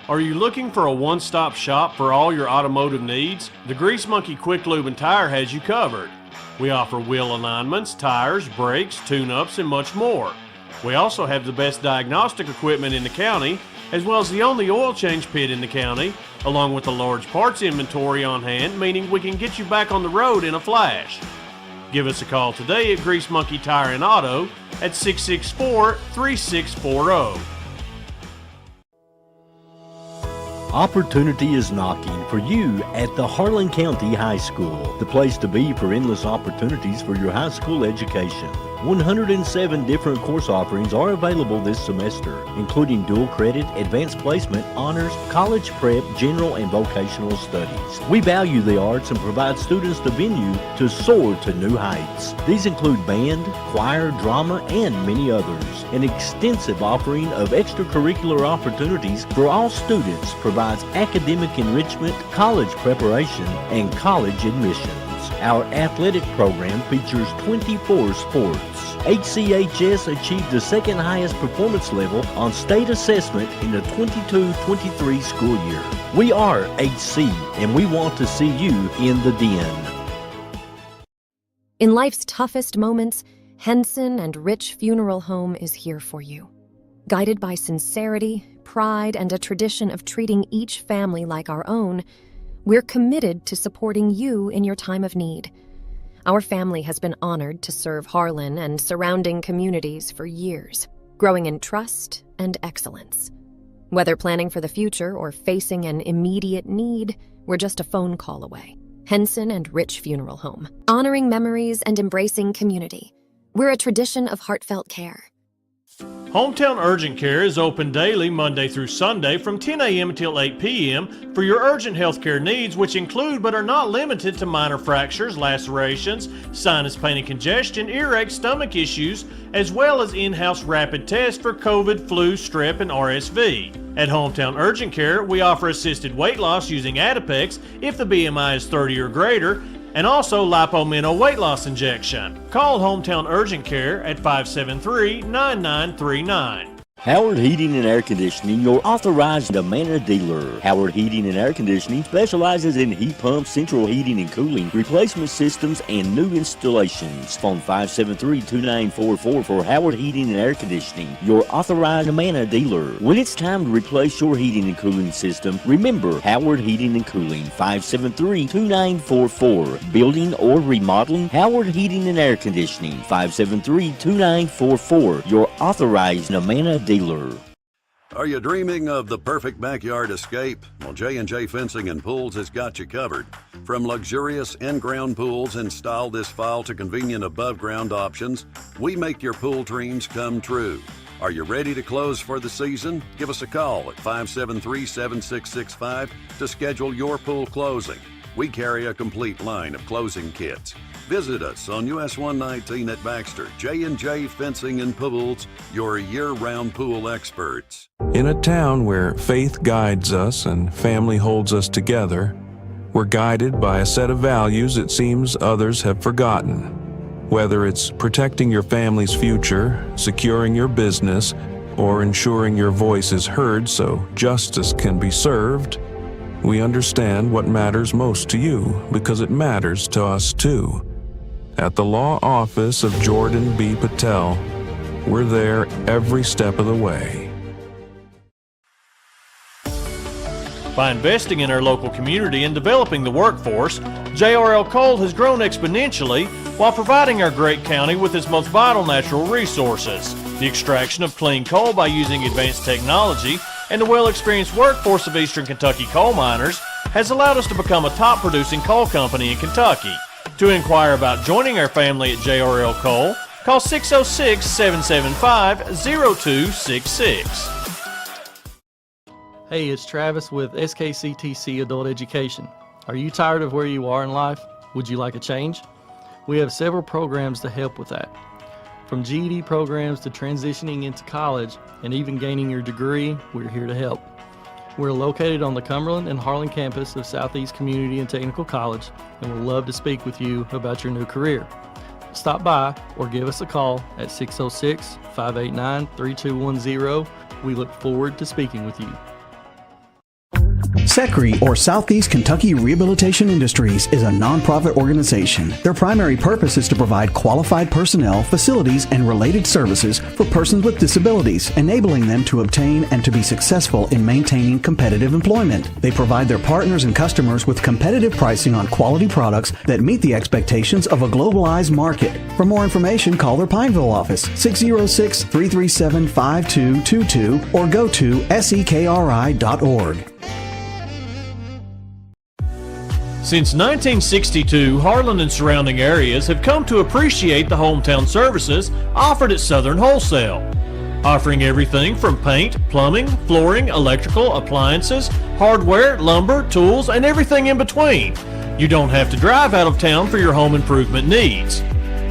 Speaker 1: Are you looking for a one-stop shop for all your automotive needs? The Grease Monkey Quick Lube and Tire has you covered. We offer wheel alignments, tires, brakes, tune-ups, and much more. We also have the best diagnostic equipment in the county, as well as the only oil change pit in the county, along with a large parts inventory on hand, meaning we can get you back on the road in a flash. Give us a call today at Grease Monkey Tire and Auto at 664-3640.
Speaker 3: Opportunity is knocking for you at the Harlan County High School, the place to be for endless opportunities for your high school education. 107 different course offerings are available this semester, including dual credit, advanced placement, honors, college prep, general, and vocational studies. We value the arts and provide students the venue to soar to new heights. These include band, choir, drama, and many others. An extensive offering of extracurricular opportunities for all students provides academic enrichment, college preparation, and college admissions. Our athletic program features 24 sports. HCHS achieved the second highest performance level on state assessment in the 22-23 school year. We are HC, and we want to see you in the den.
Speaker 4: In life's toughest moments, Henson and Rich Funeral Home is here for you. Guided by sincerity, pride, and a tradition of treating each family like our own, we're committed to supporting you in your time of need. Our family has been honored to serve Harlan and surrounding communities for years, growing in trust and excellence. Whether planning for the future or facing an immediate need, we're just a phone call away. Henson and Rich Funeral Home, honoring memories and embracing community. We're a tradition of heartfelt care.
Speaker 1: Hometown Urgent Care is open daily Monday through Sunday from 10 a.m. until 8 p.m. for your urgent healthcare needs, which include but are not limited to minor fractures, lacerations, sinus pain and congestion, earache, stomach issues, as well as in-house rapid tests for COVID, flu, strep, and RSV. At Hometown Urgent Care, we offer assisted weight loss using Adipex if the BMI is 30 or greater, and also Lipomino weight loss injection. Call Hometown Urgent Care at 573-9939.
Speaker 3: Howard Heating and Air Conditioning, your authorized Amana dealer. Howard Heating and Air Conditioning specializes in heat pumps, central heating and cooling, replacement systems, and new installations. Phone 573-2944 for Howard Heating and Air Conditioning, your authorized Amana dealer. When it's time to replace your heating and cooling system, remember Howard Heating and Cooling, 573-2944. Building or remodeling, Howard Heating and Air Conditioning, 573-2944, your authorized Amana dealer.
Speaker 5: Are you dreaming of the perfect backyard escape? Well, J&J Fencing and Pools has got you covered. From luxurious in-ground pools installed this fall to convenient above-ground options, we make your pool dreams come true. Are you ready to close for the season? Give us a call at 573-7665 to schedule your pool closing. We carry a complete line of closing kits. Visit us on US 119 at Baxter. J&J Fencing and Pools, your year-round pool experts.
Speaker 6: In a town where faith guides us and family holds us together, we're guided by a set of values it seems others have forgotten. Whether it's protecting your family's future, securing your business, or ensuring your voice is heard so justice can be served, we understand what matters most to you because it matters to us too. At the law office of Jordan B. Patel, we're there every step of the way.
Speaker 1: By investing in our local community and developing the workforce, JRL Coal has grown exponentially while providing our great county with its most vital natural resources. The extraction of clean coal by using advanced technology and the well-experienced workforce of Eastern Kentucky coal miners has allowed us to become a top-producing coal company in Kentucky. To inquire about joining our family at JRL Coal, call 606-775-0266.
Speaker 7: Hey, it's Travis with SKCTC Adult Education. Are you tired of where you are in life? Would you like a change? We have several programs to help with that. From GED programs to transitioning into college and even gaining your degree, we're here to help. We're located on the Cumberland and Harlan campus of Southeast Community and Technical College, and we'd love to speak with you about your new career. Stop by or give us a call at 606-589-3210. We look forward to speaking with you.
Speaker 8: SECRE, or Southeast Kentucky Rehabilitation Industries, is a nonprofit organization. Their primary purpose is to provide qualified personnel, facilities, and related services for persons with disabilities, enabling them to obtain and to be successful in maintaining competitive employment. They provide their partners and customers with competitive pricing on quality products that meet the expectations of a globalized market. For more information, call their Pineville office, 606-337-5222, or go to sekri.org.
Speaker 1: Since 1962, Harlan and surrounding areas have come to appreciate the hometown services offered at Southern Wholesale, offering everything from paint, plumbing, flooring, electrical, appliances, hardware, lumber, tools, and everything in between. You don't have to drive out of town for your home improvement needs.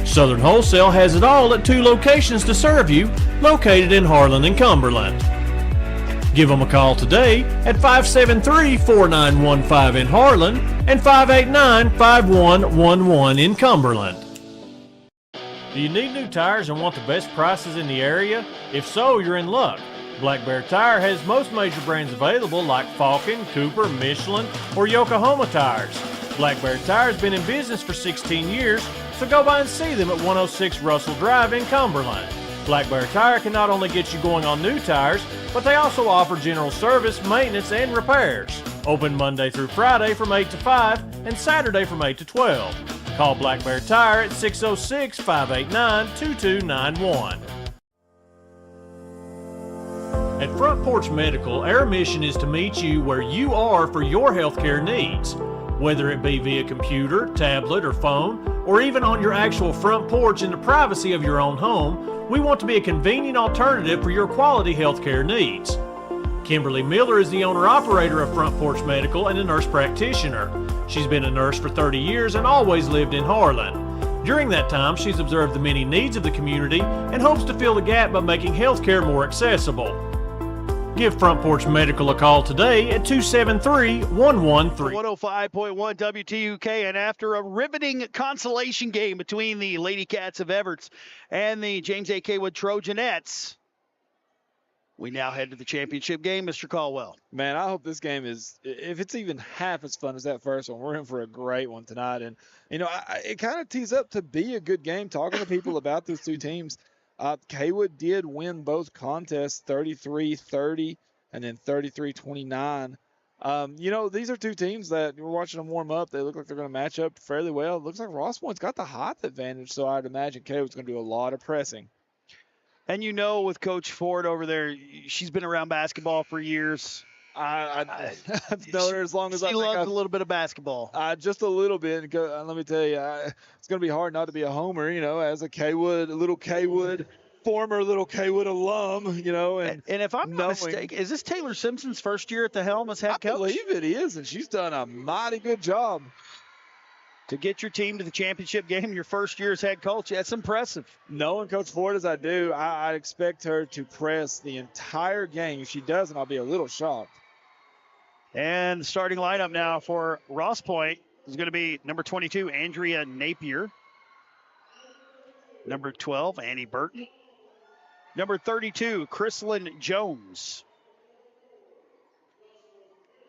Speaker 1: Southern Wholesale has it all at 2 locations to serve you, located in Harlan and Cumberland. Give them a call today at 573-4915 in Harlan and 589-5111 in Cumberland. Do you need new tires and want the best prices in the area? If so, you're in luck. Black Bear Tire has most major brands available like Falcon, Cooper, Michelin, or Yokohama tires. Black Bear Tire has been in business for 16 years, so go by and see them at 106 Russell Drive in Cumberland. Black Bear Tire can not only get you going on new tires, but they also offer general service, maintenance, and repairs. Open Monday through Friday from 8 to 5 and Saturday from 8 to 12. Call Black Bear Tire at 606-589-2291. At Front Porch Medical, our mission is to meet you where you are for your healthcare needs. Whether it be via computer, tablet, or phone, or even on your actual front porch in the privacy of your own home, we want to be a convenient alternative for your quality healthcare needs. Kimberly Miller is the owner-operator of Front Porch Medical and a nurse practitioner. She's been a nurse for 30 years and always lived in Harlan. During that time, she's observed the many needs of the community and hopes to fill the gap by making healthcare more accessible. Give Front Porch Medical a call today at 273-113.
Speaker 9: 105.1 WTUK, and after a riveting consolation game between the Lady Cats of Everts and the James A. Kaywood Trojanettes, we now head to the championship game, Mr. Caldwell.
Speaker 10: Man, I hope this game is, if it's even half as fun as that first one, we're in for a great one tonight. And, you know, it kind of tees up to be a good game. Talking to people about those two teams, Kaywood did win both contests 33-30 and then 33-29. You know, these are two teams that we're watching them warm up. They look like they're going to match up fairly well. It looks like Ross Point's got the height advantage, so I'd imagine Kaywood's going to do a lot of pressing.
Speaker 9: And you know, with Coach Ford over there, she's been around basketball for years.
Speaker 10: I've known her as long as I
Speaker 9: think. She loves a little bit of basketball.
Speaker 10: Just a little bit. Let me tell you, it's going to be hard not to be a homer, you know, as a former little Kaywood alum, you know. And
Speaker 9: if I'm not mistaken, is this Taylor Simpson's first year at the helm as head coach?
Speaker 10: I believe it is, and she's done a mighty good job.
Speaker 9: To get your team to the championship game your first year as head coach, that's impressive.
Speaker 10: Knowing Coach Ford as I do, I expect her to press the entire game. If she doesn't, I'll be a little shocked.
Speaker 9: And the starting lineup now for Ross Point is going to be number 22, Andrea Napier. Number 12, Annie Burton. Number 32, Chrislyn Jones.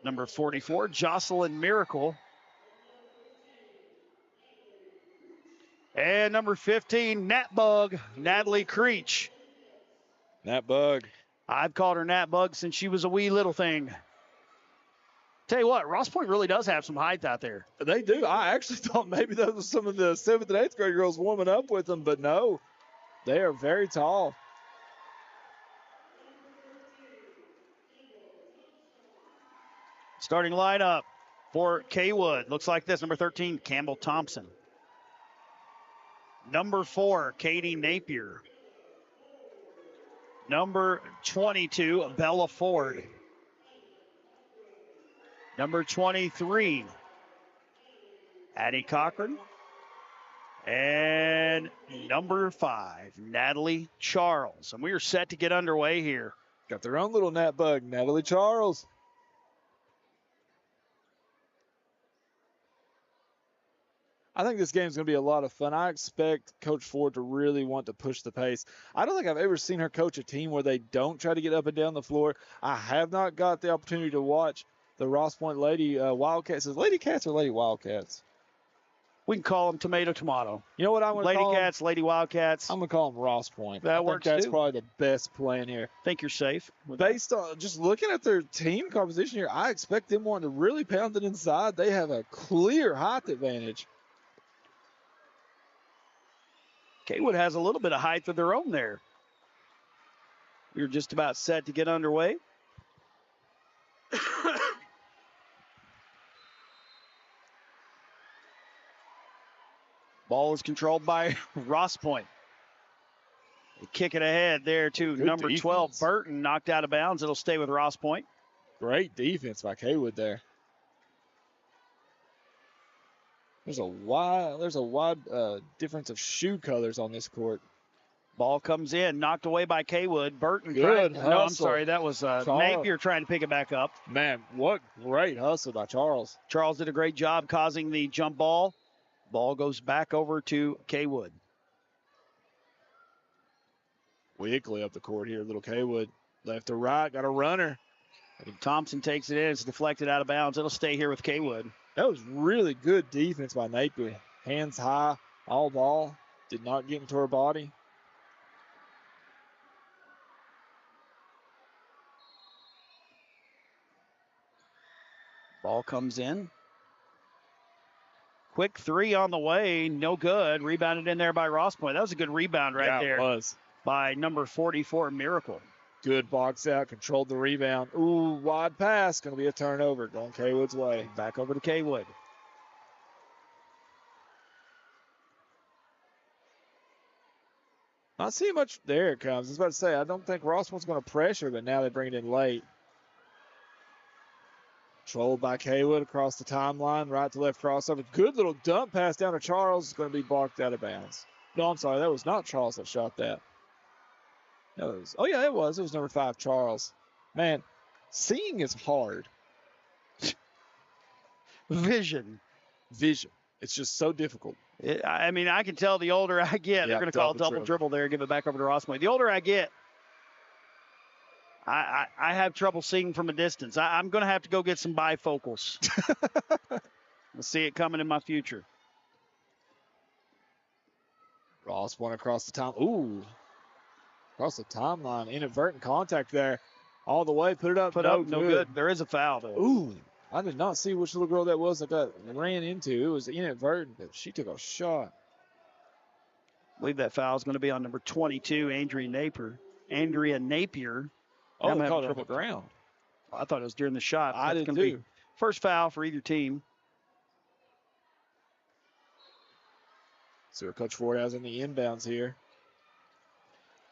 Speaker 9: Number 44, Jocelyn Miracle. And number 15, Nat Bug, Natalie Creech.
Speaker 10: Nat Bug.
Speaker 9: I've called her Nat Bug since she was a wee little thing. Tell you what, Ross Point really does have some height out there.
Speaker 10: They do. I actually thought maybe those were some of the 7th and 8th grade girls warming up with them, but no, they are very tall.
Speaker 9: Starting lineup for Kaywood looks like this. Number 13, Campbell Thompson. Number 4, Katie Napier. Number 22, Bella Ford. Number 23, Addie Cochran. And number 5, Natalie Charles. And we are set to get underway here.
Speaker 10: Got their own little Nat Bug, Natalie Charles. I think this game is going to be a lot of fun. I expect Coach Ford to really want to push the pace. I don't think I've ever seen her coach a team where they don't try to get up and down the floor. I have not got the opportunity to watch the Ross Point Lady Wildcats. Is Lady Cats or Lady Wildcats?
Speaker 9: We can call them tomato, tomato.
Speaker 10: You know what I'm going to call them?
Speaker 9: Lady Cats, Lady Wildcats.
Speaker 10: I'm going to call them Ross Point.
Speaker 9: That works
Speaker 10: that's
Speaker 9: too.
Speaker 10: Probably the best play in here.
Speaker 9: Think you're safe?
Speaker 10: Based on just looking at their team composition here, I expect them wanting to really pound it inside. They have a clear height advantage.
Speaker 9: Kaywood has a little bit of height of their own there. We're just about set to get underway. Ball is controlled by Ross Point. They kick it ahead there to
Speaker 10: Good
Speaker 9: number 12,
Speaker 10: defense.
Speaker 9: Burton, knocked out of bounds. It'll stay with Ross Point.
Speaker 10: Great defense by Kaywood there. There's a wide difference of shoe colors on this court.
Speaker 9: Ball comes in, knocked away by Kaywood. Burton
Speaker 10: Good
Speaker 9: tried. No, I'm
Speaker 10: hustle.
Speaker 9: sorry. That was
Speaker 10: Charles.
Speaker 9: Napier trying to pick it back up.
Speaker 10: Man, what great hustle by Charles.
Speaker 9: Charles did a great job causing the jump ball. Ball goes back over to Kaywood.
Speaker 10: Quickly up the court here, little Kaywood. Left to right, got a runner.
Speaker 9: Thompson takes it in. It's deflected out of bounds. It'll stay here with Kaywood.
Speaker 10: That was really good defense by Napier. Hands high, all ball. Did not get into her body.
Speaker 9: Ball comes in. Quick three on the way. No good. Rebounded in there by Ross Point. That was a good rebound right there.
Speaker 10: It was.
Speaker 9: By number 44, Miracle.
Speaker 10: Good box out, controlled the rebound. Ooh, wide pass. Going to be a turnover. Going Kaywood's way.
Speaker 9: Back over to Kaywood.
Speaker 10: Not seeing much. There it comes. I was about to say, I don't think Ross was going to pressure, but now they bring it in late. Controlled by Kaywood across the timeline, right to left crossover. Good little dump pass down to Charles. Is going to be barked out of bounds. No, I'm sorry. That was not Charles that shot that. That was, oh, yeah, it was. It was number 5, Charles. Man, seeing is hard.
Speaker 9: Vision.
Speaker 10: It's just so difficult.
Speaker 9: I mean, I can tell the older I get, they're going to call double dribble there, give it back over to Ross Point. The older I get, I have trouble seeing from a distance. I'm going to have to go get some bifocals. We'll see it coming in my future.
Speaker 10: Ross went across the time. Ooh. Across the timeline. Inadvertent contact there. All the way. Put it up.
Speaker 9: No good. There is a foul, though.
Speaker 10: Ooh. I did not see which little girl that was that got ran into. It was inadvertent, but she took a shot.
Speaker 9: I believe that foul is going to be on number 22, Andrea Napier.
Speaker 10: Oh, they called it on the ground.
Speaker 9: I thought it was during the shot.
Speaker 10: I did too.
Speaker 9: Be first foul for either team.
Speaker 10: See what Coach Ford has in the inbounds here.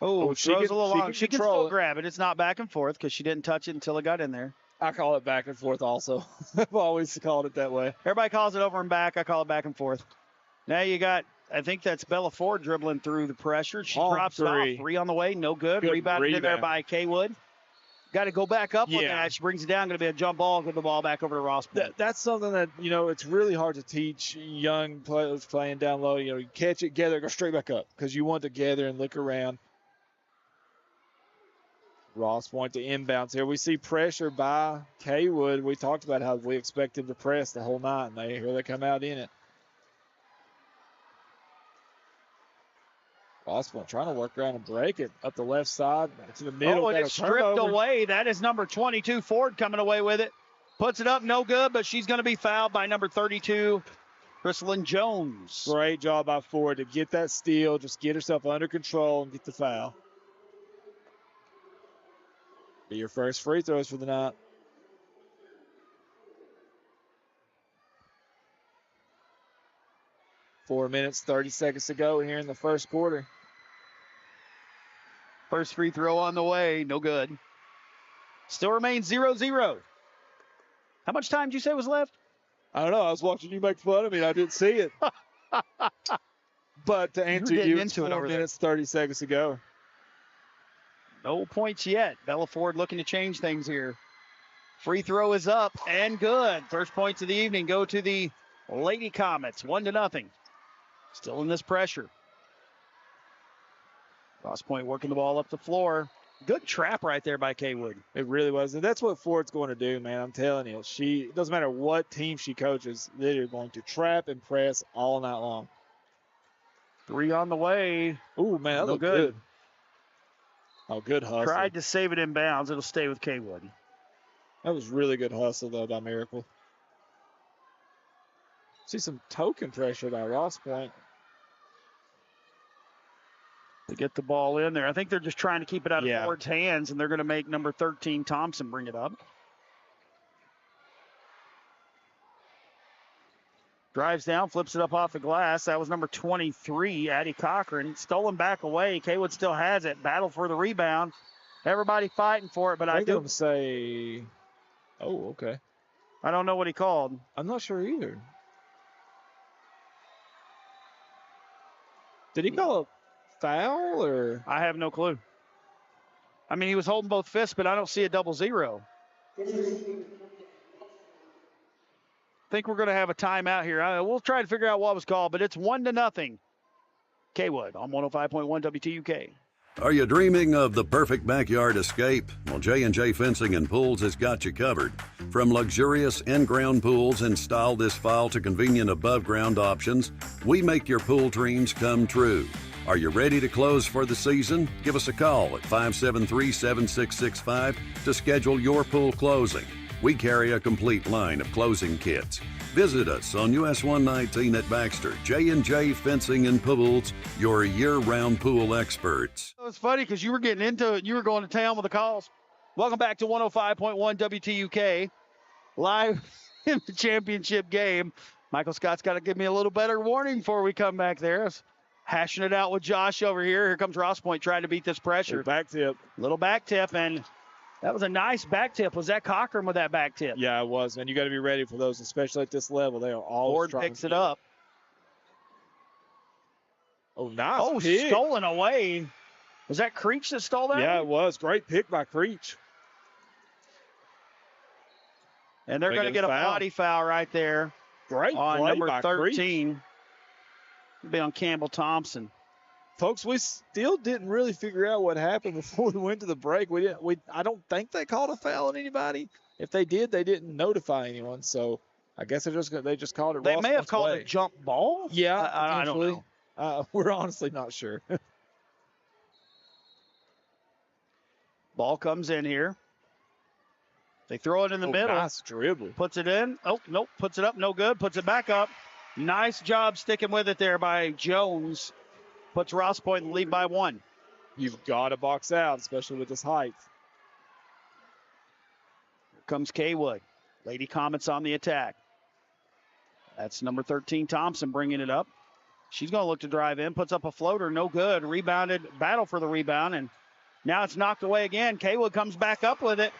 Speaker 9: Oh, she throws a little long. She can still
Speaker 10: it.
Speaker 9: grab it. It's not back and forth because she didn't touch it until it got in there.
Speaker 10: I call it back and forth also. I've always called it that way.
Speaker 9: Everybody calls it over and back. I call it back and forth. Now you got, I think that's Bella Ford dribbling through the pressure. She drops it off. 3 on the way. No good. Rebounded in there by Kaywood. Got to go back up with that. She brings it down. Going to be a jump ball. Get the ball back over to Ross.
Speaker 10: That's something that, it's really hard to teach young players playing down low. You catch it, gather, go straight back up because you want to gather and look around. Ross Point to inbounds here. We see pressure by Kaywood. We talked about how we expect them to press the whole night, and here they come out in it. Ross Point trying to work around and break it up the left side to the middle.
Speaker 9: Oh, and it's stripped away. That is number 22, Ford, coming away with it. Puts it up, no good, but she's going to be fouled by number 32, Chrislyn Jones.
Speaker 10: Great job by Ford to get that steal, just get herself under control and get the foul. Be your first free throws for the night. Four minutes, 30 seconds to go here in the first quarter.
Speaker 9: First free throw on the way, no good. Still remains 0-0. How much time did you say was left?
Speaker 10: I don't know. I was watching you make fun of me. I didn't see it. But to answer you, it's 4 minutes, 30 seconds to go.
Speaker 9: No points yet. Bella Ford looking to change things here. Free throw is up and good. First points of the evening go to the Lady Comets, 1-0. Still in this pressure. Ross Point working the ball up the floor. Good trap right there by Kaywood.
Speaker 10: It really was. And that's what Ford's going to do, man. I'm telling you. It doesn't matter what team she coaches, they're going to trap and press all night long.
Speaker 9: 3 on the way.
Speaker 10: Ooh, man, that looked good. Oh, good hustle.
Speaker 9: Tried to save it in bounds. It'll stay with Kaywood.
Speaker 10: That was really good hustle, though, by Miracle. See some token pressure by Ross Point.
Speaker 9: To get the ball in there. I think they're just trying to keep it out of Ford's hands, and they're going to make number 13, Thompson, bring it up. Drives down, flips it up off the glass. That was number 23, Addie Cochran. Stolen back away. Kaywood still has it. Battle for the rebound. Everybody fighting for it, but
Speaker 10: I do say. Oh, okay.
Speaker 9: I don't know what he called.
Speaker 10: I'm not sure either. Did he call a foul or?
Speaker 9: I have no clue. I mean, he was holding both fists, but I don't see a 0-0. Think we're going to have a timeout here. We'll try to figure out what was called, but it's 1-0. Kaywood on 105.1 WTUK.
Speaker 5: Are you dreaming of the perfect backyard escape? Well, J&J Fencing and Pools has got you covered. From luxurious in-ground pools installed this fall to convenient above-ground options, we make your pool dreams come true. Are you ready to close for the season? Give us a call at 573-7665 to schedule your pool closing. We carry a complete line of closing kits. Visit us on US 119 at Baxter. J&J Fencing and Pools, your year-round pool experts.
Speaker 9: It's funny because you were getting into it. You were going to town with the calls. Welcome back to 105.1 WTUK. Live in the championship game. Michael Scott's got to give me a little better warning before we come back there. Hashing it out with Josh over here. Here comes Ross Point trying to beat this pressure.
Speaker 10: Back tip.
Speaker 9: Little back tip, and that was a nice back tip. Was that Cochran with that back tip?
Speaker 10: Yeah, it was, man. You got to be ready for those, especially at this level. They are all
Speaker 9: Ford picks it up.
Speaker 10: Oh, nice.
Speaker 9: Oh,
Speaker 10: pick.
Speaker 9: Stolen away. Was that Creech that stole that?
Speaker 10: Yeah, it was. Great pick by Creech.
Speaker 9: And they're going to get a body foul right there.
Speaker 10: Great
Speaker 9: on
Speaker 10: play
Speaker 9: number
Speaker 10: by
Speaker 9: 13.
Speaker 10: Creech.
Speaker 9: It'll be on Campbell Thompson.
Speaker 10: Folks, we still didn't really figure out what happened before we went to the break. I don't think they called a foul on anybody. If they did, they didn't notify anyone. So I guess they just called it.
Speaker 9: They
Speaker 10: Ross
Speaker 9: may have called
Speaker 10: way.
Speaker 9: a jump ball.
Speaker 10: Yeah,
Speaker 9: I don't know.
Speaker 10: We're honestly not sure.
Speaker 9: Ball comes in here. They throw it in the middle.
Speaker 10: Nice dribble.
Speaker 9: Puts it in. Oh, nope. Puts it up. No good. Puts it back up. Nice job sticking with it there by Jones. Puts Ross Point in the lead by 1.
Speaker 10: You've got to box out, especially with this height.
Speaker 9: Here comes Kaywood. Lady Comets on the attack. That's number 13, Thompson, bringing it up. She's going to look to drive in. Puts up a floater. No good. Rebounded. Battle for the rebound. And now it's knocked away again. Kaywood comes back up with it.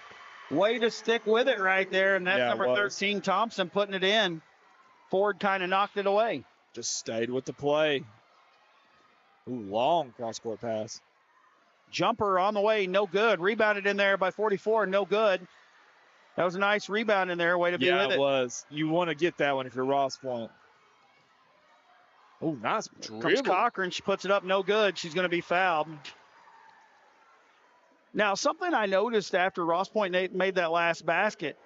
Speaker 9: Way to stick with it right there. And that's number 13, Thompson, putting it in. Ford kind of knocked it away.
Speaker 10: Just stayed with the play. Ooh, long cross-court pass.
Speaker 9: Jumper on the way, no good. Rebounded in there by 44, no good. That was a nice rebound in there. Way to be with it.
Speaker 10: Yeah, it was. You want to get that one if you're Ross Point. Oh, nice dribble.
Speaker 9: Comes Cochran. She puts it up, no good. She's going to be fouled. Now, something I noticed after Ross Point made that last basket,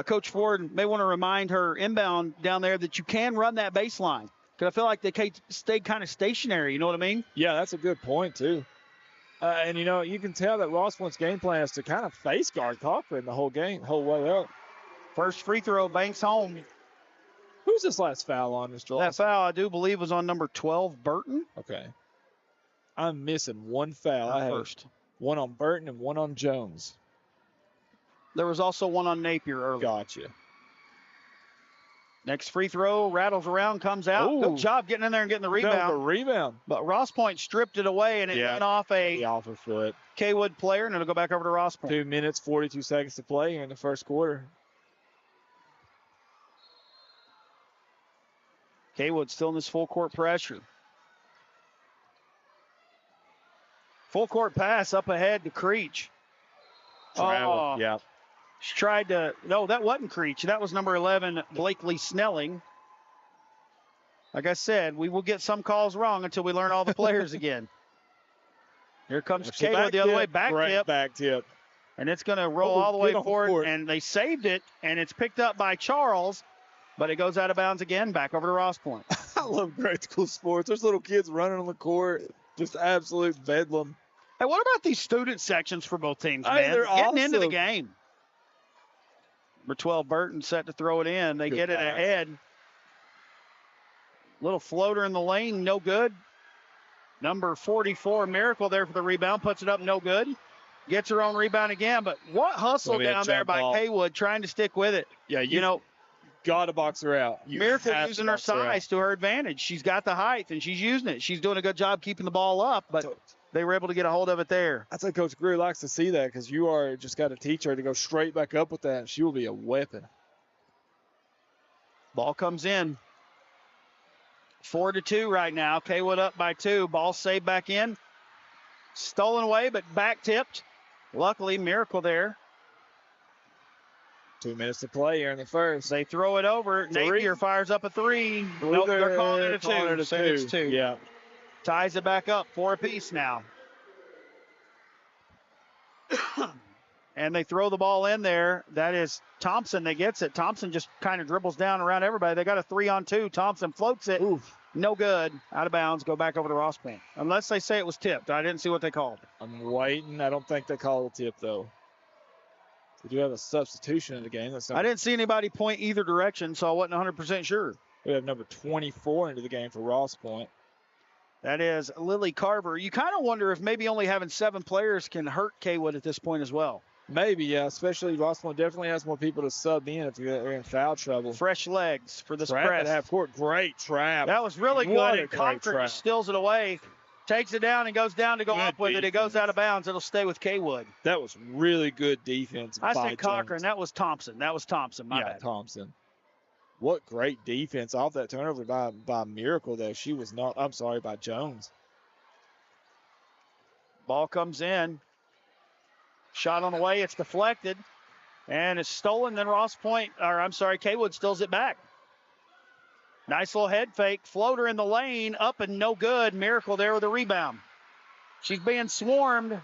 Speaker 9: Coach Ford may want to remind her inbound down there that you can run that baseline. Because I feel like they stayed kind of stationary. You know what I mean?
Speaker 10: Yeah, that's a good point, too. And, you can tell that Ross Point's game plan is to kind of face guard Cochran the whole game, whole way up.
Speaker 9: First free throw, Banks home.
Speaker 10: Who's this last foul on, Mr. Lawson?
Speaker 9: That foul, I do believe, was on number 12, Burton.
Speaker 10: Okay. I'm missing one foul. I have one on Burton and one on Jones.
Speaker 9: There was also one on Napier earlier.
Speaker 10: Gotcha.
Speaker 9: Next free throw, rattles around, comes out.
Speaker 10: Ooh.
Speaker 9: Good job getting in there and getting the rebound.
Speaker 10: The rebound.
Speaker 9: But Ross Point stripped it away, and it went off
Speaker 10: the offer foot.
Speaker 9: Kaywood player, and it'll go back over to Ross Point.
Speaker 10: 2 minutes, 42 seconds to play here in the first quarter.
Speaker 9: Kaywood still in this full court pressure. Full court pass up ahead to Creech.
Speaker 10: Yeah.
Speaker 9: She tried to, no, that wasn't Creech. That was number 11, Blakely Snelling. Like I said, we will get some calls wrong until we learn all the players again. Here comes Kaywood the other way, back tip. And it's going to roll all the way forward, and they saved it, and it's picked up by Charles, but it goes out of bounds again, back over to Ross Point.
Speaker 10: I love grade school sports. There's little kids running on the court, just absolute bedlam.
Speaker 9: Hey, what about these student sections for both teams, man?
Speaker 10: They're
Speaker 9: getting into the
Speaker 10: awesome.
Speaker 9: game. Number 12, Burton, set to throw it in. They get it ahead. Little floater in the lane, no good. Number 44, Miracle there for the rebound, puts it up, no good. Gets her own rebound again, but what hustle down there by Kaywood trying to stick with it.
Speaker 10: Yeah,
Speaker 9: you know,
Speaker 10: got to box her out. You
Speaker 9: Miracle
Speaker 10: have to
Speaker 9: using her
Speaker 10: box her out.
Speaker 9: size to her advantage. She's got the height, and she's using it. She's doing a good job keeping the ball up, but they were able to get a hold of it there.
Speaker 10: I'd say Coach Greer likes to see that because you are just got to teach her to go straight back up with that, and she will be a weapon.
Speaker 9: Ball comes in. 4-2 right now. Kaywood up by 2. Ball saved back in. Stolen away, but back tipped. Luckily, Miracle there.
Speaker 10: 2 minutes to play here in the first.
Speaker 9: They throw it over. Napier fires up a 3. Nope, they're calling it a 2. So it's 2.
Speaker 10: Yeah.
Speaker 9: Ties it back up. 4 apiece now. And they throw the ball in there. That is Thompson that gets it. Thompson just kind of dribbles down around everybody. They got a 3-on-2. Thompson floats it.
Speaker 10: Oof.
Speaker 9: No good. Out of bounds. Go back over to Ross Point. Unless they say it was tipped. I didn't see what they called.
Speaker 10: I'm waiting. I don't think they called a tip, though. We do have a substitution in the game.
Speaker 9: I didn't see anybody point either direction, so I wasn't 100% sure.
Speaker 10: We have number 24 into the game for Ross Point.
Speaker 9: That is Lily Carver. You kind of wonder if maybe only having 7 players can hurt Kaywood at this point as well.
Speaker 10: Maybe, yeah. Especially Ross Point definitely has more people to sub in if you're in foul trouble.
Speaker 9: Fresh legs for this
Speaker 10: Trap
Speaker 9: press.
Speaker 10: at half court. Great trap.
Speaker 9: That was really
Speaker 10: What
Speaker 9: good.
Speaker 10: a
Speaker 9: And
Speaker 10: great
Speaker 9: Cochran
Speaker 10: trap.
Speaker 9: just steals it away. Takes it down and goes down to go
Speaker 10: Good
Speaker 9: up with it. It goes
Speaker 10: defense.
Speaker 9: out of bounds. It'll stay with Kaywood.
Speaker 10: That was really good defense.
Speaker 9: I
Speaker 10: by
Speaker 9: said Cochran.
Speaker 10: Jones.
Speaker 9: That was Thompson. My bad.
Speaker 10: Thompson. What great defense off that turnover by Miracle there. She was not, I'm sorry, by Jones.
Speaker 9: Ball comes in. Shot on the way. It's deflected. And it's stolen. Then Kaywood steals it back. Nice little head fake. Floater in the lane. Up and no good. Miracle there with a rebound. She's being swarmed.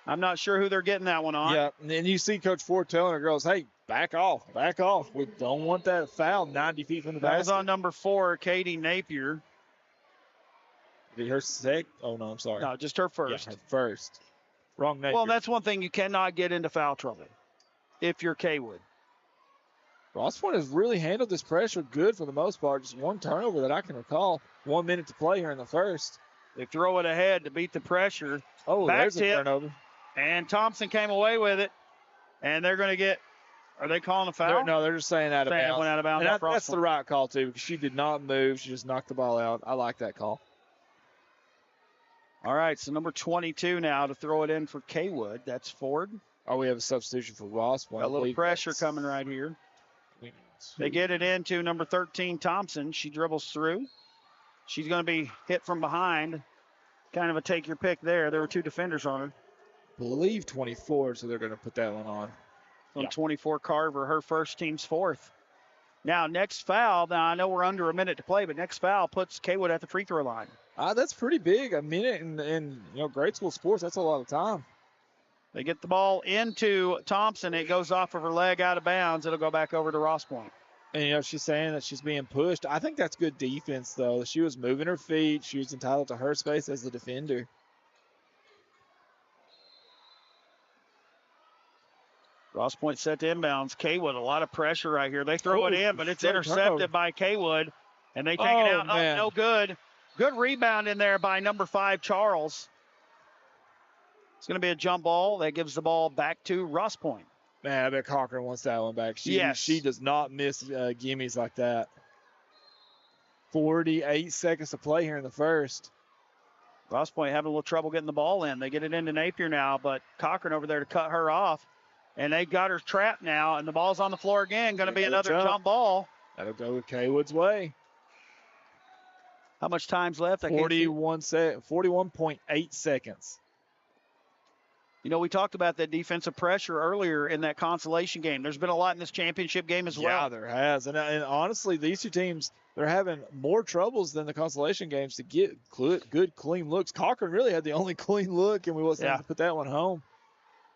Speaker 9: I'm not sure who they're getting that one on.
Speaker 10: Yeah, and then you see Coach Ford telling her girls, hey, back off. We don't want that foul 90 feet from the
Speaker 9: That was
Speaker 10: basket.
Speaker 9: on number 4, Katie Napier.
Speaker 10: Her sec? Oh, no, I'm sorry.
Speaker 9: No, just her first.
Speaker 10: Yeah, her first. Wrong name.
Speaker 9: Well, that's one thing. You cannot get into foul trouble if you're Kaywood.
Speaker 10: Ross Point has really handled this pressure good for the most part. Just one turnover that I can recall. 1 minute to play here in the first.
Speaker 9: They throw it ahead to beat the pressure.
Speaker 10: Oh,
Speaker 9: Back
Speaker 10: there's
Speaker 9: tip.
Speaker 10: a turnover.
Speaker 9: And Thompson came away with it. And they're going to get – are they calling a foul?
Speaker 10: They're just saying out of
Speaker 9: Saying it
Speaker 10: bounds.
Speaker 9: went out of bounds.
Speaker 10: And that's the right call, too, because she did not move. She just knocked the ball out. I like that call.
Speaker 9: All right, so number 22 now to throw it in for Kaywood. That's Ford.
Speaker 10: Oh, we have a substitution for Ross Point.
Speaker 9: A little pressure coming right here. They get it into number 13, Thompson. She dribbles through. She's going to be hit from behind. Kind of a take your pick there. There were 2 defenders on her.
Speaker 10: I believe 24, so they're going to put that one on.
Speaker 9: On 24, Carver, her first, team's 4th. Now, next foul. Now, I know we're under a minute to play, but next foul puts Kaywood at the free throw line.
Speaker 10: That's pretty big. A minute in grade school sports, that's a lot of time.
Speaker 9: They get the ball into Thompson. It goes off of her leg out of bounds. It'll go back over to Ross Point.
Speaker 10: And, she's saying that she's being pushed. I think that's good defense, though. She was moving her feet. She was entitled to her space as the defender.
Speaker 9: Ross Point set to inbounds. Kaywood, a lot of pressure right here. They throw it in, but it's intercepted by Kaywood. And they take it out.
Speaker 10: Man.
Speaker 9: No good. Good rebound in there by number 5, Charles. It's going to be a jump ball. That gives the ball back to Ross Point.
Speaker 10: Man, I bet Cochran wants that one back. She does not miss gimmies like that. 48 seconds to play here in the first.
Speaker 9: Ross Point having a little trouble getting the ball in. They get it into Napier now, but Cochran over there to cut her off. And they got her trapped now, and the ball's on the floor again. Going to be another jump ball.
Speaker 10: That'll go with Kaywood's way.
Speaker 9: How much time's left?
Speaker 10: 41.8 seconds.
Speaker 9: We talked about that defensive pressure earlier in that consolation game. There's been a lot in this championship game as well.
Speaker 10: Yeah, there has. And honestly, these two teams, they're having more troubles than the consolation games to get good, clean looks. Cochran really had the only clean look, and we wasn't able to put that one home.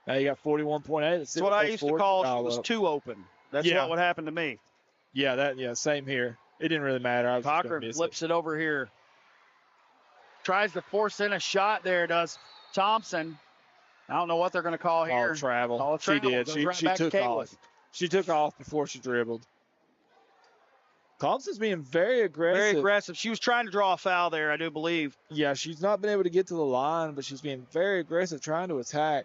Speaker 10: Now you got 41.8.
Speaker 9: That's what I used to call it was too open. That's what would happen to me.
Speaker 10: Yeah, same here. It didn't really matter.
Speaker 9: Cochran flips it over here. Tries to force in a shot there, does Thompson. I don't know what they're going to call here.
Speaker 10: All travel.
Speaker 9: She
Speaker 10: did. She took off. She took off before she dribbled. Thompson's being very aggressive.
Speaker 9: Very aggressive. She was trying to draw a foul there, I do believe.
Speaker 10: Yeah, she's not been able to get to the line, but she's being very aggressive trying to attack.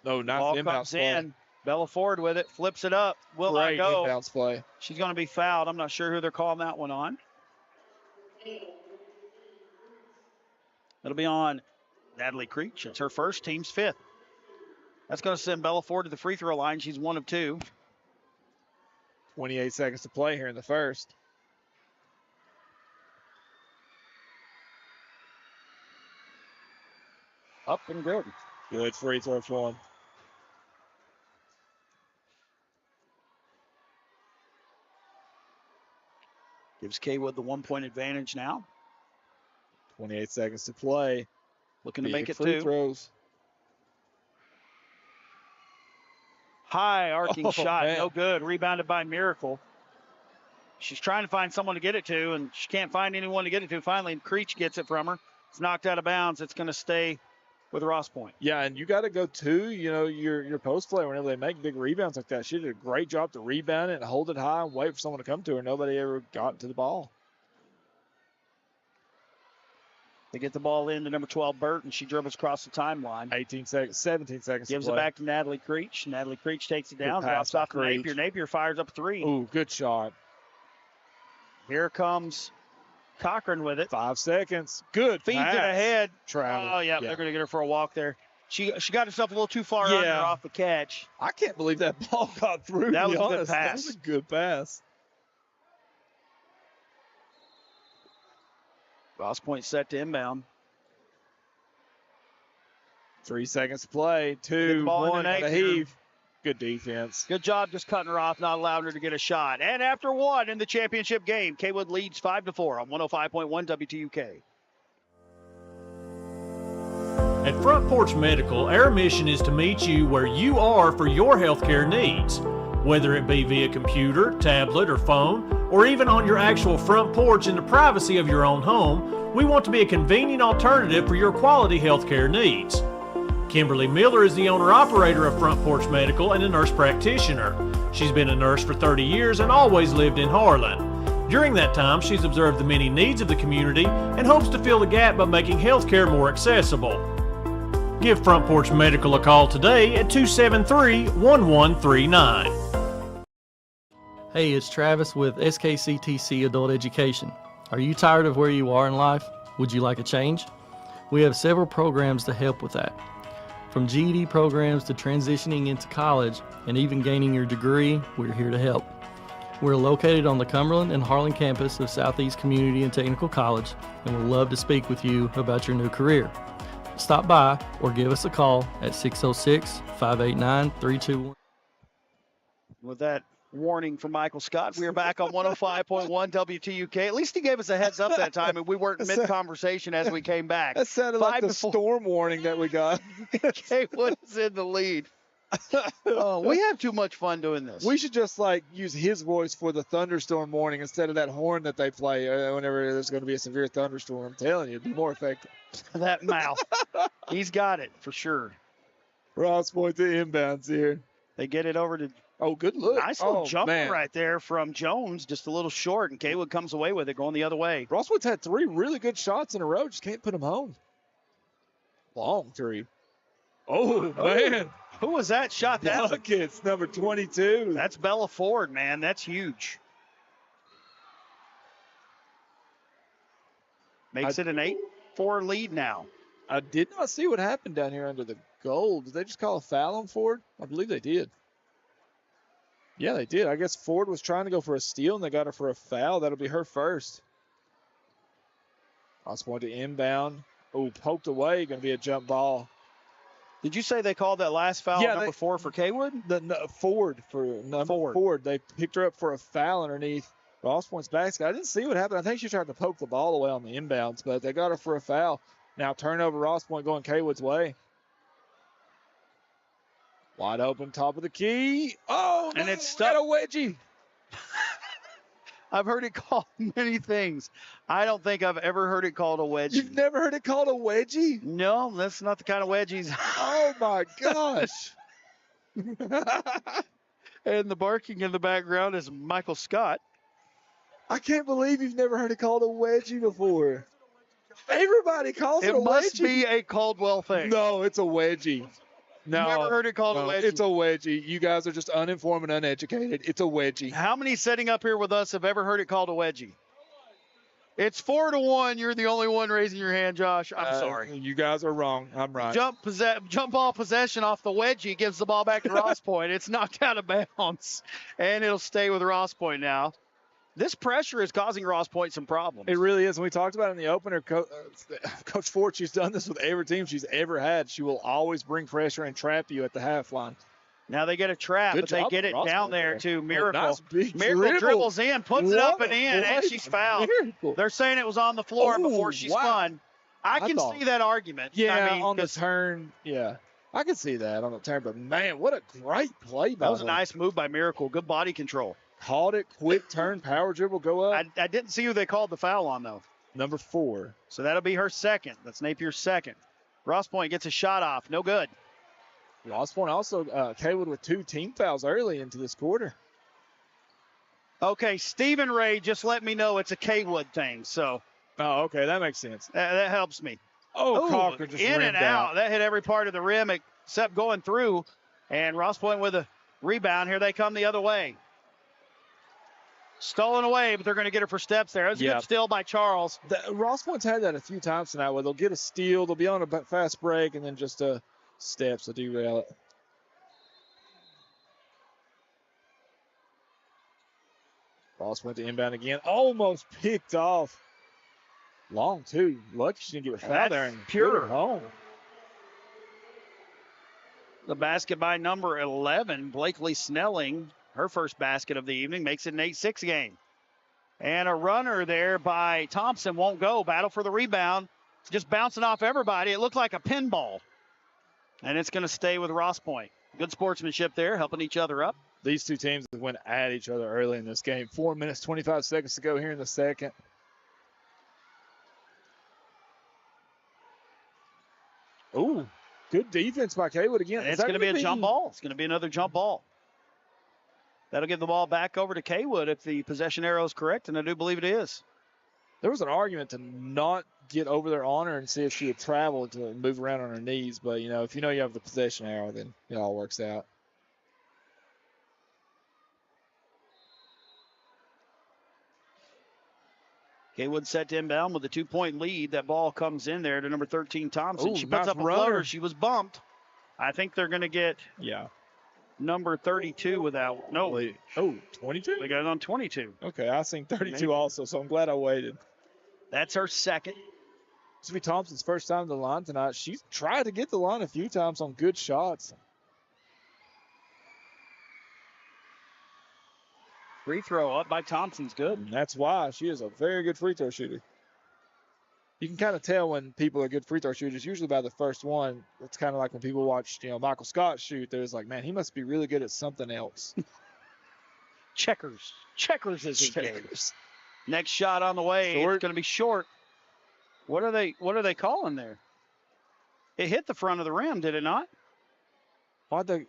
Speaker 10: No, not
Speaker 9: Ball
Speaker 10: the inbounds
Speaker 9: comes
Speaker 10: play.
Speaker 9: in. Bella Ford with it, flips it up. Will not
Speaker 10: Great
Speaker 9: go.
Speaker 10: inbounds play.
Speaker 9: She's going to be fouled. I'm not sure who they're calling that one on. It'll be on Natalie Creech. It's her first, team's fifth. That's going to send Bella Ford to the free throw line. She's 1 of 2.
Speaker 10: 28 seconds to play here in the first.
Speaker 9: Up and good.
Speaker 10: Good free throw for him.
Speaker 9: Gives Kaywood the 1-point advantage now.
Speaker 10: 28 seconds to play.
Speaker 9: Looking to make it
Speaker 10: free
Speaker 9: 2.
Speaker 10: throws.
Speaker 9: High arcing shot,
Speaker 10: man.
Speaker 9: no good. Rebounded by Miracle. She's trying to find someone to get it to, and she can't find anyone to get it to. Finally, Creech gets it from her. It's knocked out of bounds. It's going to stay with Ross Point.
Speaker 10: Yeah, and you got to go to, your post player whenever they make big rebounds like that. She did a great job to rebound it and hold it high and wait for someone to come to her. Nobody ever got to the ball.
Speaker 9: They get the ball in to number 12, Burt, and she dribbles across the timeline.
Speaker 10: 17 seconds
Speaker 9: Gives
Speaker 10: to
Speaker 9: it
Speaker 10: play.
Speaker 9: back to Natalie Creech. Natalie Creech takes it down,
Speaker 10: Good pass
Speaker 9: drops off to
Speaker 10: by
Speaker 9: Napier.
Speaker 10: Creech.
Speaker 9: Napier fires up 3.
Speaker 10: Ooh, good shot.
Speaker 9: Here comes Cochran with it.
Speaker 10: 5 seconds. Good
Speaker 9: Feeds
Speaker 10: pass.
Speaker 9: it ahead.
Speaker 10: Travel.
Speaker 9: Oh, yeah, they're going to get her for a walk there. She got herself a little too far under
Speaker 10: Yeah.
Speaker 9: off the catch.
Speaker 10: I can't believe that ball got through.
Speaker 9: That
Speaker 10: to be
Speaker 9: was a good
Speaker 10: honest.
Speaker 9: pass.
Speaker 10: That was a good pass.
Speaker 9: Ross Point set to inbound.
Speaker 10: 3 seconds to play.
Speaker 9: Get the
Speaker 10: 2,
Speaker 9: ball in
Speaker 10: 1,
Speaker 9: the
Speaker 10: and a
Speaker 9: Napier.
Speaker 10: heave. Good defense.
Speaker 9: Good job just cutting her off, not allowing her to get a shot. And after 1 in the championship game, Kaywood leads 5-4 on 105.1 WTUK.
Speaker 1: At Front Porch Medical, our mission is to meet you where you are for your healthcare needs. Whether it be via computer, tablet, or phone, or even on your actual front porch in the privacy of your own home, we want to be a convenient alternative for your quality healthcare needs. Kimberly Miller is the owner-operator of Front Porch Medical and a nurse practitioner. She's been a nurse for 30 years and always lived in Harlan. During that time, she's observed the many needs of the community and hopes to fill the gap by making healthcare more accessible. Give Front Porch Medical a call today at 273-1139.
Speaker 7: Hey, it's Travis with SKCTC Adult Education. Are you tired of where you are in life? Would you like a change? We have several programs to help with that. From GED programs to transitioning into college and even gaining your degree, we're here to help. We're located on the Cumberland and Harlan campus of Southeast Community and Technical College, and we'd love to speak with you about your new career. Stop by or give us a call at 606-589-321.
Speaker 9: With that warning from Michael Scott, we are back on 105.1 WTUK. At least he gave us a heads up that time, and we weren't mid-conversation as we came back.
Speaker 10: That sounded like the storm warning that we got.
Speaker 9: Kaywood is in the lead. Oh, we have too much fun doing this.
Speaker 10: We should just use his voice for the thunderstorm warning instead of that horn that they play whenever there's going to be a severe thunderstorm. I'm telling you, it'd be more effective.
Speaker 9: That mouth. He's got it for sure.
Speaker 10: Ross Point to inbounds here.
Speaker 9: They get it over to.
Speaker 10: Oh, good look.
Speaker 9: Nice little jumper
Speaker 10: man.
Speaker 9: right there from Jones, just a little short, and Kaywood comes away with it going the other way.
Speaker 10: Ross Point's had 3 really good shots in a row, just can't put them home. Long 3. Oh, man.
Speaker 9: Who was that shot? That's
Speaker 10: Buckets, number 22.
Speaker 9: That's Bella Ford, man. That's huge. Makes it an 8-4 lead now.
Speaker 10: I did not see what happened down here under the goal. Did they just call a foul on Ford? I believe they did. Yeah, they did. I guess Ford was trying to go for a steal, and they got her for a foul. That'll be her first. Ross Point to inbound. Oh, poked away. Going to be a jump ball.
Speaker 9: Did you say they called that last foul number 4 for Kaywood?
Speaker 10: Ford for number Ford. They picked her up for a foul underneath Ross Point's basket. I didn't see what happened. I think she tried to poke the ball away on the inbounds, but they got her for a foul. Now turnover, Ross Point going Kaywood's way. Wide open, top of the key. Oh,
Speaker 9: and
Speaker 10: no,
Speaker 9: it's stuck.
Speaker 10: Got a wedgie.
Speaker 9: I've heard it called many things. I don't think I've ever heard it called a wedgie.
Speaker 10: You've never heard it called a wedgie?
Speaker 9: No, that's not the kind of wedgies.
Speaker 10: Oh, my gosh.
Speaker 9: And the barking in the background is Michael Scott.
Speaker 10: I can't believe you've never heard it called a wedgie before. Everybody calls it a wedgie.
Speaker 9: It must be a Caldwell thing.
Speaker 10: No, it's a wedgie. No,
Speaker 9: You ever heard it called a wedgie?
Speaker 10: It's a wedgie. You guys are just uninformed and uneducated. It's a wedgie.
Speaker 9: How many sitting up here with us have ever heard it called a wedgie? It's 4-1. You're the only one raising your hand, Josh. I'm sorry.
Speaker 10: You guys are wrong. I'm right.
Speaker 9: Jump ball possession off the wedgie gives the ball back to Ross Point. It's knocked out of bounds, and it'll stay with Ross Point now. This pressure is causing Ross Point some problems.
Speaker 10: It really is. And we talked about it in the opener. Coach Ford, she's done this with every team she's ever had. She will always bring pressure and trap you at the half line.
Speaker 9: Now they get a trap, but they get it down there to Miracle.
Speaker 10: Nice big
Speaker 9: Miracle dribbles in, puts it up and in, and she's fouled.
Speaker 10: Miracle.
Speaker 9: They're saying it was on the floor before she spun. I can see that argument.
Speaker 10: Yeah, on the turn. Yeah, I can see that on the turn. But, man, what a great play by
Speaker 9: That was
Speaker 10: her.
Speaker 9: a nice move by Miracle. Good body control.
Speaker 10: Called it, quick turn, power dribble, go up.
Speaker 9: I didn't see who they called the foul on, though.
Speaker 10: Number 4.
Speaker 9: So that'll be her second. That's Napier's second. Ross Point gets a shot off. No good.
Speaker 10: Ross Point also, Kaywood with 2 team fouls early into this quarter.
Speaker 9: Okay, Stephen Ray just let me know it's a Kaywood thing, so.
Speaker 10: Oh, okay, that makes sense.
Speaker 9: That helps me.
Speaker 10: Oh, Cocker just
Speaker 9: in and
Speaker 10: rimmed
Speaker 9: out. That hit every part of the rim except going through. And Ross Point with a rebound. Here they come the other way. Stolen away, but they're going to get her for steps there. That was a good steal by Charles.
Speaker 10: Ross Point's had that a few times tonight where they'll get a steal, they'll be on a fast break, and then just steps to derail it. Ross went to inbound again. Almost picked off. Long, too. Lucky she didn't get a foul there. And
Speaker 9: pure.
Speaker 10: Home.
Speaker 9: The basket by number 11, Blakely Snelling. Her first basket of the evening makes it an 8-6 game. And a runner there by Thompson won't go. Battle for the rebound. Just bouncing off everybody. It looked like a pinball. And it's going to stay with Ross Point. Good sportsmanship there, helping each other up.
Speaker 10: These two teams went at each other early in this game. 4 minutes, 25 seconds to go here in the second. Ooh, good defense by Kaywood again.
Speaker 9: And it's going to be a jump ball. It's going to be another jump ball. That'll give the ball back over to Kaywood if the possession arrow is correct, and I do believe it is.
Speaker 10: There was an argument to not get over there on her and see if she would travel to move around on her knees. But, if you know you have the possession arrow, then it all works out.
Speaker 9: Kaywood set to inbound with a 2-point lead. That ball comes in there to number 13, Thompson.
Speaker 10: Ooh,
Speaker 9: she puts
Speaker 10: nice
Speaker 9: up a
Speaker 10: runner.
Speaker 9: floater. She was bumped. I think they're going to get number 32 without. No.
Speaker 10: 22?
Speaker 9: They got it on 22.
Speaker 10: Okay, I seen 32
Speaker 9: Maybe.
Speaker 10: also, so I'm glad I waited.
Speaker 9: That's her second.
Speaker 10: This will be Thompson's first time to the line tonight. She's tried to get the line a few times on good shots.
Speaker 9: Free throw up by Thompson's good.
Speaker 10: And that's why she is a very good free throw shooter. You can kind of tell when people are good free throw shooters, usually by the first one. It's kind of like when people watch, Michael Scott shoot. There's like, man, he must be really good at something else.
Speaker 9: Checkers is he
Speaker 10: Checkers.
Speaker 9: Next shot on the way.
Speaker 10: Short.
Speaker 9: It's going to be short. What are they calling there? It hit the front of the rim, did it not?
Speaker 10: Why'd they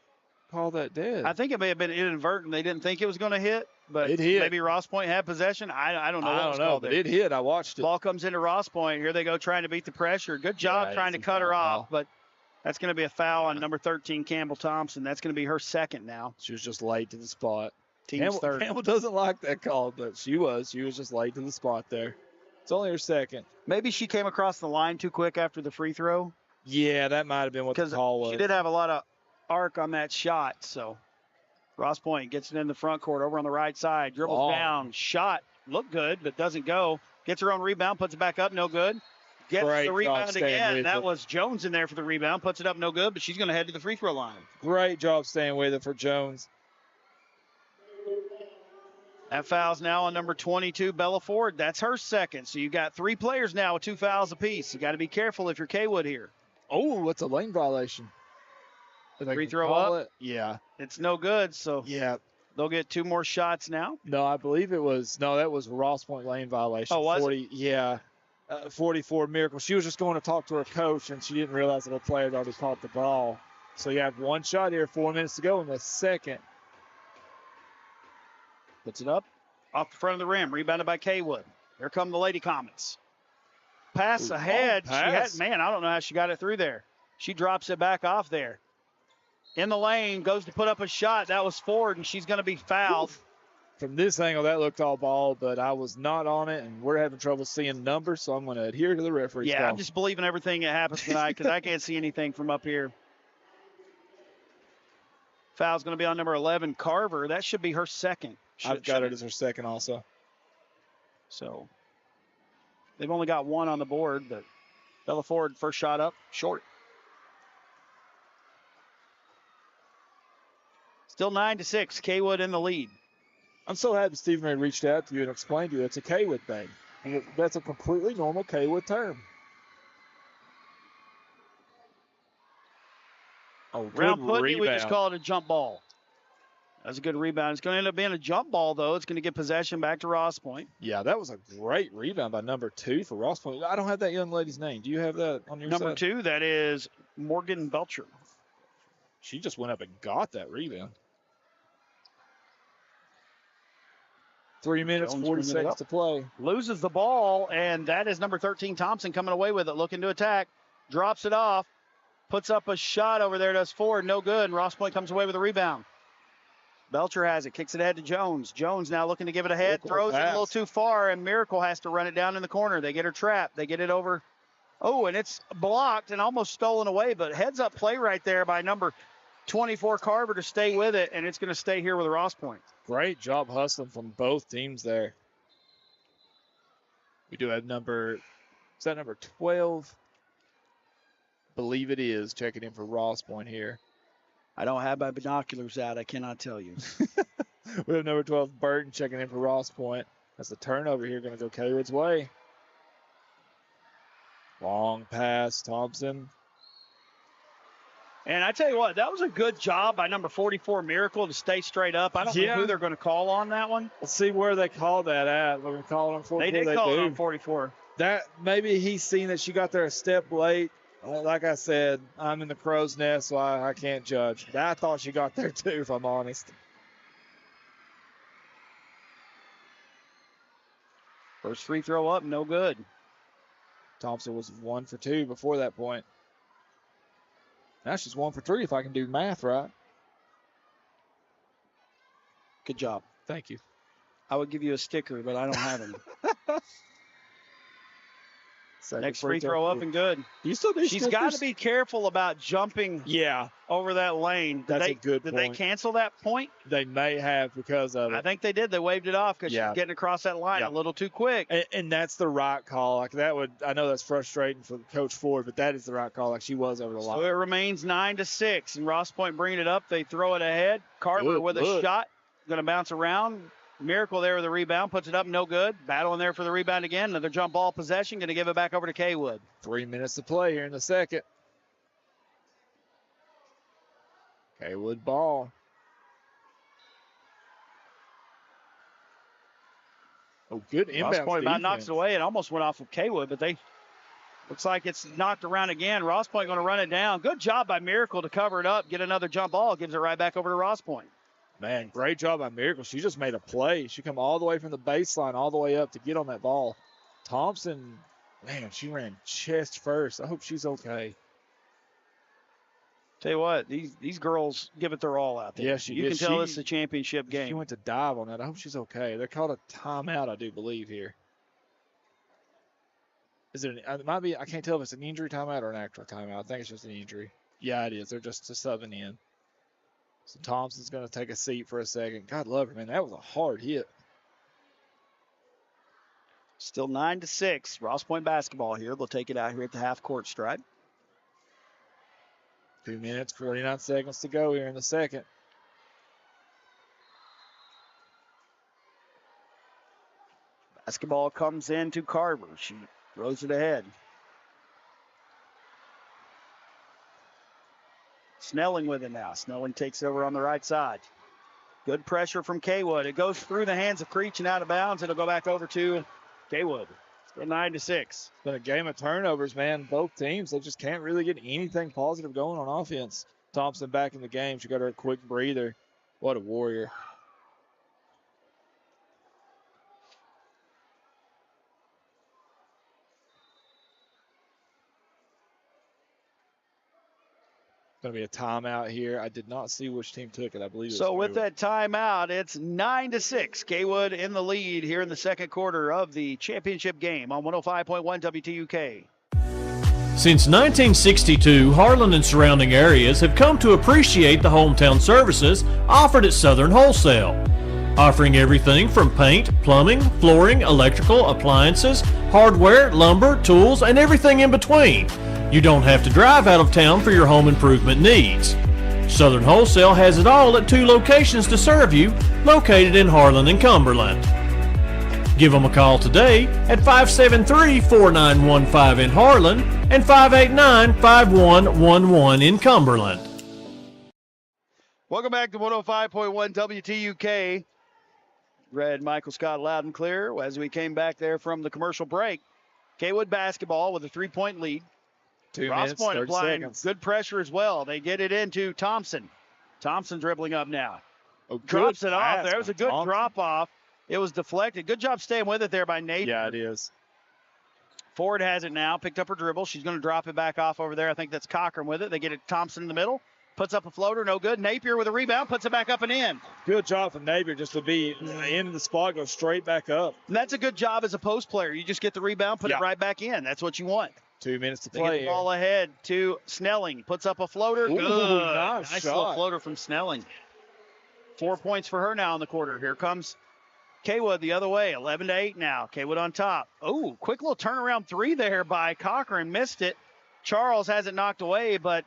Speaker 10: call that dead?
Speaker 9: I think it may have been inadvertent. They didn't think it was going to hit, but
Speaker 10: it hit.
Speaker 9: Maybe Ross Point had possession. I don't know what was called
Speaker 10: but
Speaker 9: there.
Speaker 10: it hit. I watched it.
Speaker 9: Ball comes into Ross Point. Here they go trying to beat the pressure. Good job trying to cut her off, but that's going to be a foul on number 13, Campbell Thompson. That's going to be her second now.
Speaker 10: She was just late to the spot.
Speaker 9: Team's third.
Speaker 10: Campbell doesn't like that call, but she was. She was just late to the spot there. It's only her second.
Speaker 9: Maybe she came across the line too quick after the free throw.
Speaker 10: Yeah, that might have been what the call was.
Speaker 9: She did have a lot of arc on that shot, so Ross Point gets it in the front court over on the right side. Dribbles down. Shot. Looked good, but doesn't go. Gets her own rebound. Puts it back up. No good. Gets the rebound again. That was Jones in there for the rebound. Puts it up. No good, but she's going to head to the free throw line.
Speaker 10: Great job staying with it for Jones.
Speaker 9: That foul's now on number 22, Bella Ford. That's her second. So you got 3 players now with 2 fouls apiece. You got to be careful if you're Kaywood here.
Speaker 10: Oh, it's a lane violation.
Speaker 9: Free throw up?
Speaker 10: Yeah.
Speaker 9: It's no good, so
Speaker 10: yeah,
Speaker 9: they'll get 2 more shots now.
Speaker 10: No, I believe that was Ross Point lane violation.
Speaker 9: Oh, was
Speaker 10: 40, it? Yeah. 44 Miracle. She was just going to talk to her coach, and she didn't realize that her player had already caught the ball. So you have 1 shot here, 4 minutes to go in the second.
Speaker 9: Puts it up off the front of the rim. Rebounded by Kaywood. Here come the Lady Comets. Pass ahead.
Speaker 10: Pass.
Speaker 9: I don't know how she got it through there. She drops it back off there. in the lane, goes to put up a shot. That was Ford, and she's going to be fouled.
Speaker 10: From this angle, that looked all ball, but I was not on it, and we're having trouble seeing numbers, so I'm going to adhere to the referee's call.
Speaker 9: I'm just believing everything that happens tonight because I can't see anything from up here. Foul's going to be on number 11, Carver. That should be her second.
Speaker 10: I've got it as her second also.
Speaker 9: So they've only got one on the board, but Bella Ford, first shot up, short. Still 9-6, Kaywood in the lead.
Speaker 10: I'm so happy Stephen Ray reached out to you and explained to you it's a Kaywood thing. And that's a completely normal Kaywood term. Oh,
Speaker 9: Round
Speaker 10: good
Speaker 9: put,
Speaker 10: rebound.
Speaker 9: we just call it a jump ball. That's a good rebound. It's going to end up being a jump ball, though. It's going to get possession back to Ross Point.
Speaker 10: Yeah, that was a great rebound by number 2 for Ross Point. I don't have that young lady's name. Do you have that on your
Speaker 9: Number
Speaker 10: side?
Speaker 9: 2, that is Morgan Belcher.
Speaker 10: She just went up and got that rebound. 3 minutes,
Speaker 9: Jones
Speaker 10: 40
Speaker 9: bringing it
Speaker 10: seconds
Speaker 9: up.
Speaker 10: to play.
Speaker 9: Loses the ball, and that is number 13, Thompson, coming away with it, looking to attack. Drops it off, puts up a shot over there, does Ford, no good, and Ross Point comes away with a rebound. Belcher has it, kicks it ahead to Jones. Jones now looking to give it ahead, throws it a little too far, and Miracle has to run it down in the corner. They get her trapped. They get it over. Oh, and it's blocked and almost stolen away, but heads-up play right there by number 24, Carver, to stay with it, and it's going to stay here with Ross Point.
Speaker 10: Great job hustling from both teams there. We do have number 12? Believe it is. Checking in for Ross Point here.
Speaker 9: I don't have my binoculars out. I cannot tell you.
Speaker 10: We have number 12, Burton, checking in for Ross Point. That's the turnover here. Going to go Kaywood's way. Long pass, Thompson.
Speaker 9: And I tell you what, that was a good job by number 44, Miracle, to stay straight up. I don't know who they're going to call on that one.
Speaker 10: Let's see where they call that at. We're going to call it on 44.
Speaker 9: They did call it on 44.
Speaker 10: That maybe he's seen that she got there a step late. Like I said, I'm in the crow's nest, so I can't judge. But I thought she got there too, if I'm honest.
Speaker 9: First free throw up, no good.
Speaker 10: Thompson was 1 for 2 before that point. Now she's 1 for 3 if I can do math right.
Speaker 9: Good job.
Speaker 10: Thank you.
Speaker 9: I would give you a sticker, but I don't have them. Next free throw up and good. She's got to be careful about jumping over that lane.
Speaker 10: That's a good point.
Speaker 9: Did they cancel that point?
Speaker 10: They may have because of it.
Speaker 9: I think they did. They waved it off because she's getting across that line a little too quick.
Speaker 10: And that's the right call. Like that would, I know that's frustrating for Coach Ford, but that is the right call. Like she was over the line.
Speaker 9: So it remains 9-6, and Ross Point bringing it up. They throw it ahead. Carver with a shot, going to bounce around. Miracle there with the rebound, puts it up, no good. Battling there for the rebound again. Another jump ball possession, going to give it back over to Kaywood.
Speaker 10: 3 minutes to play here in the second. Kaywood ball. Oh, good inbound.
Speaker 9: Ross Point about knocks it away. It almost went off of Kaywood, but they looks like it's knocked around again. Ross Point going to run it down. Good job by Miracle to cover it up, get another jump ball, gives it right back over to Ross Point.
Speaker 10: Man, great job by Miracle. She just made a play. She come all the way from the baseline all the way up to get on that ball. Thompson, man, she ran chest first. I hope she's okay.
Speaker 9: Tell you what, these girls give it their all out there.
Speaker 10: Yeah,
Speaker 9: you can tell this is a championship game.
Speaker 10: She went to dive on that. I hope she's okay. They're called a timeout, I do believe, here. Is it? It might be. I can't tell if it's an injury timeout or an actual timeout. I think it's just an injury. Yeah, it is. They're just subbing in. So Thompson's going to take a seat for a second. God love her, man. That was a hard hit.
Speaker 9: Still 9-6. Ross Point basketball here. They'll take it out here at the half court stripe.
Speaker 10: 2 minutes, 49 seconds to go here in the second.
Speaker 9: Basketball comes in to Carver. She throws it ahead. Snelling with it now. Snelling takes it over on the right side. Good pressure from Kaywood. It goes through the hands of Creech and out of bounds. It'll go back over to Kaywood. Still 9-6.
Speaker 10: It's been a game of turnovers, man. Both teams, they just can't really get anything positive going on offense. Thompson back in the game. She got her a quick breather. What a warrior. going to be a timeout here. I did not see which team took it. I believe it was
Speaker 9: So with
Speaker 10: Kaywood.
Speaker 9: that timeout, it's 9-6. Kaywood in the lead here in the second quarter of the championship game on 105.1 WTUK.
Speaker 1: Since 1962, Harlan and surrounding areas have come to appreciate the hometown services offered at Southern Wholesale. Offering everything from paint, plumbing, flooring, electrical, appliances, hardware, lumber, tools, and everything in between. You don't have to drive out of town for your home improvement needs. Southern Wholesale has it all at 2 locations to serve you, located in Harlan and Cumberland. Give them a call today at 573-4915 in Harlan and 589-5111 in Cumberland.
Speaker 9: Welcome back to 105.1 WTUK. Read Michael Scott loud and clear as we came back there from the commercial break. Kaywood basketball with a 3-point lead.
Speaker 10: 2
Speaker 9: Ross
Speaker 10: minutes,
Speaker 9: Point
Speaker 10: 30
Speaker 9: applying
Speaker 10: seconds.
Speaker 9: good pressure as well. They get it into Thompson. Thompson dribbling up now.
Speaker 10: Oh, good
Speaker 9: Drops it off
Speaker 10: pass
Speaker 9: there. It was a
Speaker 10: by
Speaker 9: good
Speaker 10: Thompson.
Speaker 9: drop off. It was deflected. Good job staying with it there by Nate.
Speaker 10: Yeah, it is.
Speaker 9: Ford has it now. Picked up her dribble. She's going to drop it back off over there. I think that's Cochran with it. They get it Thompson in the middle. Puts up a floater. No good. Napier with a rebound. Puts it back up and in.
Speaker 10: Good job from Napier just to be in the spot, go straight back up.
Speaker 9: And that's a good job as a post player. You just get the rebound, put
Speaker 10: Yeah.
Speaker 9: it right back in. That's what you want.
Speaker 10: 2 minutes to
Speaker 9: They get
Speaker 10: play
Speaker 9: the
Speaker 10: here.
Speaker 9: ball ahead to Snelling. Puts up a floater.
Speaker 10: Ooh,
Speaker 9: Good.
Speaker 10: nice
Speaker 9: little
Speaker 10: shot.
Speaker 9: floater from Snelling. 4 points for her now in the quarter. Here comes Kaywood the other way. 11-8 now. Kaywood on top. Oh, quick little turnaround 3 there by Cochran. Missed it. Charles has it knocked away, but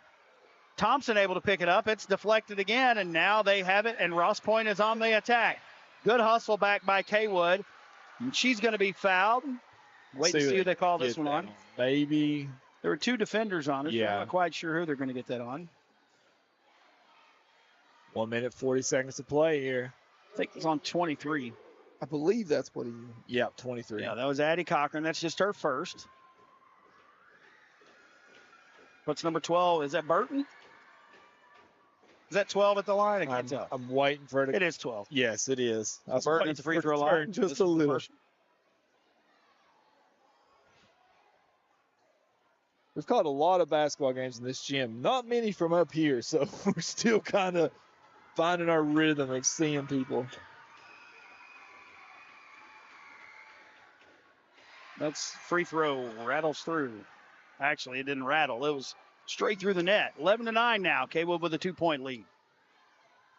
Speaker 9: Thompson able to pick it up. It's deflected again, and now they have it, and Ross Point is on the attack. Good hustle back by Kaywood. And she's going to be fouled. Wait to see who they call this one on.
Speaker 10: Maybe.
Speaker 9: There were 2 defenders on it. So
Speaker 10: Yeah.
Speaker 9: I'm not quite sure who they're going to get that on.
Speaker 10: 1 minute, 40 seconds to play here.
Speaker 9: I think it's on 23.
Speaker 10: I believe that's what he. Yeah, 23.
Speaker 9: Yeah, that was Addie Cochran. That's just her first. What's number 12? Is that Burton? Is that 12 at the line? I can't tell.
Speaker 10: I'm waiting for it.
Speaker 9: It is 12.
Speaker 10: Yes, it is. I was
Speaker 9: Burton
Speaker 10: waiting
Speaker 9: at the free
Speaker 10: for it
Speaker 9: throw
Speaker 10: to
Speaker 9: line.
Speaker 10: turn
Speaker 9: This
Speaker 10: just
Speaker 9: is
Speaker 10: a
Speaker 9: the
Speaker 10: little.
Speaker 9: first.
Speaker 10: We've caught a lot of basketball games in this gym. Not many from up here, so we're still kind of finding our rhythm of seeing people.
Speaker 9: That's free throw. Rattles through. Actually, it didn't rattle. It was straight through the net. 11-9 now. Kaywood with a 2-point lead.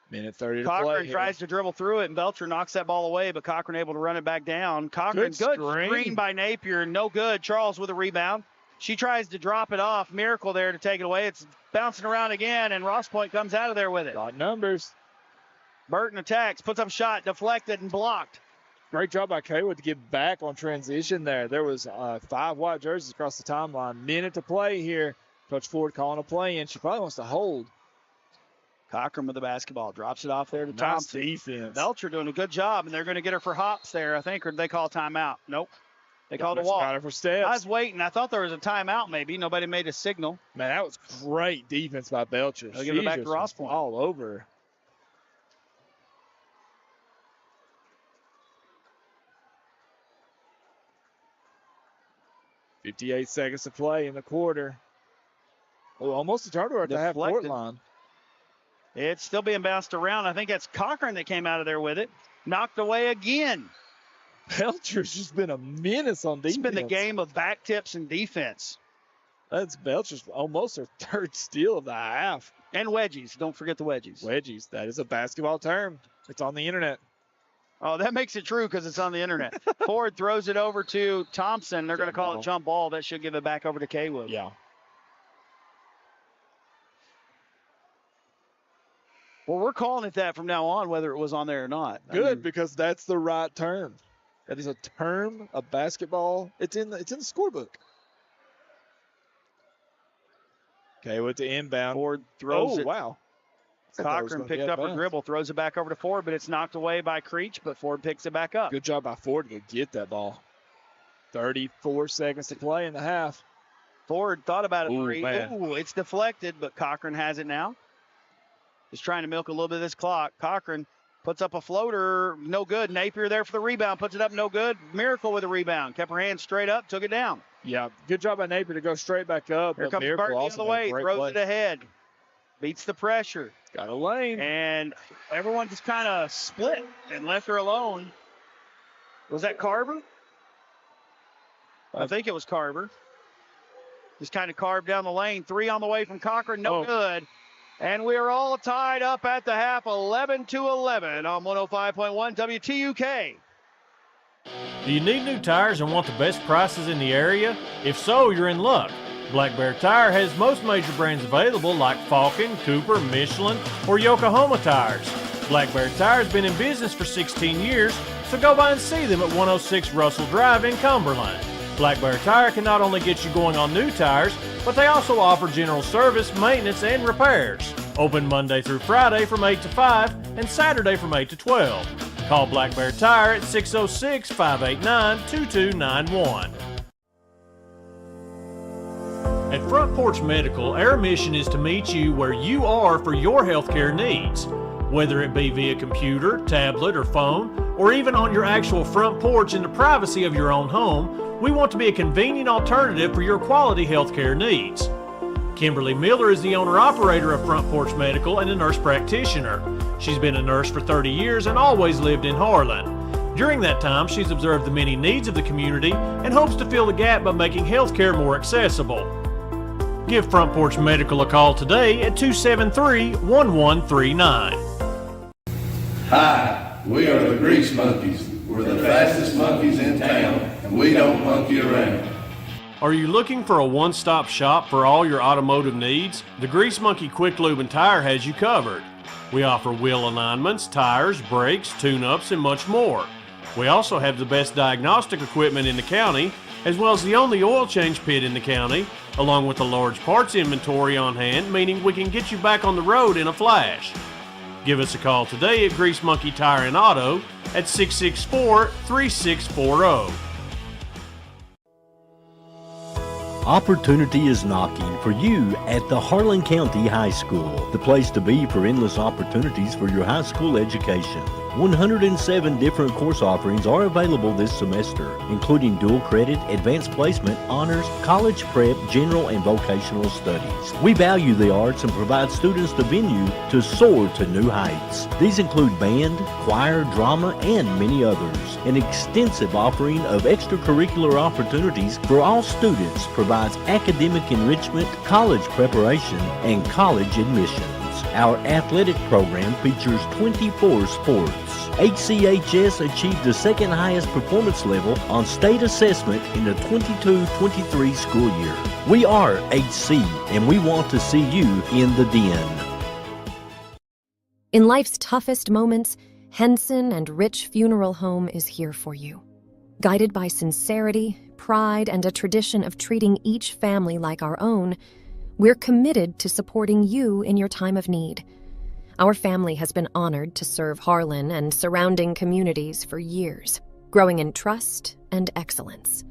Speaker 10: Minute 30 to play.
Speaker 9: Cochran
Speaker 10: here.
Speaker 9: tries to dribble through it, and Belcher knocks that ball away, but Cochran able to run it back down. Cochran, good screen by Napier. No good. Charles with a rebound. She tries to drop it off. Miracle there to take it away. It's bouncing around again, and Ross Point comes out of there with it.
Speaker 10: Got numbers.
Speaker 9: Burton attacks, puts up a shot, deflected and blocked.
Speaker 10: Great job by Kaywood to get back on transition there. There was 5 white jerseys across the timeline. Minute to play here. Coach Ford calling a play in. She probably wants to hold.
Speaker 9: Cochran with the basketball. Drops it off there to
Speaker 10: Nice
Speaker 9: Thompson.
Speaker 10: defense.
Speaker 9: Belcher doing a good job, and they're going to get her for hops there, I think, or did they call timeout? Nope. They called a walk.
Speaker 10: Got her for steps.
Speaker 9: I was waiting. I thought there was a timeout maybe. Nobody made a signal.
Speaker 10: Man, that was great defense by Belcher.
Speaker 9: They'll give it
Speaker 10: She
Speaker 9: back to
Speaker 10: just
Speaker 9: Ross
Speaker 10: was
Speaker 9: Point.
Speaker 10: all over. .58 seconds to play in the quarter. Oh, almost a turnover at the half-court
Speaker 9: Deflected.
Speaker 10: line.
Speaker 9: It's still being bounced around. I think that's Cochran that came out of there with it. Knocked away again.
Speaker 10: Belcher's just been a menace on defense.
Speaker 9: It's been the game of back tips and defense.
Speaker 10: That's Belcher's almost her 3rd steal of the half.
Speaker 9: And wedgies. Don't forget the wedgies.
Speaker 10: Wedgies. That is a basketball term. It's on the internet.
Speaker 9: Oh, that makes it true because it's on the internet. Ford throws it over to Thompson. They're going to call it jump ball. That should give it back over to Kaywood.
Speaker 10: Yeah.
Speaker 9: Well, we're calling it that from now on, whether it was on there or not.
Speaker 10: Good, because that's the right term. That is a term of basketball. It's in the scorebook. Okay, with the inbound.
Speaker 9: Ford throws
Speaker 10: Oh,
Speaker 9: it.
Speaker 10: wow.
Speaker 9: Cochran picked up her dribble, throws it back over to Ford, but it's knocked away by Creech, but Ford picks it back up.
Speaker 10: Good job by Ford to get that ball. 34 seconds to play in the half.
Speaker 9: Ford thought about a
Speaker 10: Ooh,
Speaker 9: three.
Speaker 10: man.
Speaker 9: Ooh, it's deflected, but Cochran has it now. Just trying to milk a little bit of this clock. Cochran puts up a floater, no good. Napier there for the rebound, puts it up, no good. Miracle with a rebound. Kept her hand straight up, took it down.
Speaker 10: Yeah, good job by Napier to go straight back up.
Speaker 9: Here
Speaker 10: but
Speaker 9: comes
Speaker 10: Miracle
Speaker 9: Burton the
Speaker 10: also
Speaker 9: other
Speaker 10: made a
Speaker 9: way,
Speaker 10: great
Speaker 9: throws
Speaker 10: play.
Speaker 9: it ahead. beats the pressure.
Speaker 10: Got a lane.
Speaker 9: And everyone just kind of split and left her alone. Was that Carver? I think it was Carver. Just kind of carved down the lane. 3 on the way from Cochran, no good. And we are all tied up at the half, 11-11 on 105.1 WTUK.
Speaker 1: Do you need new tires and want the best prices in the area? If so, you're in luck. Black Bear Tire has most major brands available like Falcon, Cooper, Michelin, or Yokohama tires. Black Bear Tire has been in business for 16 years, so go by and see them at 106 Russell Drive in Cumberland. Black Bear Tire can not only get you going on new tires, but they also offer general service, maintenance, and repairs. Open Monday through Friday from 8 to 5 and Saturday from 8 to 12. Call Black Bear Tire at 606-589-2291. At Front Porch Medical, our mission is to meet you where you are for your healthcare needs. Whether it be via computer, tablet, or phone, or even on your actual front porch in the privacy of your own home, we want to be a convenient alternative for your quality healthcare needs. Kimberly Miller is the owner-operator of Front Porch Medical and a nurse practitioner. She's been a nurse for 30 years and always lived in Harlan. During that time, she's observed the many needs of the community and hopes to fill the gap by making healthcare more accessible. Give Front Porch Medical a call today at 273-1139.
Speaker 2: Hi, we are the Grease Monkeys. We're the fastest monkeys in town, and we don't monkey around.
Speaker 1: Are you looking for a one-stop shop for all your automotive needs? The Grease Monkey Quick Lube and Tire has you covered. We offer wheel alignments, tires, brakes, tune-ups, and much more. We also have the best diagnostic equipment in the county, as well as the only oil change pit in the county, along with a large parts inventory on hand, meaning we can get you back on the road in a flash. Give us a call today at Grease Monkey Tire and Auto at 664-3640.
Speaker 3: Opportunity is knocking for you at the Harlan County High School, the place to be for endless opportunities for your high school education. 107 different course offerings are available this semester, including dual credit, advanced placement, honors, college prep, general, and vocational studies. We value the arts and provide students the venue to soar to new heights. These include band, choir, drama, and many others. An extensive offering of extracurricular opportunities for all students provides academic enrichment, college preparation, and college admissions. Our athletic program features 24 sports. HCHS achieved the second highest performance level on state assessment in the 22-23 school year. We are HC, and we want to see you in the den.
Speaker 4: In life's toughest moments, Henson and Rich Funeral Home is here for you. Guided by sincerity, pride, and a tradition of treating each family like our own, we're committed to supporting you in your time of need. Our family has been honored to serve Harlan and surrounding communities for years, growing in trust and excellence.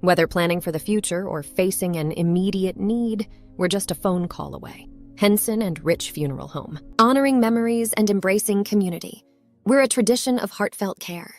Speaker 4: Whether planning for the future or facing an immediate need, we're just a phone call away. Henson and Rich Funeral Home, honoring memories and embracing community. We're a tradition of heartfelt care.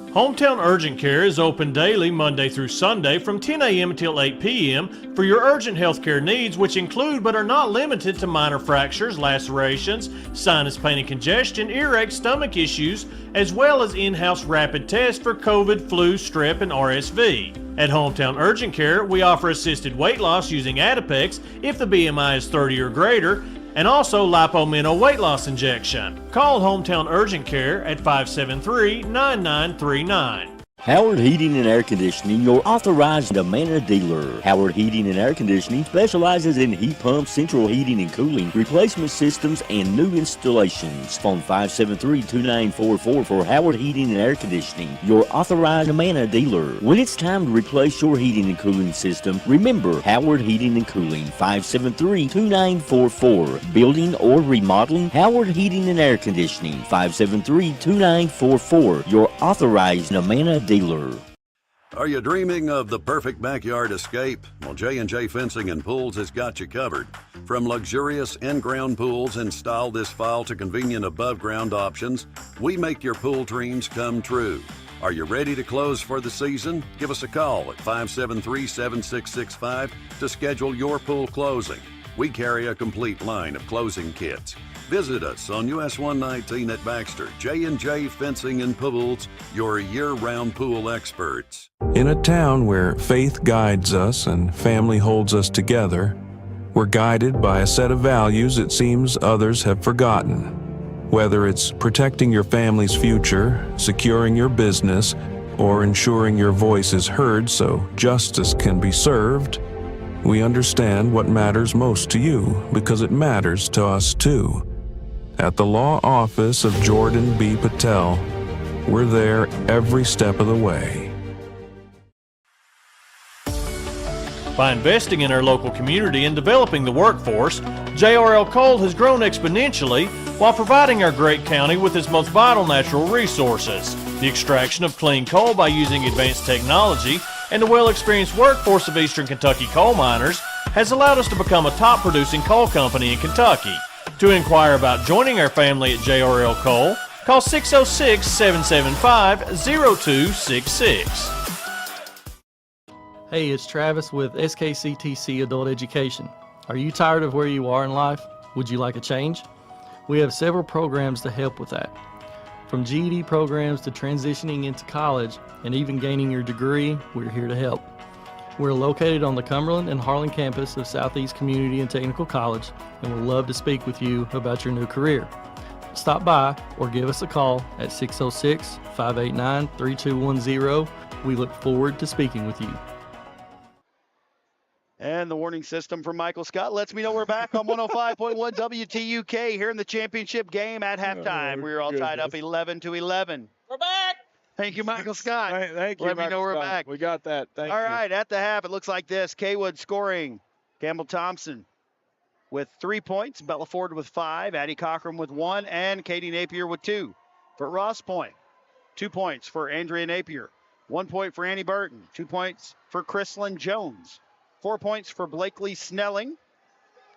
Speaker 1: Hometown Urgent Care is open daily Monday through Sunday from 10 a.m. until 8 p.m. for your urgent health care needs, which include but are not limited to minor fractures, lacerations, sinus pain and congestion, earache, stomach issues, as well as in-house rapid tests for COVID, flu, strep, and RSV. At Hometown Urgent Care, we offer assisted weight loss using Adipex if the BMI is 30 or greater, and also Lipomino weight loss injection. Call Hometown Urgent Care at 573-9939.
Speaker 3: Howard Heating and Air Conditioning, your authorized Amana dealer. Howard Heating and Air Conditioning specializes in heat pumps, central heating and cooling, replacement systems, and new installations. Phone 573-2944 for Howard Heating and Air Conditioning, your authorized Amana dealer. When it's time to replace your heating and cooling system, remember Howard Heating and Cooling, 573-2944. Building or remodeling, Howard Heating and Air Conditioning, 573-2944, your authorized Amana dealer.
Speaker 5: Are you dreaming of the perfect backyard escape? Well, J&J Fencing and Pools has got you covered. From luxurious in-ground pools installed this fall to convenient above-ground options, we make your pool dreams come true. Are you ready to close for the season? Give us a call at 573-7665 to schedule your pool closing. We carry a complete line of closing kits. Visit us on US 119 at Baxter. J&J Fencing and Pools, your year-round pool experts.
Speaker 6: In a town where faith guides us and family holds us together, we're guided by a set of values it seems others have forgotten. Whether it's protecting your family's future, securing your business, or ensuring your voice is heard so justice can be served, we understand what matters most to you because it matters to us too. At the law office of Jordan B. Patel, we're there every step of the way.
Speaker 1: By investing in our local community and developing the workforce, JRL Coal has grown exponentially while providing our great county with its most vital natural resources. The extraction of clean coal by using advanced technology and the well-experienced workforce of Eastern Kentucky coal miners has allowed us to become a top-producing coal company in Kentucky. To inquire about joining our family at JRL Coal, call 606-775-0266.
Speaker 7: Hey, it's Travis with SKCTC Adult Education. Are you tired of where you are in life? Would you like a change? We have several programs to help with that. From GED programs to transitioning into college and even gaining your degree, we're here to help. We're located on the Cumberland and Harlan campus of Southeast Community and Technical College, and we'd love to speak with you about your new career. Stop by or give us a call at 606-589-3210. We look forward to speaking with you.
Speaker 9: And the warning system from Michael Scott lets me know we're back on 105.1 WTUK here in the championship game at halftime. We're all tied up 11-11.
Speaker 10: We're back.
Speaker 9: Thank you, Michael Scott.
Speaker 10: Thank you.
Speaker 9: Let me know we're back.
Speaker 10: We got that. Thank you.
Speaker 9: All right, at the half, it looks like this. Kaywood scoring. Campbell Thompson with 3 points. Bella Ford with 5. Addie Cochran with 1. And Katie Napier with 2. For Ross Point, 2 points for Andrea Napier. 1 point for Annie Burton. 2 points for Chrislyn Jones. 4 points for Blakely Snelling.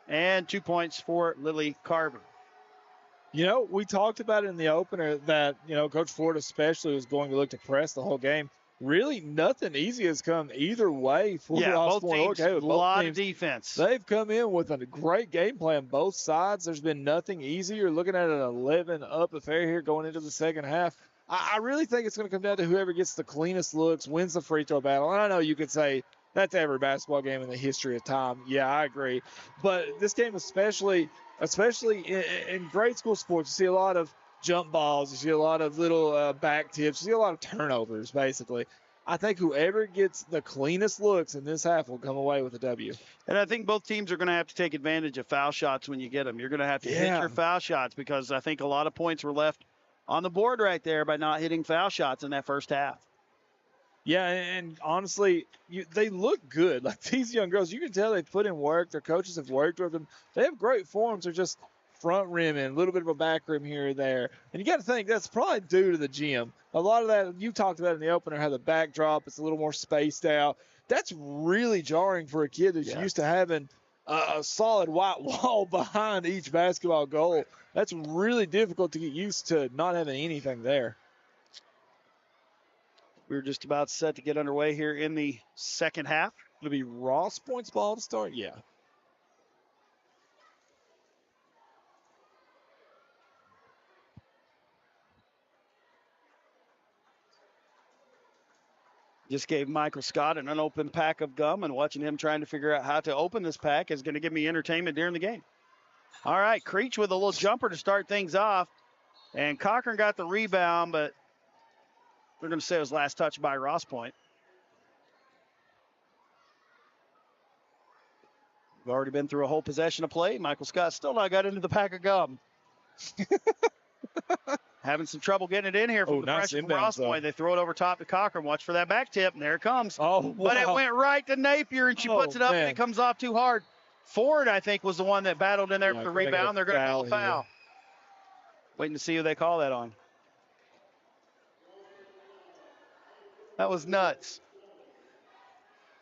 Speaker 9: And 2 points for Lily Carver.
Speaker 10: You know, we talked about it in the opener that, Coach Ford especially was going to look to press the whole game. Really, nothing easy has come either way for Ross Point.
Speaker 9: Both teams, a lot of defense.
Speaker 10: They've come in with a great game plan, both sides. There's been nothing easy. You're looking at an 11-up affair here going into the second half. I really think it's going to come down to whoever gets the cleanest looks, wins the free throw battle. And I know you could say that's every basketball game in the history of time. Yeah, I agree. But this game especially in grade school sports, you see a lot of jump balls. You see a lot of little back tips. You see a lot of turnovers, basically. I think whoever gets the cleanest looks in this half will come away with a W.
Speaker 9: And I think both teams are going to have to take advantage of foul shots when you get them. You're going to have to hit your foul shots because I think a lot of points were left on the board right there by not hitting foul shots in that first half.
Speaker 10: Yeah, and honestly, they look good. Like these young girls, you can tell they've put in work. Their coaches have worked with them. They have great forms. They're just front rimming, a little bit of a back rim here or there. And you got to think that's probably due to the gym. A lot of that, you talked about in the opener, how the backdrop is a little more spaced out. That's really jarring for a kid that's used to having a solid white wall behind each basketball goal. That's really difficult to get used to not having anything there.
Speaker 9: We're just about set to get underway here in the second half.
Speaker 10: It'll be Ross Point's ball to start? Yeah.
Speaker 9: Just gave Michael Scott an unopened pack of gum, and watching him trying to figure out how to open this pack is going to give me entertainment during the game. All right, Creech with a little jumper to start things off. And Cochran got the rebound, but we're going to say it was last touch by Ross Point. We've already been through a whole possession of play. Michael Scott still not got into the pack of gum. Having some trouble getting it in here from the freshman from Ross Point. They throw it over top to Cochran. Watch for that back tip, and there it comes.
Speaker 10: Oh, wow.
Speaker 9: But it went right to Napier, and she puts it up, and it comes off too hard. Ford, I think, was the one that battled in there for the rebound. They're going to call a foul. Waiting to see who they call that on. That was nuts.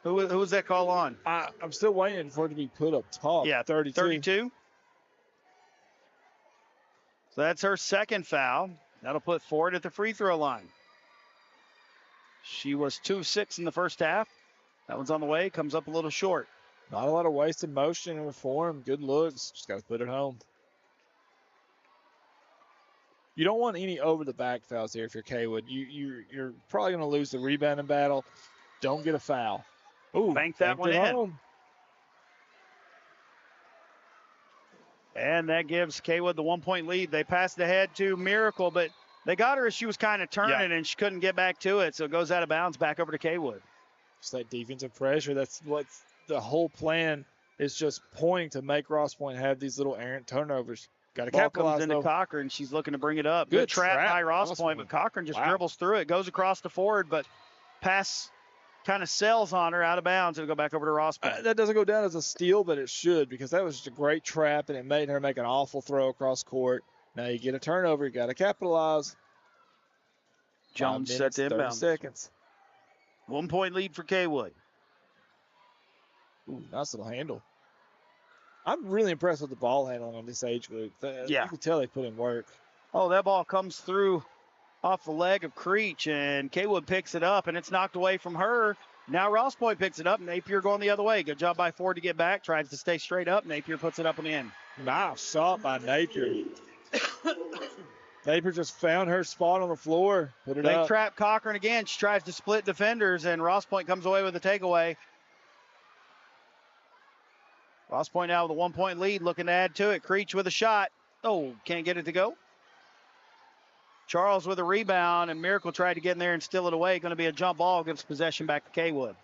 Speaker 9: Who was that call on?
Speaker 10: I'm still waiting for it to be put up top.
Speaker 9: Yeah, 32. So that's her second foul. That'll put Ford at the free throw line. She was 2-6 in the first half. That one's on the way, comes up a little short.
Speaker 10: Not a lot of wasted motion in form. Good looks. Just got to put it home. You don't want any over-the-back fouls here if you're Kaywood. You're probably going to lose the rebounding battle. Don't get a foul. Ooh,
Speaker 9: Bank that one in.
Speaker 10: Home.
Speaker 9: And that gives Kaywood the 1-point lead. They passed ahead to Miracle, but they got her as she was kind of turning and she couldn't get back to it. So it goes out of bounds back over to Kaywood.
Speaker 10: Just that defensive pressure. That's what the whole plan is, just pointing to make Ross Point have these little errant turnovers. Got to capitalize.
Speaker 9: Comes into Cochran. She's looking to bring it up.
Speaker 10: Good
Speaker 9: trap by Ross Point, but Cochran just dribbles through it. Goes across the forward, but pass kind of sells on her out of bounds. It'll go back over to Ross Point.
Speaker 10: That doesn't go down as a steal, but it should, because that was just a great trap, and it made her make an awful throw across court. Now you get a turnover. You got to capitalize.
Speaker 9: Jones set the inbound.
Speaker 10: 30 seconds.
Speaker 9: 1-point lead for Kaywood.
Speaker 10: Ooh, nice little handle. I'm really impressed with the ball handling on this age group. You can tell they put in work.
Speaker 9: Oh, that ball comes through off the leg of Creech, and Kaywood picks it up, and it's knocked away from her. Now Ross Point picks it up. Napier going the other way. Good job by Ford to get back. Tries to stay straight up. Napier puts it up and in.
Speaker 10: Nice shot by Napier. Napier just found her spot on the floor. Put it up.
Speaker 9: They trap Cochran again. She tries to split defenders, and Ross Point comes away with a takeaway. Ross Point now with a 1-point lead, looking to add to it. Creech with a shot. Oh, can't get it to go. Charles with a rebound, and Miracle tried to get in there and steal it away. Going to be a jump ball, gives possession back to Kaywood.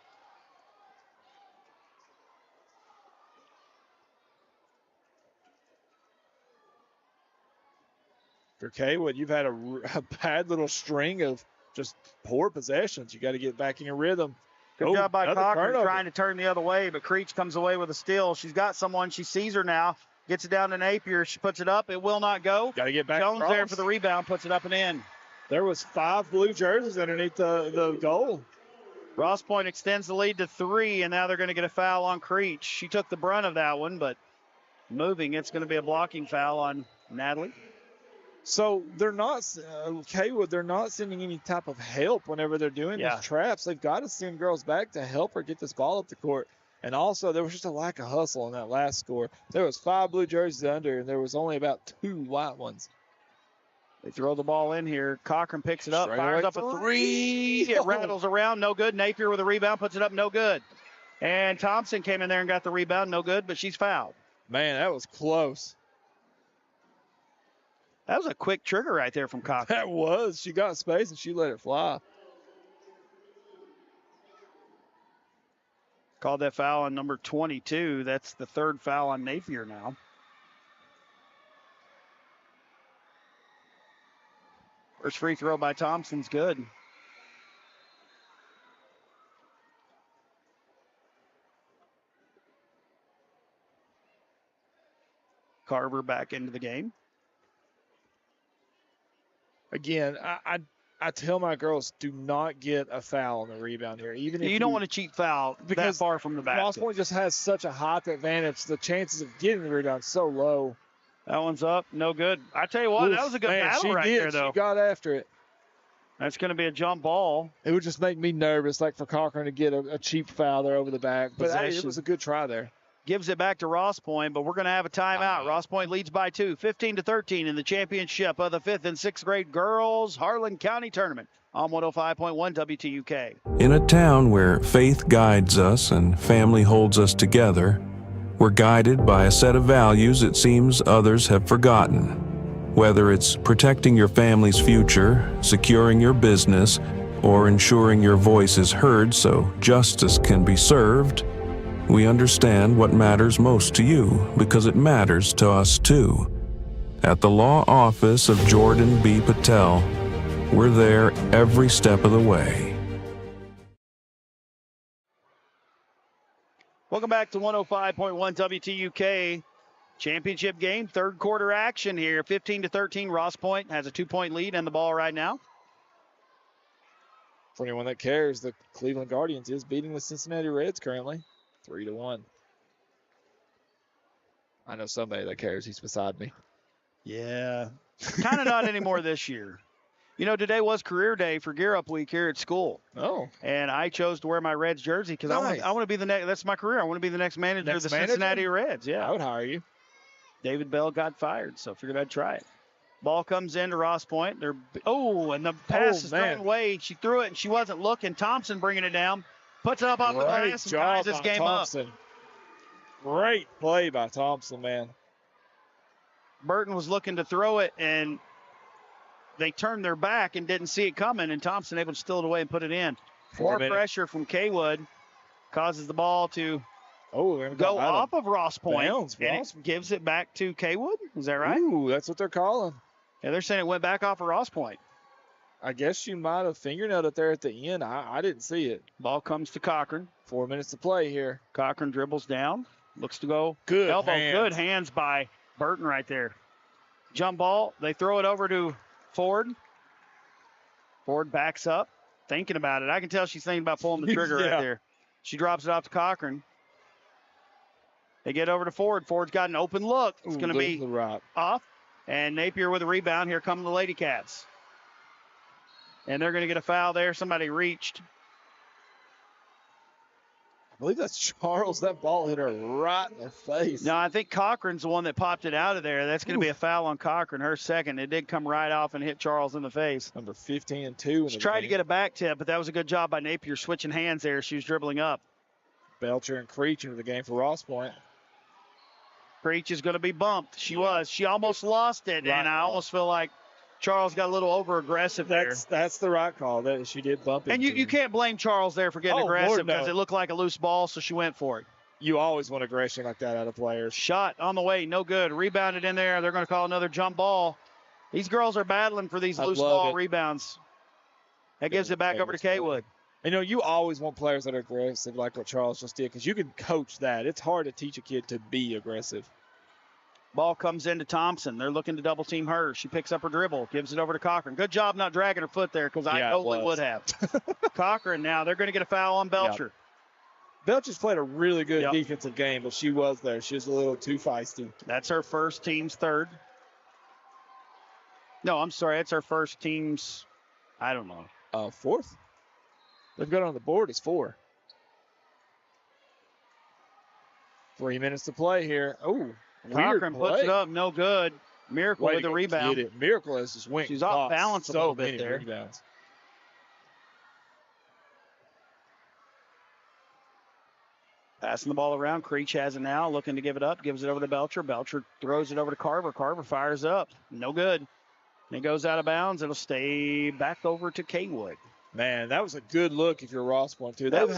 Speaker 10: For Kaywood, you've had a bad little string of just poor possessions. You got to get back in your rhythm.
Speaker 9: Good job by Cochran trying to turn the other way, but Creech comes away with a steal. She's got someone. She sees her now. Gets it down to Napier. She puts it up. It will not go.
Speaker 10: Got to get back.
Speaker 9: Jones there for the rebound. Puts it up and in.
Speaker 10: There was 5 blue jerseys underneath the goal.
Speaker 9: Ross Point extends the lead to 3, and now they're going to get a foul on Creech. She took the brunt of that one, but moving, it's going to be a blocking foul on Natalie.
Speaker 10: So they're not, Kaywood, they're not sending any type of help whenever they're doing these traps. They've got to send girls back to help her get this ball up the court. And also, there was just a lack of hustle on that last score. There was 5 blue jerseys under, and there was only about 2 white ones.
Speaker 9: They throw the ball in here. Cochran picks it up, fires up a 3. It rattles around, no good. Napier with a rebound, puts it up, no good. And Thompson came in there and got the rebound, no good, but she's fouled.
Speaker 10: Man, that was close.
Speaker 9: That was a quick trigger right there from Cochran.
Speaker 10: That was. She got space, and she let it fly.
Speaker 9: Called that foul on number 22. That's the 3rd foul on Napier now. First free throw by Thompson's good. Carver back into the game.
Speaker 10: Again, I tell my girls, do not get a foul on the rebound here. Even if
Speaker 9: you don't want to cheat foul
Speaker 10: because
Speaker 9: that far from the basket.
Speaker 10: Ross Point just has such a height advantage. The chances of getting the rebound so low.
Speaker 9: That one's up, no good. I tell you what, that was a good battle right there, though.
Speaker 10: She got after it.
Speaker 9: That's going to be a jump ball.
Speaker 10: It would just make me nervous, like for Cochran to get a cheap foul there over the back. But it was a good try there.
Speaker 9: Gives it back to Ross Point, but we're going to have a timeout. Ross Point leads by 2, 15-13 in the championship of the 5th and 6th grade girls Harlan County Tournament on 105.1 WTUK.
Speaker 6: In a town where faith guides us and family holds us together, we're guided by a set of values it seems others have forgotten. Whether it's protecting your family's future, securing your business, or ensuring your voice is heard so justice can be served, we understand what matters most to you because it matters to us too. At the law office of Jordan B. Patel, we're there every step of the way.
Speaker 9: Welcome back to 105.1 WTUK. Championship game, 3rd quarter action here. 15-13, Ross Point has a 2-point lead and the ball right now.
Speaker 10: For anyone that cares, the Cleveland Guardians is beating the Cincinnati Reds currently. 3-1. I know somebody that cares. He's beside me.
Speaker 9: Yeah. Kind of not anymore this year. You know, today was career day for Gear Up Week here at school.
Speaker 10: Oh.
Speaker 9: And I chose to wear my Reds jersey because
Speaker 10: Nice.
Speaker 9: I want to be the next. That's my career. I want to be the next manager of the Cincinnati Reds. Yeah.
Speaker 10: I would hire you.
Speaker 9: David Bell got fired, so figured I'd try it. Ball comes into Ross Point. And the pass is thrown away. She threw it, and she wasn't looking. Thompson bringing it down. Puts it up off the glass and ties this game
Speaker 10: Thompson.
Speaker 9: up.
Speaker 10: Great play by Thompson, man.
Speaker 9: Burton was looking to throw it, and they turned their back and didn't see it coming, and Thompson able to steal it away and put it in. More pressure from Kaywood causes the ball to go off of Ross Point, and it gives it back to Kaywood. Is that right?
Speaker 10: Ooh, that's what they're calling.
Speaker 9: Yeah, they're saying it went back off of Ross Point.
Speaker 10: I guess you might have fingernailed it there at the end. I didn't see it.
Speaker 9: Ball comes to Cochran.
Speaker 10: 4 minutes to play here.
Speaker 9: Cochran dribbles down. Looks to go.
Speaker 10: Good
Speaker 9: elbow.
Speaker 10: hands.
Speaker 9: Good hands by Burton right there. Jump ball. They throw it over to Ford. Ford backs up, thinking about it. I can tell she's thinking about pulling the trigger right there. She drops it off to Cochran. They get over to Ford. Ford's got an open look. It's going to be off. And Napier with a rebound. Here come the Lady Cats. And they're going to get a foul there. Somebody reached.
Speaker 10: I believe that's Charles. That ball hit her right in the face.
Speaker 9: No, I think Cochran's the one that popped it out of there. That's going to be a foul on Cochran, her second. It did come right off and hit Charles in the face.
Speaker 10: Number 15 and 2.
Speaker 9: She tried to get a back tip, but that was a good job by Napier switching hands there. She was dribbling up.
Speaker 10: Belcher and Creech into the game for Ross Point.
Speaker 9: Creech is going to be bumped. She was. She almost lost it, and I almost feel like Charles got a little over-aggressive there.
Speaker 10: That's the right call. That she did bump it.
Speaker 9: And you can't blame Charles there for getting aggressive because it looked like a loose ball, so she went for it.
Speaker 10: You always want aggression like that out of players.
Speaker 9: Shot on the way, no good. Rebounded in there. They're going to call another jump ball. These girls are battling for these loose ball rebounds. That gives it back over to Kaywood.
Speaker 10: You know, you always want players that are aggressive like what Charles just did because you can coach that. It's hard to teach a kid to be aggressive.
Speaker 9: Ball comes into Thompson. They're looking to double team her. She picks up her dribble, gives it over to Cochran. Good job not dragging her foot there because I totally would have. Cochran now, they're going to get a foul on Belcher.
Speaker 10: Yep. Belcher's played a really good defensive game, but she was there. She was a little too feisty.
Speaker 9: That's her first, team's third. No, I'm sorry. It's her first, team's, I don't know.
Speaker 10: Fourth? They've got on the board as 4. 3 minutes to play here. Oh.
Speaker 9: Cochran puts it up, no good. Miracle with the rebound.
Speaker 10: Miracle has just went.
Speaker 9: She's off balance a little bit there.
Speaker 10: Rebounds.
Speaker 9: Passing the ball around. Creech has it now, looking to give it up. Gives it over to Belcher. Belcher throws it over to Carver. Carver fires up. No good. And it goes out of bounds. It'll stay back over to Kaywood.
Speaker 10: Man, that was a good look if you're Ross Point, too. They've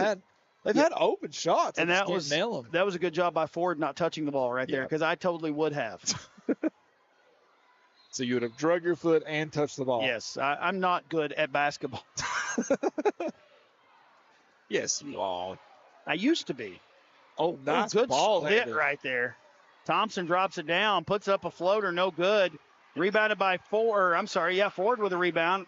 Speaker 10: had open shots,
Speaker 9: and that was a good job by Ford not touching the ball right there because I totally would have.
Speaker 10: So you would have drug your foot and touched the ball.
Speaker 9: Yes, I'm not good at basketball.
Speaker 10: Yes, you are.
Speaker 9: I used to be.
Speaker 10: Oh, nice
Speaker 9: good
Speaker 10: ball
Speaker 9: hit right there. Thompson drops it down, puts up a floater, no good. Rebounded by Ford with a rebound.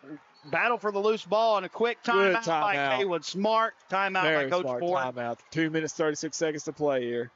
Speaker 9: Battle for the loose ball and a quick timeout by Kaywood. Smart timeout by Coach Ford.
Speaker 10: Timeout. 2 minutes, 36 seconds to play here.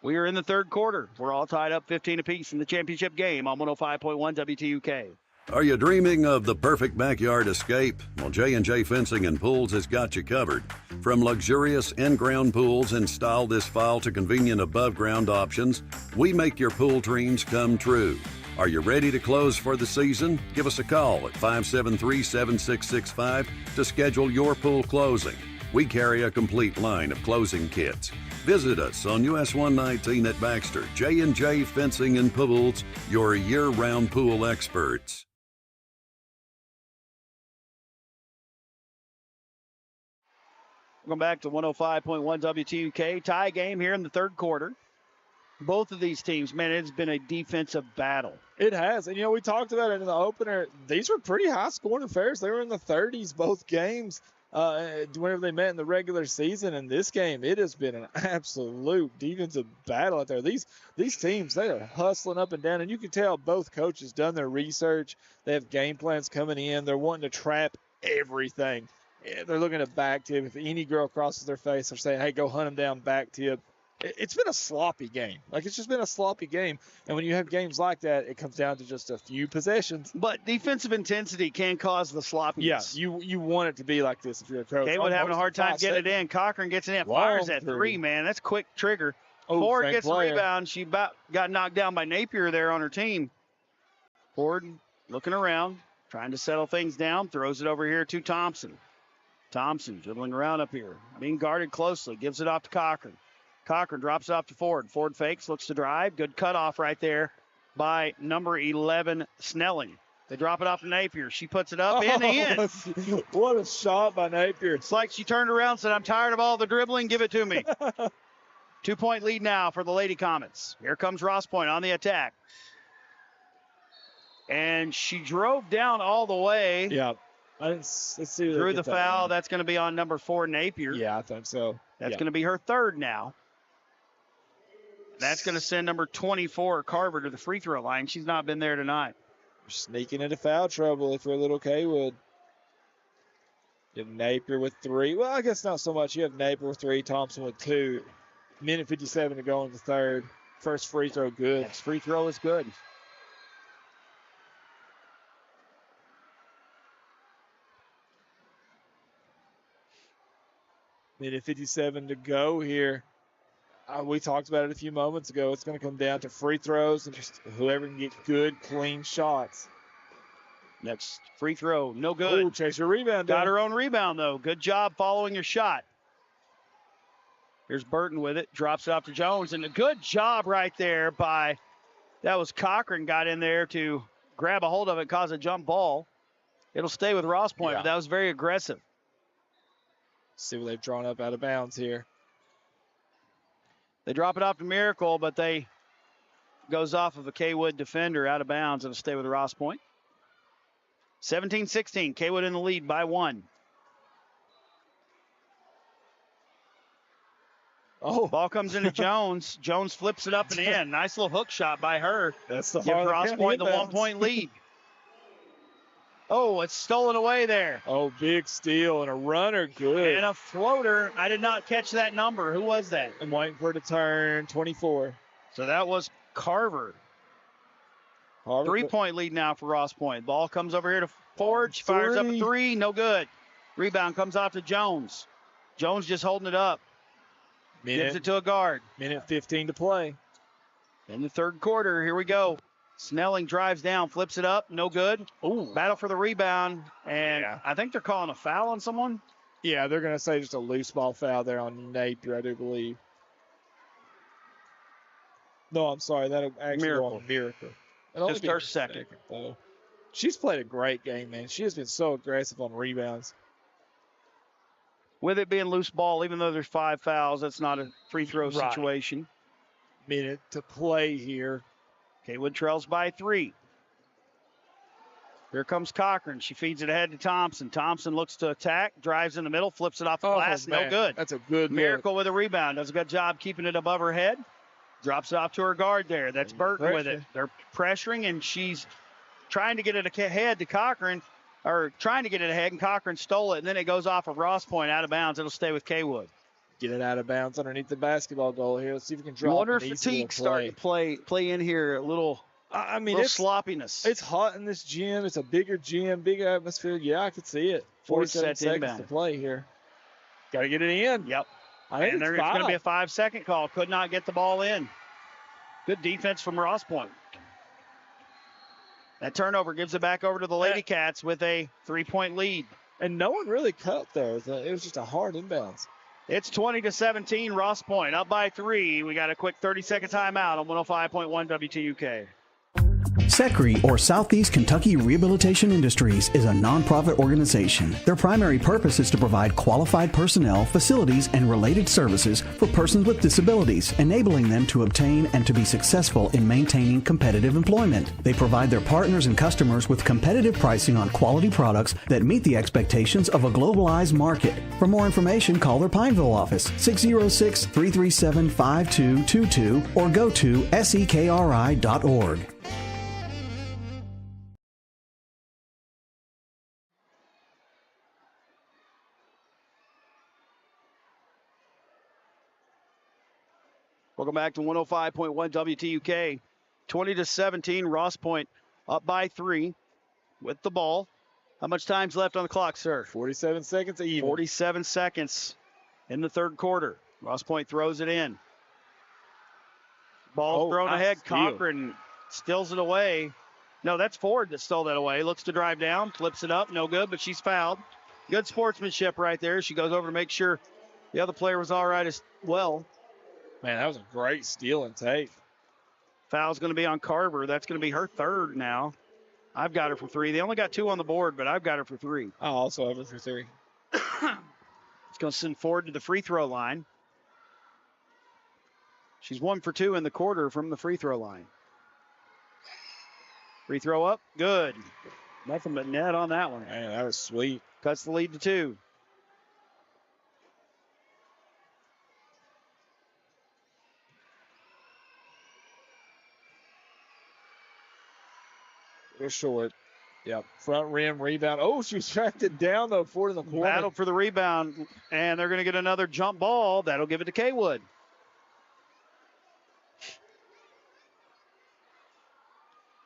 Speaker 9: We are in the third quarter. We're all tied up 15 apiece in the championship game on 105.1 WTUK.
Speaker 5: Are you dreaming of the perfect backyard escape? Well, J&J Fencing and Pools has got you covered. From luxurious in-ground pools installed this fall to convenient above-ground options, we make your pool dreams come true. Are you ready to close for the season? Give us a call at 573-7665 to schedule your pool closing. We carry a complete line of closing kits. Visit us on US 119 at Baxter. J&J Fencing and Pools, your year-round pool experts.
Speaker 9: Welcome back to 105.1 WTUK. Tie game here in the third quarter. Both of these teams, man, it's been a defensive battle.
Speaker 10: It has. And, we talked about it in the opener. These were pretty high-scoring affairs. They were in the 30s both games whenever they met in the regular season. In this game, it has been an absolute defensive battle out there. These teams, they are hustling up and down, and you can tell both coaches done their research. They have game plans coming in. They're wanting to trap everything. They're looking at back tip. If any girl crosses their face, they're saying, hey, go hunt them down back tip. it's been a sloppy game. Like, it's just been a sloppy game. And when you have games like that, it comes down to just a few possessions.
Speaker 9: But defensive intensity can cause the sloppiness.
Speaker 10: Yeah, you want it to be like this if you're a coach.
Speaker 9: Kaywood having a hard time getting it in. Cochran gets it in. Fires at three, man. That's quick trigger. Ford gets the rebound. She about got knocked down by Napier there on her team. Ford looking around, trying to settle things down. Throws it over here to Thompson. Thompson dribbling around up here. Being guarded closely. Gives it off to Cochran. Cochran drops it off to Ford. Ford fakes, looks to drive. Good cutoff right there by number 11, Snelling. They drop it off to Napier. She puts it up in.
Speaker 10: What a shot by Napier.
Speaker 9: It's like she turned around and said, I'm tired of all the dribbling. Give it to me. 2-point lead now for the Lady Comets. Here comes Ross Point on the attack. And she drove down all the way.
Speaker 10: Yeah. Let's see.
Speaker 9: Through the foul. That's going to be on number 4, Napier.
Speaker 10: Yeah, I think so.
Speaker 9: That's going to be her third now. That's going to send number 24, Carver, to the free throw line. She's not been there tonight.
Speaker 10: Sneaking into foul trouble if we're little Kaywood. You have Napier with 3. Well, I guess not so much. You have Napier with 3, Thompson with 2. Minute 57 to go in the third. First free throw good.
Speaker 9: Next free throw is good.
Speaker 10: Minute 57 to go here. We talked about it a few moments ago. It's going to come down to free throws and just whoever can get good, clean shots.
Speaker 9: Next free throw, no good.
Speaker 10: Ooh, chase your rebound down.
Speaker 9: Got her own rebound, though. Good job following your shot. Here's Burton with it. Drops it off to Jones. And a good job right there by, that was Cochran got in there to grab a hold of it, cause a jump ball. It'll stay with Ross Point, but that was very aggressive.
Speaker 10: See what they've drawn up out of bounds here.
Speaker 9: They drop it off to Miracle, but they goes off of a Kaywood defender out of bounds. It'll stay with Ross Point. 17-16, Kaywood in the lead by 1.
Speaker 10: Oh,
Speaker 9: ball comes into Jones. Jones flips it up and in. Nice little hook shot by her.
Speaker 10: That's the
Speaker 9: Give Ross Point the 1-point lead. Oh, it's stolen away there.
Speaker 10: Oh, big steal and a runner. Good.
Speaker 9: And a floater. I did not catch that number. Who was that?
Speaker 10: I'm waiting for it to turn. 24.
Speaker 9: So that was Carver. 3-point lead now for Ross Point. Ball comes over here to Porch. Fires up a 3. No good. Rebound comes off to Jones. Jones just holding it up. Gives it to a guard.
Speaker 10: Minute 15 to play.
Speaker 9: In the third quarter, here we go. Snelling drives down, flips it up, no good. Ooh, battle for the rebound, and I think they're calling a foul on someone.
Speaker 10: Yeah, they're going to say just a loose ball foul there on Napier, I do believe. No, I'm sorry, that'll actually go on Miracle.
Speaker 9: Just her second.
Speaker 10: Though. She's played a great game, man. She has been so aggressive on rebounds.
Speaker 9: With it being loose ball, even though there's 5 fouls, that's not a free throw situation.
Speaker 10: Minute to play here.
Speaker 9: Kaywood trails by 3. Here comes Cochran. She feeds it ahead to Thompson. Thompson looks to attack, drives in the middle, flips it off the glass. No good.
Speaker 10: That's a good
Speaker 9: Miracle with a rebound. Does a good job keeping it above her head. Drops it off to her guard there. That's Burton with it. They're pressuring, and she's trying to get it ahead to Cochran, or trying to get it ahead, and Cochran stole it, and then it goes off of Ross Point out of bounds. It'll stay with Kaywood.
Speaker 10: Get it out of bounds underneath the basketball goal here. Let's see if we can drop.
Speaker 9: Wonder if fatigue starting to play in here a little.
Speaker 10: I mean,
Speaker 9: it's sloppiness.
Speaker 10: It's hot in this gym. It's a bigger gym, bigger atmosphere. Yeah, I could see it. 47 seconds to play here. Got to get it in.
Speaker 9: Yep.
Speaker 10: I think
Speaker 9: it's going to be a 5-second call. Could not get the ball in. Good defense from Ross Point. That turnover gives it back over to the Lady Cats with a 3-point lead.
Speaker 10: And no one really cut there. It was just a hard inbounds.
Speaker 9: It's 20-17, Ross Point up by 3. We got a quick 30-second timeout on 105.1 WTUK.
Speaker 8: SECRE, or Southeast Kentucky Rehabilitation Industries, is a nonprofit organization. Their primary purpose is to provide qualified personnel, facilities, and related services for persons with disabilities, enabling them to obtain and to be successful in maintaining competitive employment. They provide their partners and customers with competitive pricing on quality products that meet the expectations of a globalized market. For more information, call their Pineville office, 606-337-5222, or go to sekri.org.
Speaker 9: Welcome back to 105.1 WTUK. 20-17, Ross Point up by 3 with the ball. How much time's left on the clock, sir?
Speaker 10: 47 seconds even.
Speaker 9: 47 seconds in the third quarter. Ross Point throws it in. Ball thrown ahead.
Speaker 10: Steal.
Speaker 9: Cochran steals it away. No, that's Ford that stole that away. Looks to drive down, flips it up. No good, but she's fouled. Good sportsmanship right there. She goes over to make sure the other player was all right as well.
Speaker 10: Man, that was a great steal and take.
Speaker 9: Foul's going to be on Carver. That's going to be her third now. I've got her for 3. They only got 2 on the board, but I've got her for 3.
Speaker 10: I also have her for 3.
Speaker 9: It's going to send Ford to the free throw line. She's 1 for 2 in the quarter from the free throw line. Free throw up. Good. Nothing but net on that one.
Speaker 10: Man, that was sweet.
Speaker 9: Cuts the lead to 2.
Speaker 10: Real short. Yep. Front rim rebound. Oh, she was tracked it down, though. Ford in the corner.
Speaker 9: Battle for the rebound, and they're going to get another jump ball. That'll give it to Kaywood.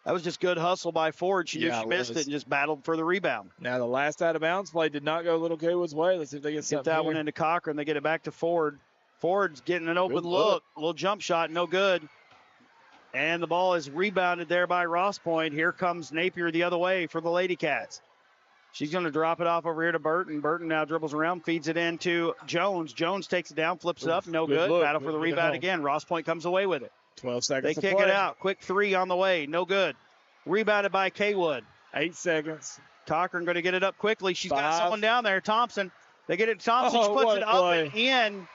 Speaker 9: That was just good hustle by Ford. She knew she missed it and just battled for the rebound.
Speaker 10: Now, the last out of bounds play did not go Little Kaywood's way. Let's see if they get something.
Speaker 9: Get that
Speaker 10: here.
Speaker 9: one into Cochran. They get it back to Ford. Ford's getting an open look. A little jump shot, no good. And the ball is rebounded there by Ross Point. Here comes Napier the other way for the Lady Cats. She's going to drop it off over here to Burton. Burton now dribbles around, feeds it into Jones. Jones takes it down, flips it up, no good. Battle for the rebound again. Ross Point comes away with it.
Speaker 10: 12 seconds
Speaker 9: They kick it out. Quick 3 on the way, no good. Rebounded by Kaywood.
Speaker 10: 8 seconds.
Speaker 9: Cochran going to get it up quickly. She's got someone down there, Thompson. They get it to Thompson. She puts it up and in.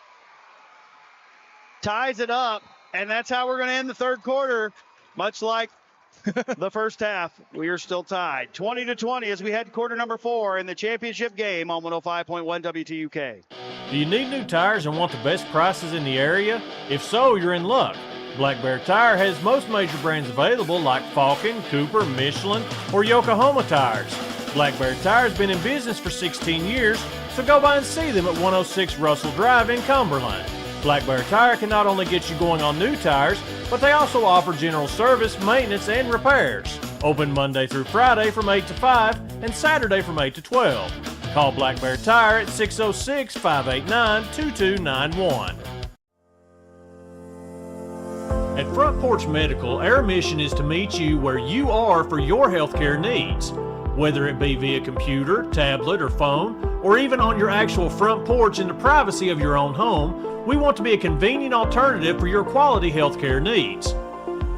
Speaker 9: Ties it up. And that's how we're going to end the third quarter, much like the first half. We are still tied. 20-20 as we head to quarter number 4 in the championship game on 105.1 WTUK.
Speaker 1: Do you need new tires and want the best prices in the area? If so, you're in luck. Black Bear Tire has most major brands available like Falcon, Cooper, Michelin, or Yokohama tires. Black Bear Tire has been in business for 16 years, so go by and see them at 106 Russell Drive in Cumberland. Black Bear Tire can not only get you going on new tires, but they also offer general service, maintenance, and repairs. Open Monday through Friday from 8 to 5 and Saturday from 8 to 12. Call Black Bear Tire at 606-589-2291. At Front Porch Medical, our mission is to meet you where you are for your healthcare needs. Whether it be via computer, tablet, or phone, or even on your actual front porch in the privacy of your own home, we want to be a convenient alternative for your quality healthcare needs.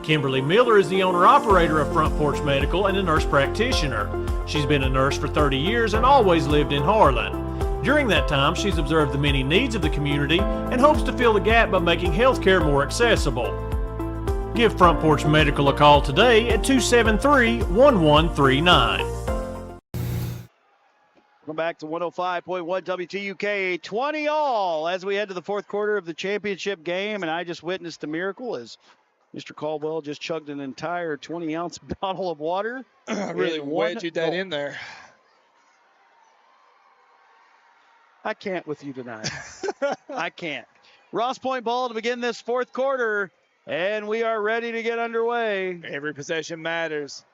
Speaker 1: Kimberly Miller is the owner-operator of Front Porch Medical and a nurse practitioner. She's been a nurse for 30 years and always lived in Harlan. During that time, she's observed the many needs of the community and hopes to fill the gap by making healthcare more accessible. Give Front Porch Medical a call today at 273-1139.
Speaker 9: Welcome back to 105.1 WTUK, 20-all as we head to the fourth quarter of the championship game. And I just witnessed a miracle as Mr. Caldwell just chugged an entire 20-ounce bottle of water.
Speaker 10: I really wedged that in there.
Speaker 9: I can't with you tonight. I can't. Ross Point ball to begin this fourth quarter, and we are ready to get underway.
Speaker 10: Every possession matters.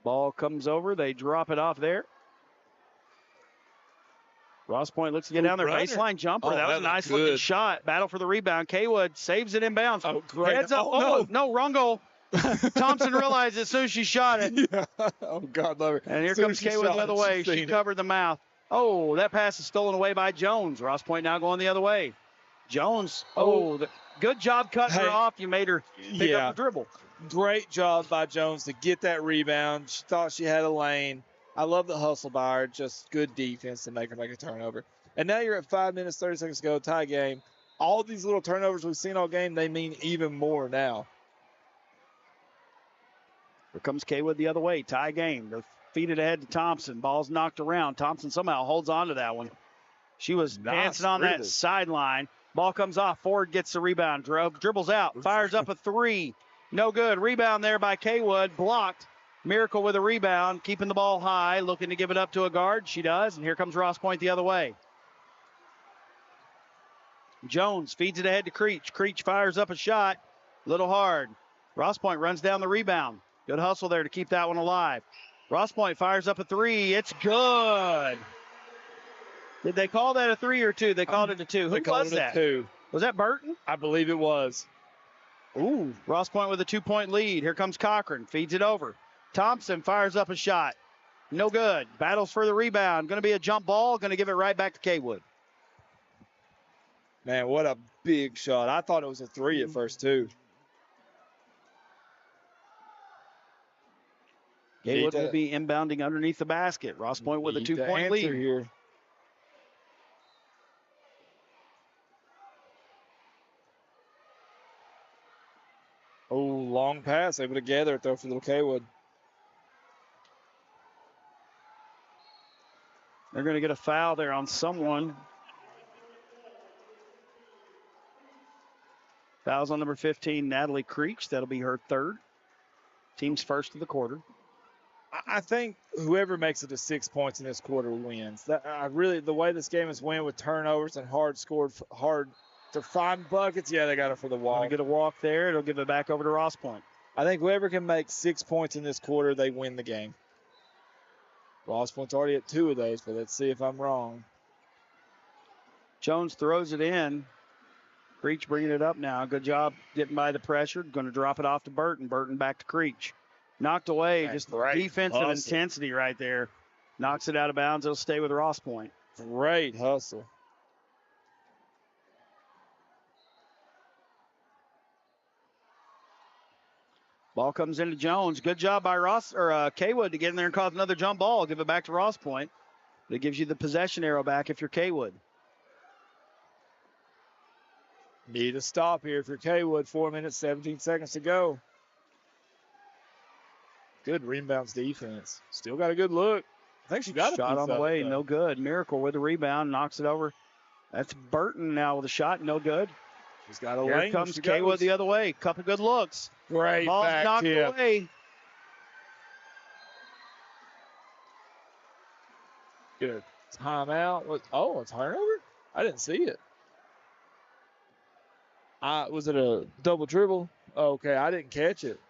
Speaker 9: Ball comes over. They drop it off there. Ross Point looks to get down there. Baseline jumper. That was a nice looking shot. Battle for the rebound. Kaywood saves it inbounds.
Speaker 10: Oh, great.
Speaker 9: Heads up. No, wrong goal. Thompson realized as soon as she shot it.
Speaker 10: Yeah. Oh, God, love her.
Speaker 9: And here comes Kaywood the other way. She covered the mouth. Oh, that pass is stolen away by Jones. Ross Point now going the other way. Jones. Good job cutting her off. You made her pick up the dribble.
Speaker 10: Great job by Jones to get that rebound. She thought she had a lane. I love the hustle by her. Just good defense to make her make a turnover. And now you're at 5 minutes, 30 seconds to go, tie game. All these little turnovers we've seen all game, they mean even more now.
Speaker 9: Here comes Kaywood the other way. Tie game. They're feeded ahead to Thompson. Ball's knocked around. Thompson somehow holds on to that one. She was dancing on that sideline. Ball comes off. Ford gets the rebound. Dribbles out. Fires up a three. No good. Rebound there by Kaywood. Blocked. Miracle with a rebound. Keeping the ball high. Looking to give it up to a guard. She does. And here comes Ross Point the other way. Jones feeds it ahead to Creech. Creech fires up a shot. Little hard. Ross Point runs down the rebound. Good hustle there to keep that one alive. Ross Point fires up a three. It's good. Did they call that a 3 or 2? They called it a 2. Who was that?
Speaker 10: 2.
Speaker 9: Was that Burton?
Speaker 10: I believe it was.
Speaker 9: Ooh, Ross Point with a 2-point lead. Here comes Cochran. Feeds it over. Thompson fires up a shot. No good. Battles for the rebound. Going to be a jump ball. Going to give it right back to Kaywood.
Speaker 10: Man, what a big shot. I thought it was a 3 at first, too.
Speaker 9: Kaywood will be inbounding underneath the basket. Ross Point with a 2-point lead.
Speaker 10: Here. Oh, long pass. Able to gather it, though, for little Kaywood.
Speaker 9: They're going to get a foul there on someone. Foul's on number 15, Natalie Creech. That'll be her third. Team's first of the quarter.
Speaker 10: I think whoever makes it to 6 points in this quarter wins. The way this game is won with turnovers and hard to find buckets, they got it for the walk.
Speaker 9: Gonna get a walk there. It'll give it back over to Ross Point.
Speaker 10: I think whoever can make 6 points in this quarter, they win the game. Ross Point's already at 2 of those, but let's see if I'm wrong.
Speaker 9: Jones throws it in. Creech bringing it up now. Good job getting by the pressure. Going to drop it off to Burton. Burton back to Creech. Knocked away.
Speaker 10: Man,
Speaker 9: just
Speaker 10: hustle.
Speaker 9: defensive intensity right there. Knocks it out of bounds. It'll stay with Ross Point.
Speaker 10: Great hustle.
Speaker 9: Ball comes into Jones. Good job by Kaywood to get in there and cause another jump ball. Give it back to Ross Point. It gives you the possession arrow back if you're Kaywood.
Speaker 10: Need a stop here if you're Kaywood. 4 minutes, 17 seconds to go. Good rebounds defense. Still got a good look. I think she got a
Speaker 9: shot on the way.
Speaker 10: Though.
Speaker 9: No good. Miracle with the rebound. Knocks it over. That's Burton now with a shot. No good.
Speaker 10: She's got a
Speaker 9: Here
Speaker 10: lane.
Speaker 9: comes Kaywood the other way. Couple good looks.
Speaker 10: Great
Speaker 9: Ball's
Speaker 10: back
Speaker 9: knocked
Speaker 10: tip.
Speaker 9: away.
Speaker 10: Good. Timeout. A turnover? I didn't see it. Was it a double dribble? Okay, I didn't catch it.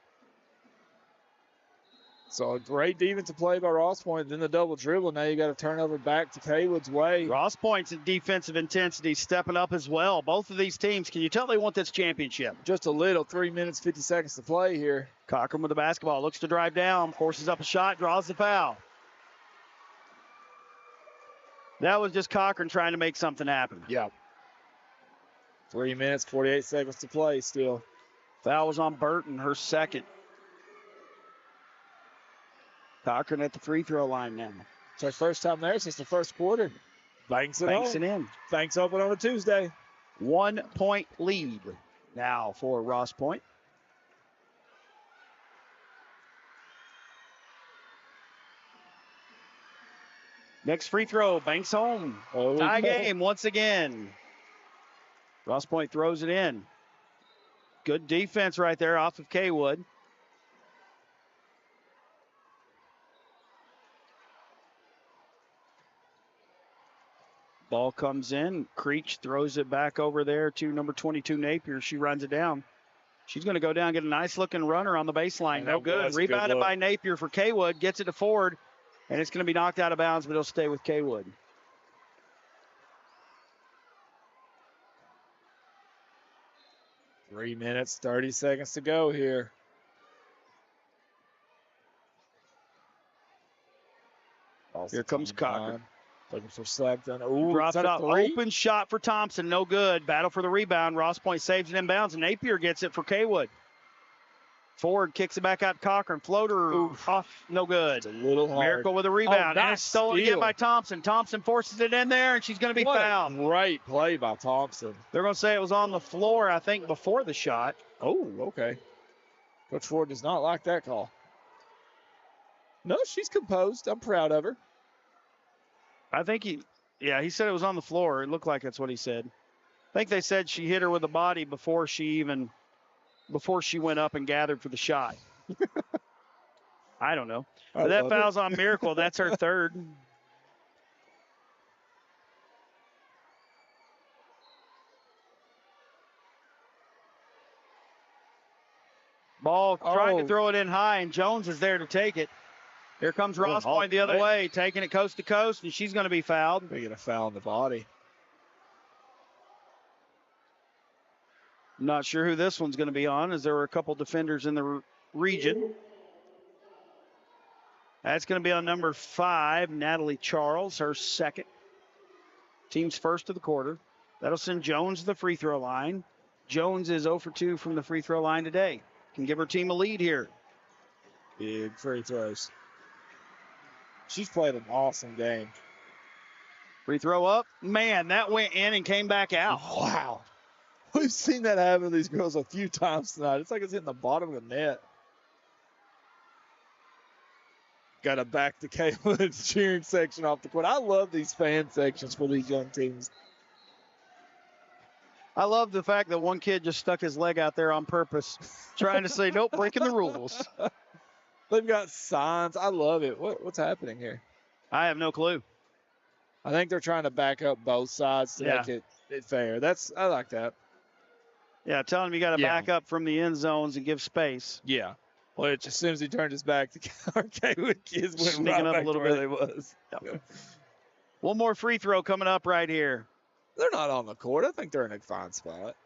Speaker 10: So a great defensive play by Ross Point. Then the double dribble. Now you got to turn over back to Kaywood's way.
Speaker 9: Ross Point's defensive intensity stepping up as well. Both of these teams, can you tell they want this championship?
Speaker 10: Just a little. 3 minutes, 50 seconds to play here.
Speaker 9: Cochran with the basketball. Looks to drive down. Forces up a shot. Draws the foul. That was just Cochran trying to make something happen.
Speaker 10: Yeah. 3 minutes, 48 seconds to play still.
Speaker 9: Foul was on Burton, her second. Cochran at the free throw line now.
Speaker 10: It's her first time there since the first quarter. Banks it
Speaker 9: in.
Speaker 10: Banks open on a Tuesday.
Speaker 9: 1 point lead now for Ross Point. Next free throw, Banks home. Tie game once again. Ross Point throws it in. Good defense right there off of Kaywood. Ball comes in. Creech throws it back over there to number 22, Napier. She runs it down. She's going to go down and get a nice-looking runner on the baseline. No good. Rebounded by Napier for Kaywood. Gets it to Ford, and it's going to be knocked out of bounds, but it'll stay with Kaywood.
Speaker 10: Three minutes, 30 seconds to go here.
Speaker 9: Here comes Cochran.
Speaker 10: Looking for slap done. Ooh,
Speaker 9: drops it up. Open shot for Thompson. No good. Battle for the rebound. Ross Point saves it inbounds, and Napier gets it for Kaywood. Ford kicks it back out to Cochran. Floater off. No good.
Speaker 10: It's a little hard.
Speaker 9: Miracle with a rebound.
Speaker 10: Oh,
Speaker 9: and it's stolen again by Thompson. Thompson forces it in there, and she's going to be fouled.
Speaker 10: Great play by Thompson.
Speaker 9: They're going to say it was on the floor, I think, before the shot.
Speaker 10: Oh, okay. Coach Ford does not like that call. No, she's composed. I'm proud of her.
Speaker 9: I think he said it was on the floor. It looked like that's what he said. I think they said she hit her with the body before she went up and gathered for the shot. I don't know. But that foul's on Miracle. That's her third. Ball trying to throw it in high, and Jones is there to take it. Here comes Ross Point the other way, taking it coast to coast, and she's going to be fouled.
Speaker 10: They get a foul in the body.
Speaker 9: I'm not sure who this one's going to be on, as there were a couple defenders in the region. That's going to be on number 5, Natalie Charles, her second. Team's first of the quarter. That'll send Jones to the free throw line. Jones is 0 for 2 from the free throw line today. Can give her team a lead here.
Speaker 10: Big free throws. She's played an awesome game.
Speaker 9: Free throw up. Man, that went in and came back out.
Speaker 10: Wow. We've seen that happen to these girls a few times tonight. It's like it's hitting the bottom of the net. Got to back the Kaywood's cheering section off the court. I love these fan sections for these young teams.
Speaker 9: I love the fact that one kid just stuck his leg out there on purpose, trying to say, nope, breaking the rules.
Speaker 10: They've got signs. I love it. What's happening here?
Speaker 9: I have no clue.
Speaker 10: I think they're trying to back up both sides to make it fair. I like that.
Speaker 9: Yeah, tell him you got to back up from the end zones and give space.
Speaker 10: Yeah. Which, as soon as he turned his back, the Kaywood kids went
Speaker 9: Sneaking
Speaker 10: right
Speaker 9: up
Speaker 10: back
Speaker 9: a little
Speaker 10: to where
Speaker 9: bit.
Speaker 10: they was.
Speaker 9: Yep. One more free throw coming up right here.
Speaker 10: They're not on the court. I think they're in a fine spot.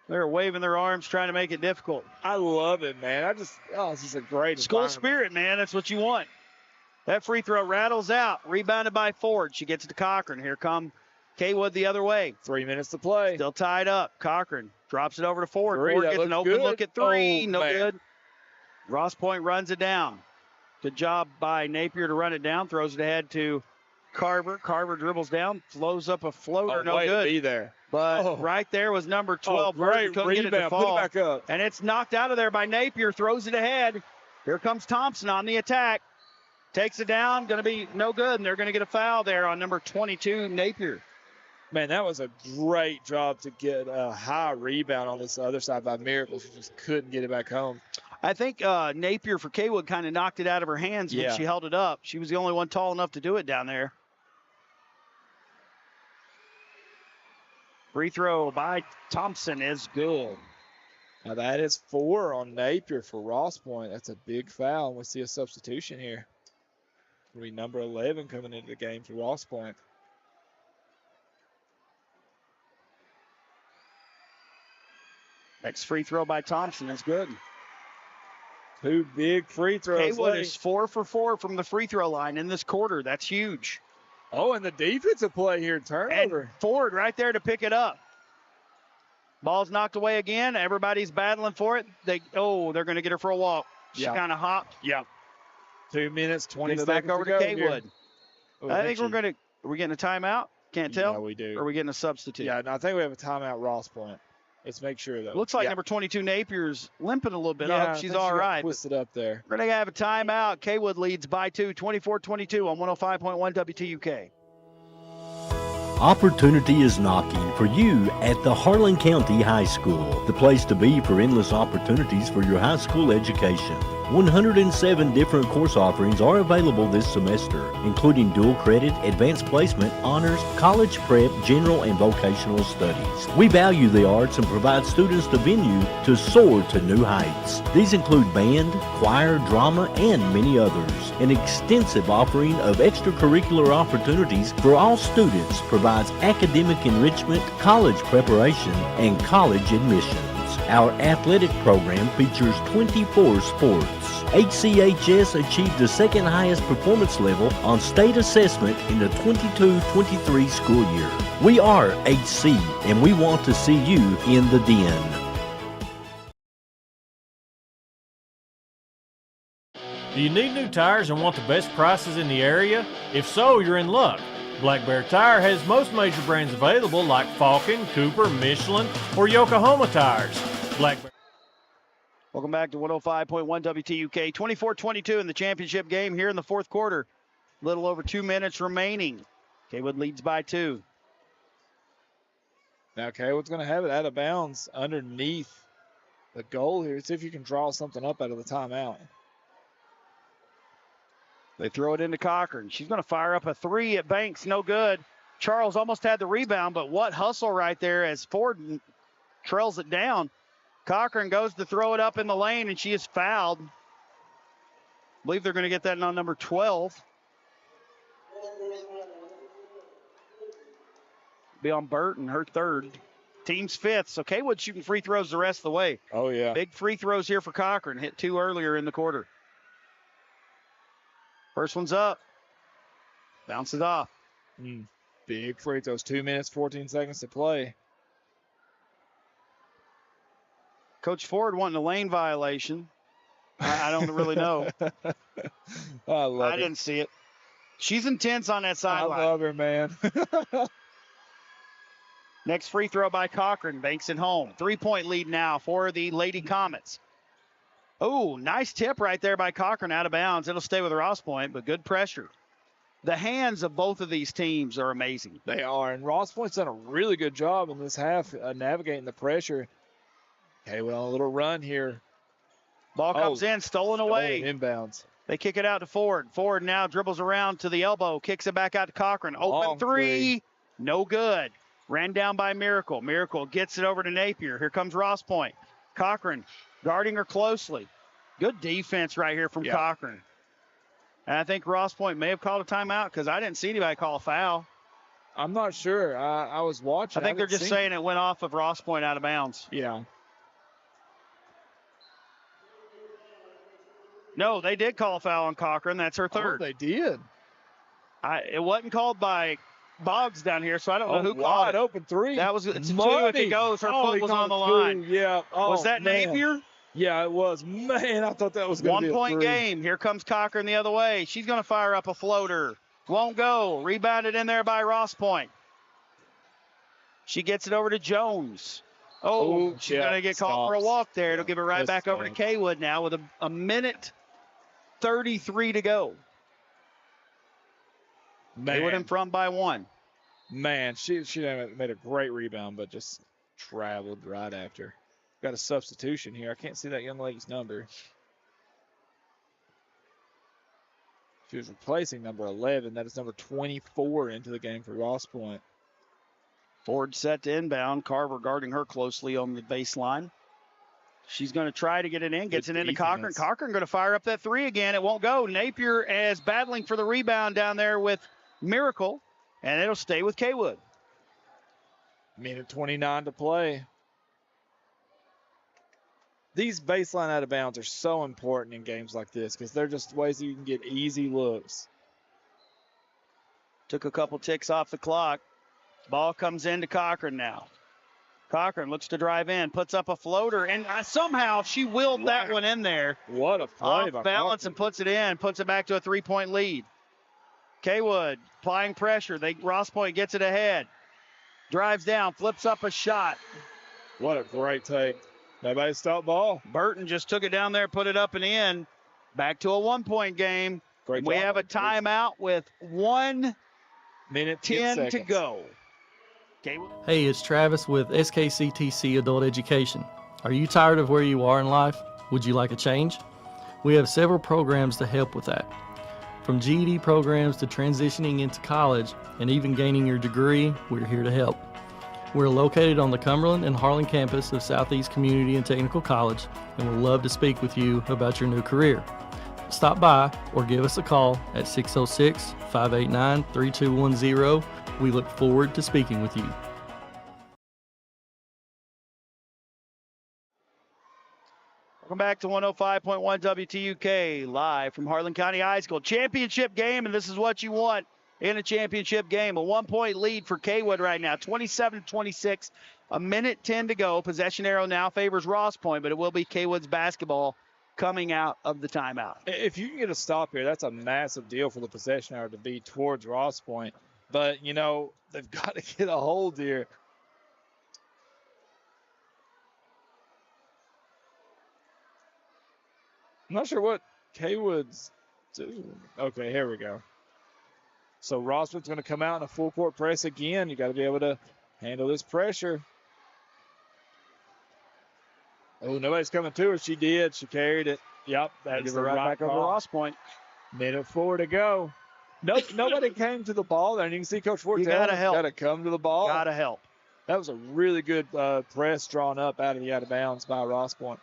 Speaker 9: They're waving their arms, trying to make it difficult.
Speaker 10: I love it, man. this is a great
Speaker 9: School spirit, man. That's what you want. That free throw rattles out. Rebounded by Ford. She gets it to Cochran. Here come Kaywood the other way.
Speaker 10: 3 minutes to play.
Speaker 9: Still tied up. Cochran drops it over to Ford.
Speaker 10: Three,
Speaker 9: Ford
Speaker 10: that
Speaker 9: gets an
Speaker 10: looks
Speaker 9: open
Speaker 10: good.
Speaker 9: look at three.
Speaker 10: Oh,
Speaker 9: No
Speaker 10: man.
Speaker 9: good. Ross Point runs it down. Good job by Napier to run it down. Throws it ahead to Carver. Carver dribbles down. Flows up a floater. No
Speaker 10: way
Speaker 9: good.
Speaker 10: To be there.
Speaker 9: But right there was number 12.
Speaker 10: Great
Speaker 9: couldn't get it to
Speaker 10: rebound.
Speaker 9: fall.
Speaker 10: Put it back up.
Speaker 9: And it's knocked out of there by Napier. Throws it ahead. Here comes Thompson on the attack. Takes it down. Going to be no good. And they're going to get a foul there on number 22, Napier.
Speaker 10: Man, that was a great job to get a high rebound on this other side by Miracle. She just couldn't get it back home.
Speaker 9: I think Napier for Kaywood kind of knocked it out of her hands when she held it up. She was the only one tall enough to do it down there. Free throw by Thompson is good.
Speaker 10: Now that is 4 on Napier for Ross Point. That's a big foul. And we see a substitution here. It'll be number 11 coming into the game for Ross Point.
Speaker 9: Next free throw by Thompson is good.
Speaker 10: 2 big free throws.
Speaker 9: Kaywood is 4 for 4 from the free throw line in this quarter. That's huge.
Speaker 10: Oh, and the defensive play here, turnover.
Speaker 9: And Ford right there to pick it up. Ball's knocked away again. Everybody's battling for it. They're going to get her for a walk. She kind of hopped.
Speaker 10: Yep. 2 minutes, 20
Speaker 9: Get it
Speaker 10: seconds
Speaker 9: back over to
Speaker 10: Kaywood.
Speaker 9: I think are we getting a timeout? Can't tell.
Speaker 10: Yeah, we do.
Speaker 9: Or are we getting a substitute?
Speaker 10: Yeah, no, I think we have a timeout, Ross Point. Let's make sure, though.
Speaker 9: Looks like number 22, Napier's limping a little bit. I hope she's all right.
Speaker 10: Twisted up there.
Speaker 9: We're going to have a timeout. Kaywood leads by 2, 24-22 on 105.1 WTUK.
Speaker 3: Opportunity is knocking for you at the Harlan County High School, the place to be for endless opportunities for your high school education. 107 different course offerings are available this semester, including dual credit, advanced placement, honors, college prep, general, and vocational studies. We value the arts and provide students the venue to soar to new heights. These include band, choir, drama, and many others. An extensive offering of extracurricular opportunities for all students provides academic enrichment, college preparation, and college admissions. Our athletic program features 24 sports. HCHS achieved the second highest performance level on state assessment in the 22-23 school year. We are HC, and we want to see you in the den.
Speaker 1: Do you need new tires and want the best prices in the area? If so, you're in luck. Black Bear Tire has most major brands available like Falcon, Cooper, Michelin, or Yokohama tires. Black Bear.
Speaker 9: Welcome back to 105.1 WTUK. 24-22 in the championship game here in the fourth quarter. A little over 2 minutes remaining. Kaywood leads by 2.
Speaker 10: Now Kaywood's going to have it out of bounds underneath the goal here. See if you can draw something up out of the timeout.
Speaker 9: They throw it into Cochran. She's going to fire up a 3 at Banks. No good. Charles almost had the rebound, but what hustle right there as Ford trails it down. Cochran goes to throw it up in the lane, and she is fouled. I believe they're going to get that on number 12. Be on Burton, her third. Team's fifth. So Kaywood shooting free throws the rest of the way.
Speaker 10: Oh, yeah.
Speaker 9: Big free throws here for Cochran. Hit 2 earlier in the quarter. First one's up. Bounce it off.
Speaker 10: Big free throws. 2 minutes, 14 seconds to play.
Speaker 9: Coach Ford wanting a lane violation. I don't really know.
Speaker 10: I
Speaker 9: didn't see it. She's intense on that sideline.
Speaker 10: I love her, man.
Speaker 9: Next free throw by Cochran. Banks it home. 3-point lead now for the Lady Comets. Oh, nice tip right there by Cochran out of bounds. It'll stay with Ross Point, but good pressure. The hands of both of these teams are amazing.
Speaker 10: They are, and Ross Point's done a really good job in this half navigating the pressure. Okay, well, a little run here.
Speaker 9: Ball comes in, stolen away.
Speaker 10: Inbounds.
Speaker 9: They kick it out to Ford. Ford now dribbles around to the elbow, kicks it back out to Cochran. Open
Speaker 10: Long
Speaker 9: three. No good. Ran down by Miracle. Miracle gets it over to Napier. Here comes Ross Point. Cochran guarding her closely. Good defense right here from Cochran. And I think Ross Point may have called a timeout because I didn't see anybody call a foul.
Speaker 10: I'm not sure. I was watching.
Speaker 9: I think they're just saying it went off of Ross Point out of bounds.
Speaker 10: Yeah.
Speaker 9: No, they did call a foul on Cochran. That's her third.
Speaker 10: Oh, they did.
Speaker 9: It wasn't called by Boggs down here, so I don't know who called it.
Speaker 10: Open three.
Speaker 9: That was it's a 2 if it goes. Her foot was on the line.
Speaker 10: Yeah. Oh,
Speaker 9: was that
Speaker 10: man.
Speaker 9: Napier?
Speaker 10: Yeah, it was. Man, I thought that was going to be a
Speaker 9: 1-point
Speaker 10: three.
Speaker 9: game. Here comes Cochran the other way. She's going to fire up a floater. Won't go. Rebounded in there by Ross Point. She gets it over to Jones. Oh, she's going to get called for a walk there. It'll give it right back over to Kaywood now with a minute 33 to go. Kaywood in front by 1.
Speaker 10: Man, she made a great rebound, but just traveled right after. Got a substitution here. I can't see that young lady's number. She was replacing number 11. That is number 24 into the game for Ross Point.
Speaker 9: Ford set to inbound. Carver guarding her closely on the baseline. She's going to try to get it in. Gets it into Cochran. Cochran going to fire up that three again. It won't go. Napier is battling for the rebound down there with Miracle, and it'll stay with Kaywood.
Speaker 10: Minute 29 to play. These baseline out of bounds are so important in games like this because they're just ways that you can get easy looks.
Speaker 9: Took a couple ticks off the clock. Ball comes into Cochran now. Cochran looks to drive in, puts up a floater, and somehow she willed that one in there.
Speaker 10: What a play by
Speaker 9: balance
Speaker 10: Cochran.
Speaker 9: and puts it in, puts it back to a 3-point lead. Kaywood applying pressure. Ross Point gets it ahead. Drives down, flips up a shot.
Speaker 10: What a great take. Nobody stopped ball.
Speaker 9: Burton just took it down there, put it up and in. Back to a 1-point game.
Speaker 10: Great
Speaker 9: We
Speaker 10: job.
Speaker 9: have a timeout with 1
Speaker 10: minute
Speaker 9: 10 to go.
Speaker 7: Hey, it's Travis with SKCTC Adult Education. Are you tired of where you are in life? Would you like a change? We have several programs to help with that. From GED programs to transitioning into college and even gaining your degree, we're here to help. We're located on the Cumberland and Harlan campus of Southeast Community and Technical College, and we'd love to speak with you about your new career. Stop by or give us a call at 606-589-3210. We look forward to speaking with you.
Speaker 9: Welcome back to 105.1 WTUK, live from Harlan County High School. Championship game, and this is what you want in a championship game. A 1-point lead for Kaywood right now, 27-26, a minute 10 to go. Possession arrow now favors Ross Point, but it will be Kaywood's basketball coming out of the timeout.
Speaker 10: If you can get a stop here, that's a massive deal for the possession arrow to be towards Ross Point. But, you know, they've got to get a hold here. I'm not sure what Kaywood's doing. Okay, here we go. So Ross Point's going to come out in a full court press again. You got to be able to handle this pressure. Oh, nobody's coming to her. She did. She carried it. Yep, that's the
Speaker 9: right
Speaker 10: right
Speaker 9: back over Ross Point.
Speaker 10: Minute 4 to go. Nope, nobody came to the ball there. And you can see Coach Ford
Speaker 9: You got to help.
Speaker 10: Got to come to the ball.
Speaker 9: Got to help.
Speaker 10: That was a really good press drawn up out of bounds by Ross Point.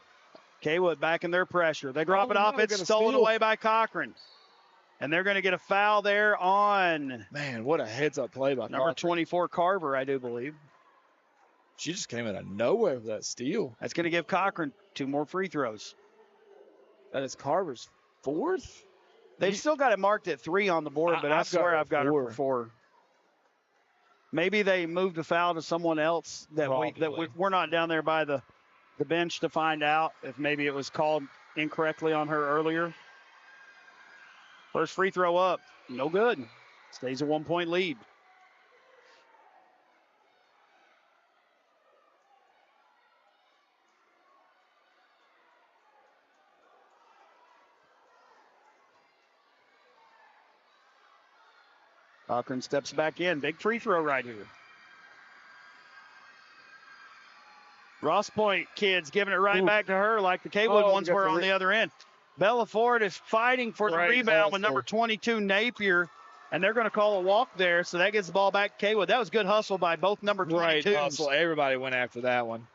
Speaker 9: Kaywood back in their pressure. They drop it off. It's stolen away by Cochran. And they're going to get a foul there on.
Speaker 10: Man, what a heads-up play by
Speaker 9: number 24, Carver, I do believe.
Speaker 10: She just came out of nowhere with that steal.
Speaker 9: That's going to give Cochran 2 more free throws.
Speaker 10: That is Carver's 4th?
Speaker 9: They've still got it marked at 3 on the board, but I swear I've got it for 4. Maybe they moved the foul to someone else that we're not down there by the bench to find out if maybe it was called incorrectly on her earlier. First free throw up, no good. Stays a 1-point lead. Cochran steps back in. Big free throw right here. Ross Point kids giving it right back to her like the Kaywood ones were on the other end. Bella Ford is fighting for the rebound with number 22, Napier, and they're going to call a walk there, so that gets the ball back to Kaywood. That was good hustle by both number 22s.
Speaker 10: Right hustle. Everybody went after that one.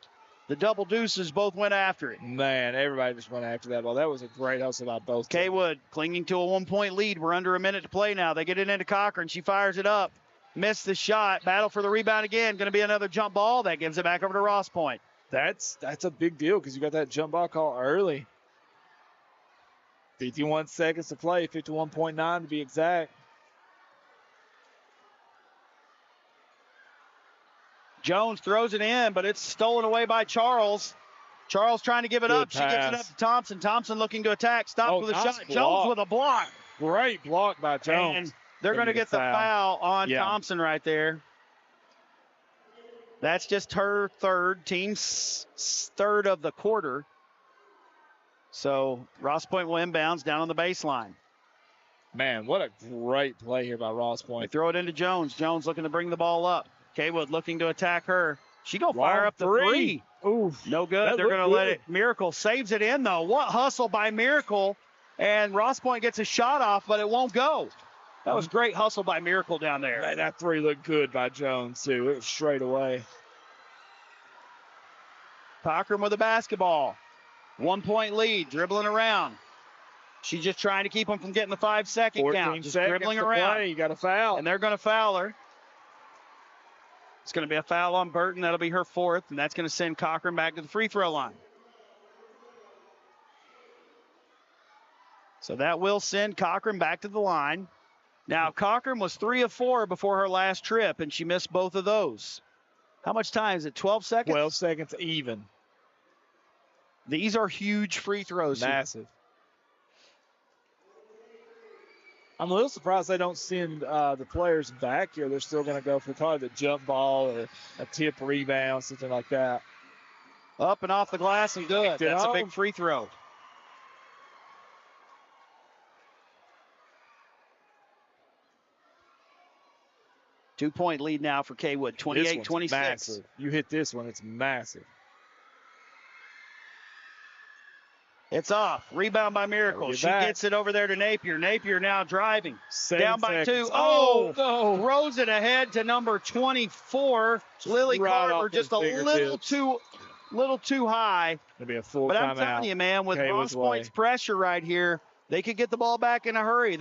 Speaker 9: The double deuces both went after it.
Speaker 10: Man, everybody just went after that ball. That was a great hustle by both teams.
Speaker 9: Kaywood clinging to a 1-point lead. We're under a minute to play now. They get it into Cochran. She fires it up. Missed the shot. Battle for the rebound again. Going to be another jump ball. That gives it back over to Ross Point.
Speaker 10: That's a big deal because you got that jump ball call early. 51 seconds to play, 51.9 to be exact.
Speaker 9: Jones throws it in, but it's stolen away by Charles. Charles trying to give it up. She gives it up to Thompson. Thompson looking to attack. Stopped with a shot.
Speaker 10: Block.
Speaker 9: Jones with a block.
Speaker 10: Great block by Jones.
Speaker 9: And they're going to get the foul on Thompson right there. That's just her third, team's third of the quarter. So Ross Point will inbounds down on the baseline.
Speaker 10: Man, what a great play here by Ross Point.
Speaker 9: They throw it into Jones. Jones looking to bring the ball up. Kaywood looking to attack her. She going to fire up the three.
Speaker 10: Oof.
Speaker 9: No good. They're going to let it. Miracle saves it in, though. What hustle by Miracle. And Ross Point gets a shot off, but it won't go. That was great hustle by Miracle down there.
Speaker 10: Man, that three looked good by Jones, too. It was straight away.
Speaker 9: Cochran with the basketball. 1-point lead, dribbling around. She's just trying to keep them from getting the 5-second count. Just dribbling around.
Speaker 10: Play. You got a foul.
Speaker 9: And they're going to foul her. It's going to be a foul on Burton. That'll be her 4th, and that's going to send Cochran back to the free throw line. So that will send Cochran back to the line. Now, Cochran was 3 of 4 before her last trip, and she missed both of those. How much time is it? 12 seconds?
Speaker 10: 12 seconds even.
Speaker 9: These are huge free throws.
Speaker 10: Massive. I'm a little surprised they don't send the players back here. They're still going to go for probably the jump ball or a tip rebound, something like that.
Speaker 9: Up and off the glass and good. That's a big free throw. Two-point lead now for Kaywood, 28-26.
Speaker 10: You hit this one, it's massive.
Speaker 9: It's off. Rebound by Miracle. She gets it over there to Napier. Napier now driving. Down by 2. Oh, no. Throws it ahead to number 24. Lily Carver just a little too high.
Speaker 10: It'll be a full
Speaker 9: But
Speaker 10: timeout.
Speaker 9: I'm telling you, man, with Ross Point's pressure right here, they could get the ball back in a hurry.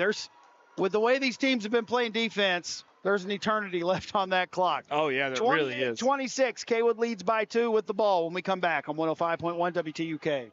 Speaker 9: With the way these teams have been playing defense, there's an eternity left on that clock.
Speaker 10: Oh, yeah, there really is.
Speaker 9: 26. Kaywood leads by 2 with the ball when we come back on 105.1 WTUK.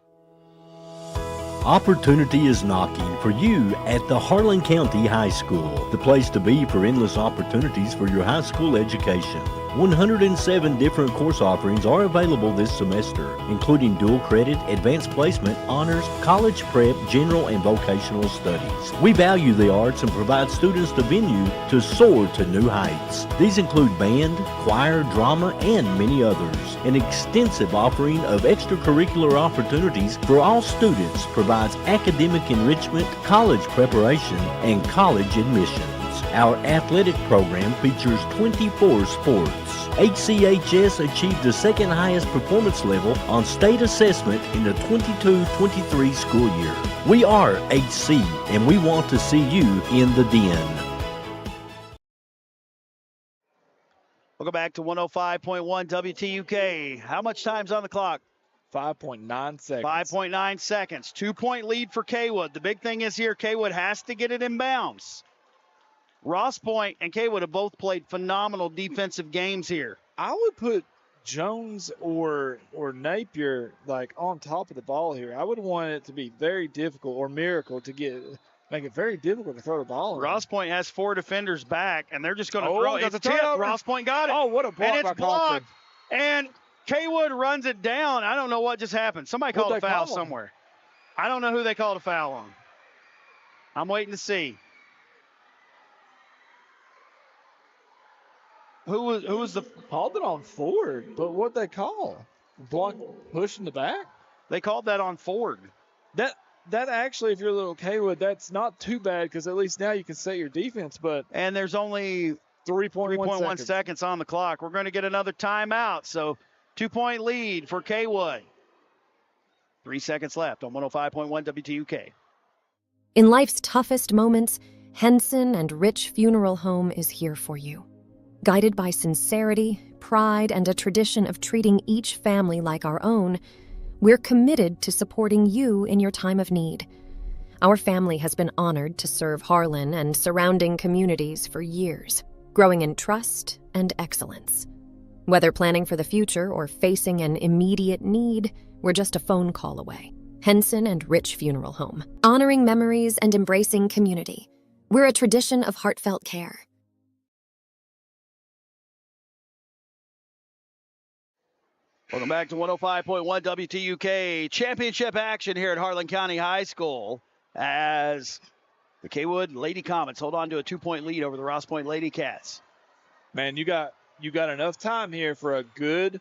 Speaker 3: Opportunity is knocking for you at the Harlan County High School, the place to be for endless opportunities for your high school education. 107 different course offerings are available this semester, including dual credit, advanced placement, honors, college prep, general, and vocational studies. We value the arts and provide students the venue to soar to new heights. These include band, choir, drama, and many others. An extensive offering of extracurricular opportunities for all students provides academic enrichment, college preparation, and college admissions. Our athletic program features 24 sports. HCHS achieved the second highest performance level on state assessment in the 22-23 school year. We are HC, and we want to see you in the den.
Speaker 9: We'll go back to 105.1 WTUK. How much time's on the clock?
Speaker 10: 5.9 seconds.
Speaker 9: 5.9 seconds. 2-point lead for Kaywood. The big thing is here, Kaywood has to get it in bounds. Ross Point and Kaywood have both played phenomenal defensive games here.
Speaker 10: I would put Jones or Napier like on top of the ball here. I would want it to be very difficult, or Miracle to make it very difficult to throw the ball around.
Speaker 9: Ross Point has 4 defenders back, and they're just going to
Speaker 10: Oh,
Speaker 9: throw it.
Speaker 10: that's
Speaker 9: It's
Speaker 10: a
Speaker 9: tipped.
Speaker 10: turnover.
Speaker 9: Ross Point got it.
Speaker 10: Oh, what a block
Speaker 9: And
Speaker 10: by
Speaker 9: it's blocked.
Speaker 10: Coughlin.
Speaker 9: And Kaywood runs it down. I don't know what just happened. Somebody called a
Speaker 10: What'd they
Speaker 9: foul
Speaker 10: call him?
Speaker 9: somewhere. I don't know who they called a foul on. I'm waiting to see. Who was the
Speaker 10: Called it on Ford, but what they call? Block push in the back?
Speaker 9: they called that on Ford.
Speaker 10: That actually, if you're a little Kaywood, that's not too bad because at least now you can set your defense. But
Speaker 9: And there's only
Speaker 10: 3.1
Speaker 9: seconds on the clock. We're going to get another timeout. So 2-point lead for Kaywood. 3 seconds left on 105.1 WTUK.
Speaker 4: In life's toughest moments, Henson and Rich Funeral Home is here for you. Guided by sincerity, pride, and a tradition of treating each family like our own, we're committed to supporting you in your time of need. Our family has been honored to serve Harlan and surrounding communities for years, growing in trust and excellence. Whether planning for the future or facing an immediate need, we're just a phone call away. Henson and Rich Funeral Home, honoring memories and embracing community. We're a tradition of heartfelt care.
Speaker 9: Welcome back to 105.1 WTUK. Championship action here at Harlan County High School as the Kaywood Lady Comets hold on to a 2-point lead over the Ross Point Lady Cats.
Speaker 10: Man, you got enough time here for a good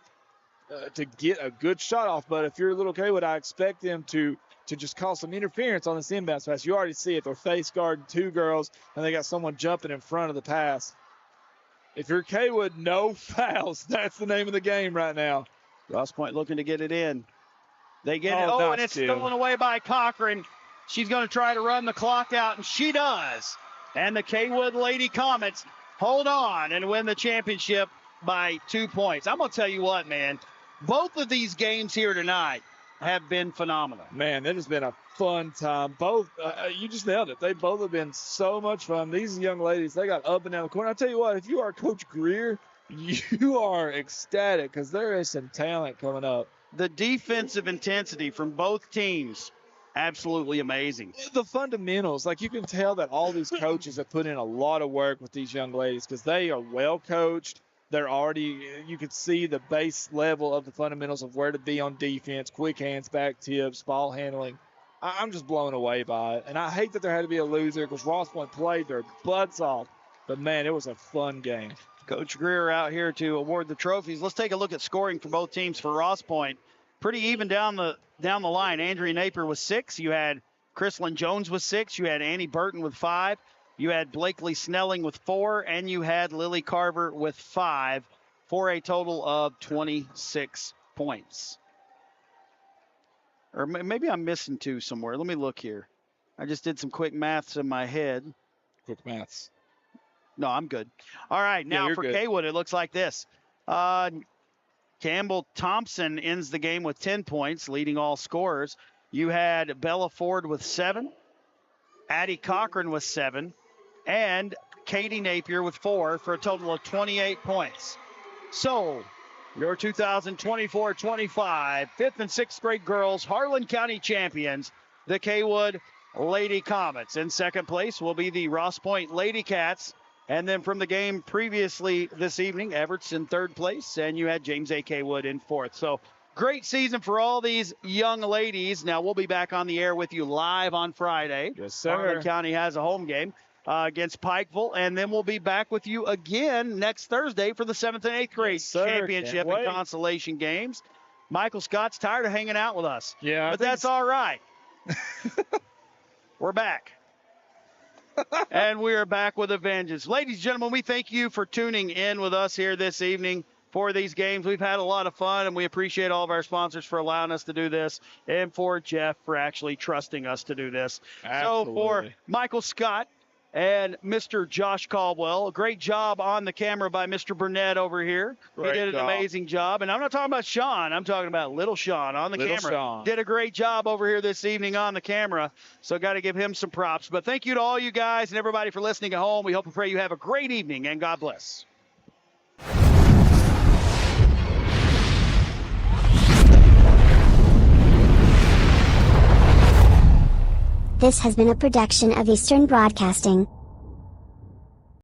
Speaker 10: to get a good shot off. But if you're a little Kaywood, I expect them to just cause some interference on this inbounds pass. You already see it. They're face guarding 2 girls, and they got someone jumping in front of the pass. If you're Kaywood, no fouls. That's the name of the game right now.
Speaker 9: Ross Point looking to get it in. They get it.
Speaker 10: Oh,
Speaker 9: Oh,
Speaker 10: nice
Speaker 9: and it's
Speaker 10: steal.
Speaker 9: stolen away by Cochran. She's going to try to run the clock out, and she does. And the Kaywood Lady Comets hold on and win the championship by 2 points. I'm going to tell you what, man. Both of these games here tonight have been phenomenal.
Speaker 10: Man, it has been a fun time. Both, you just nailed it. They both have been so much fun. These young ladies, they got up and down the court. I'll tell you what, if you are Coach Greer, you are ecstatic because there is some talent coming up.
Speaker 9: The defensive intensity from both teams, absolutely amazing.
Speaker 10: The fundamentals, like you can tell that all these coaches have put in a lot of work with these young ladies because they are well coached. They're already, you can see the base level of the fundamentals of where to be on defense, quick hands, back tips, ball handling. I'm just blown away by it. And I hate that there had to be a loser because Ross Point played their butts off. But, man, it was a fun game.
Speaker 9: Coach Greer out here to award the trophies. Let's take a look at scoring for both teams. For Ross Point, pretty even down the line. Andrea Napier was 6. You had Chrislyn Jones with 6. You had Annie Burton with 5. You had Blakely Snelling with 4. And you had Lily Carver with 5 for a total of 26 points. Or maybe I'm missing 2 somewhere. Let me look here. I just did some quick maths in my head.
Speaker 10: Quick maths.
Speaker 9: No, I'm good. All right, now for Kaywood, it looks like this. Campbell Thompson ends the game with 10 points, leading all scorers. You had Bella Ford with 7, Addie Cochran with 7, and Katie Napier with 4 for a total of 28 points. So, your 2024-25 5th and 6th grade girls Harlan County champions, the Kaywood Lady Comets. In second place will be the Ross Point Lady Cats. And then from the game previously this evening, Everett's in 3rd place, and you had James A. Kaywood in 4th. So great season for all these young ladies. Now we'll be back on the air with you live on Friday.
Speaker 10: Yes, sir.
Speaker 9: Harlan County has a home game against Pikeville, and then we'll be back with you again next Thursday for the 7th and 8th grade championship and consolation games. Michael Scott's tired of hanging out with us.
Speaker 10: Yeah,
Speaker 9: but that's all right. We're back. And we are back with a vengeance. Ladies and gentlemen, we thank you for tuning in with us here this evening for these games. We've had a lot of fun, and we appreciate all of our sponsors for allowing us to do this, and for Jeff for actually trusting us to do this.
Speaker 10: Absolutely.
Speaker 9: So for Michael Scott and Mr. Josh Caldwell. Great job on the camera by Mr. Burnett over here.
Speaker 10: Great
Speaker 9: He did an
Speaker 10: job.
Speaker 9: amazing job. And I'm not talking about Sean. I'm talking about little Sean on the
Speaker 10: Little
Speaker 9: camera.
Speaker 10: Sean.
Speaker 9: Did a great job over here this evening on the camera. So got to give him some props. But thank you to all you guys and everybody for listening at home. We hope and pray you have a great evening, and God bless.
Speaker 11: This has been a production of Eastern Broadcasting.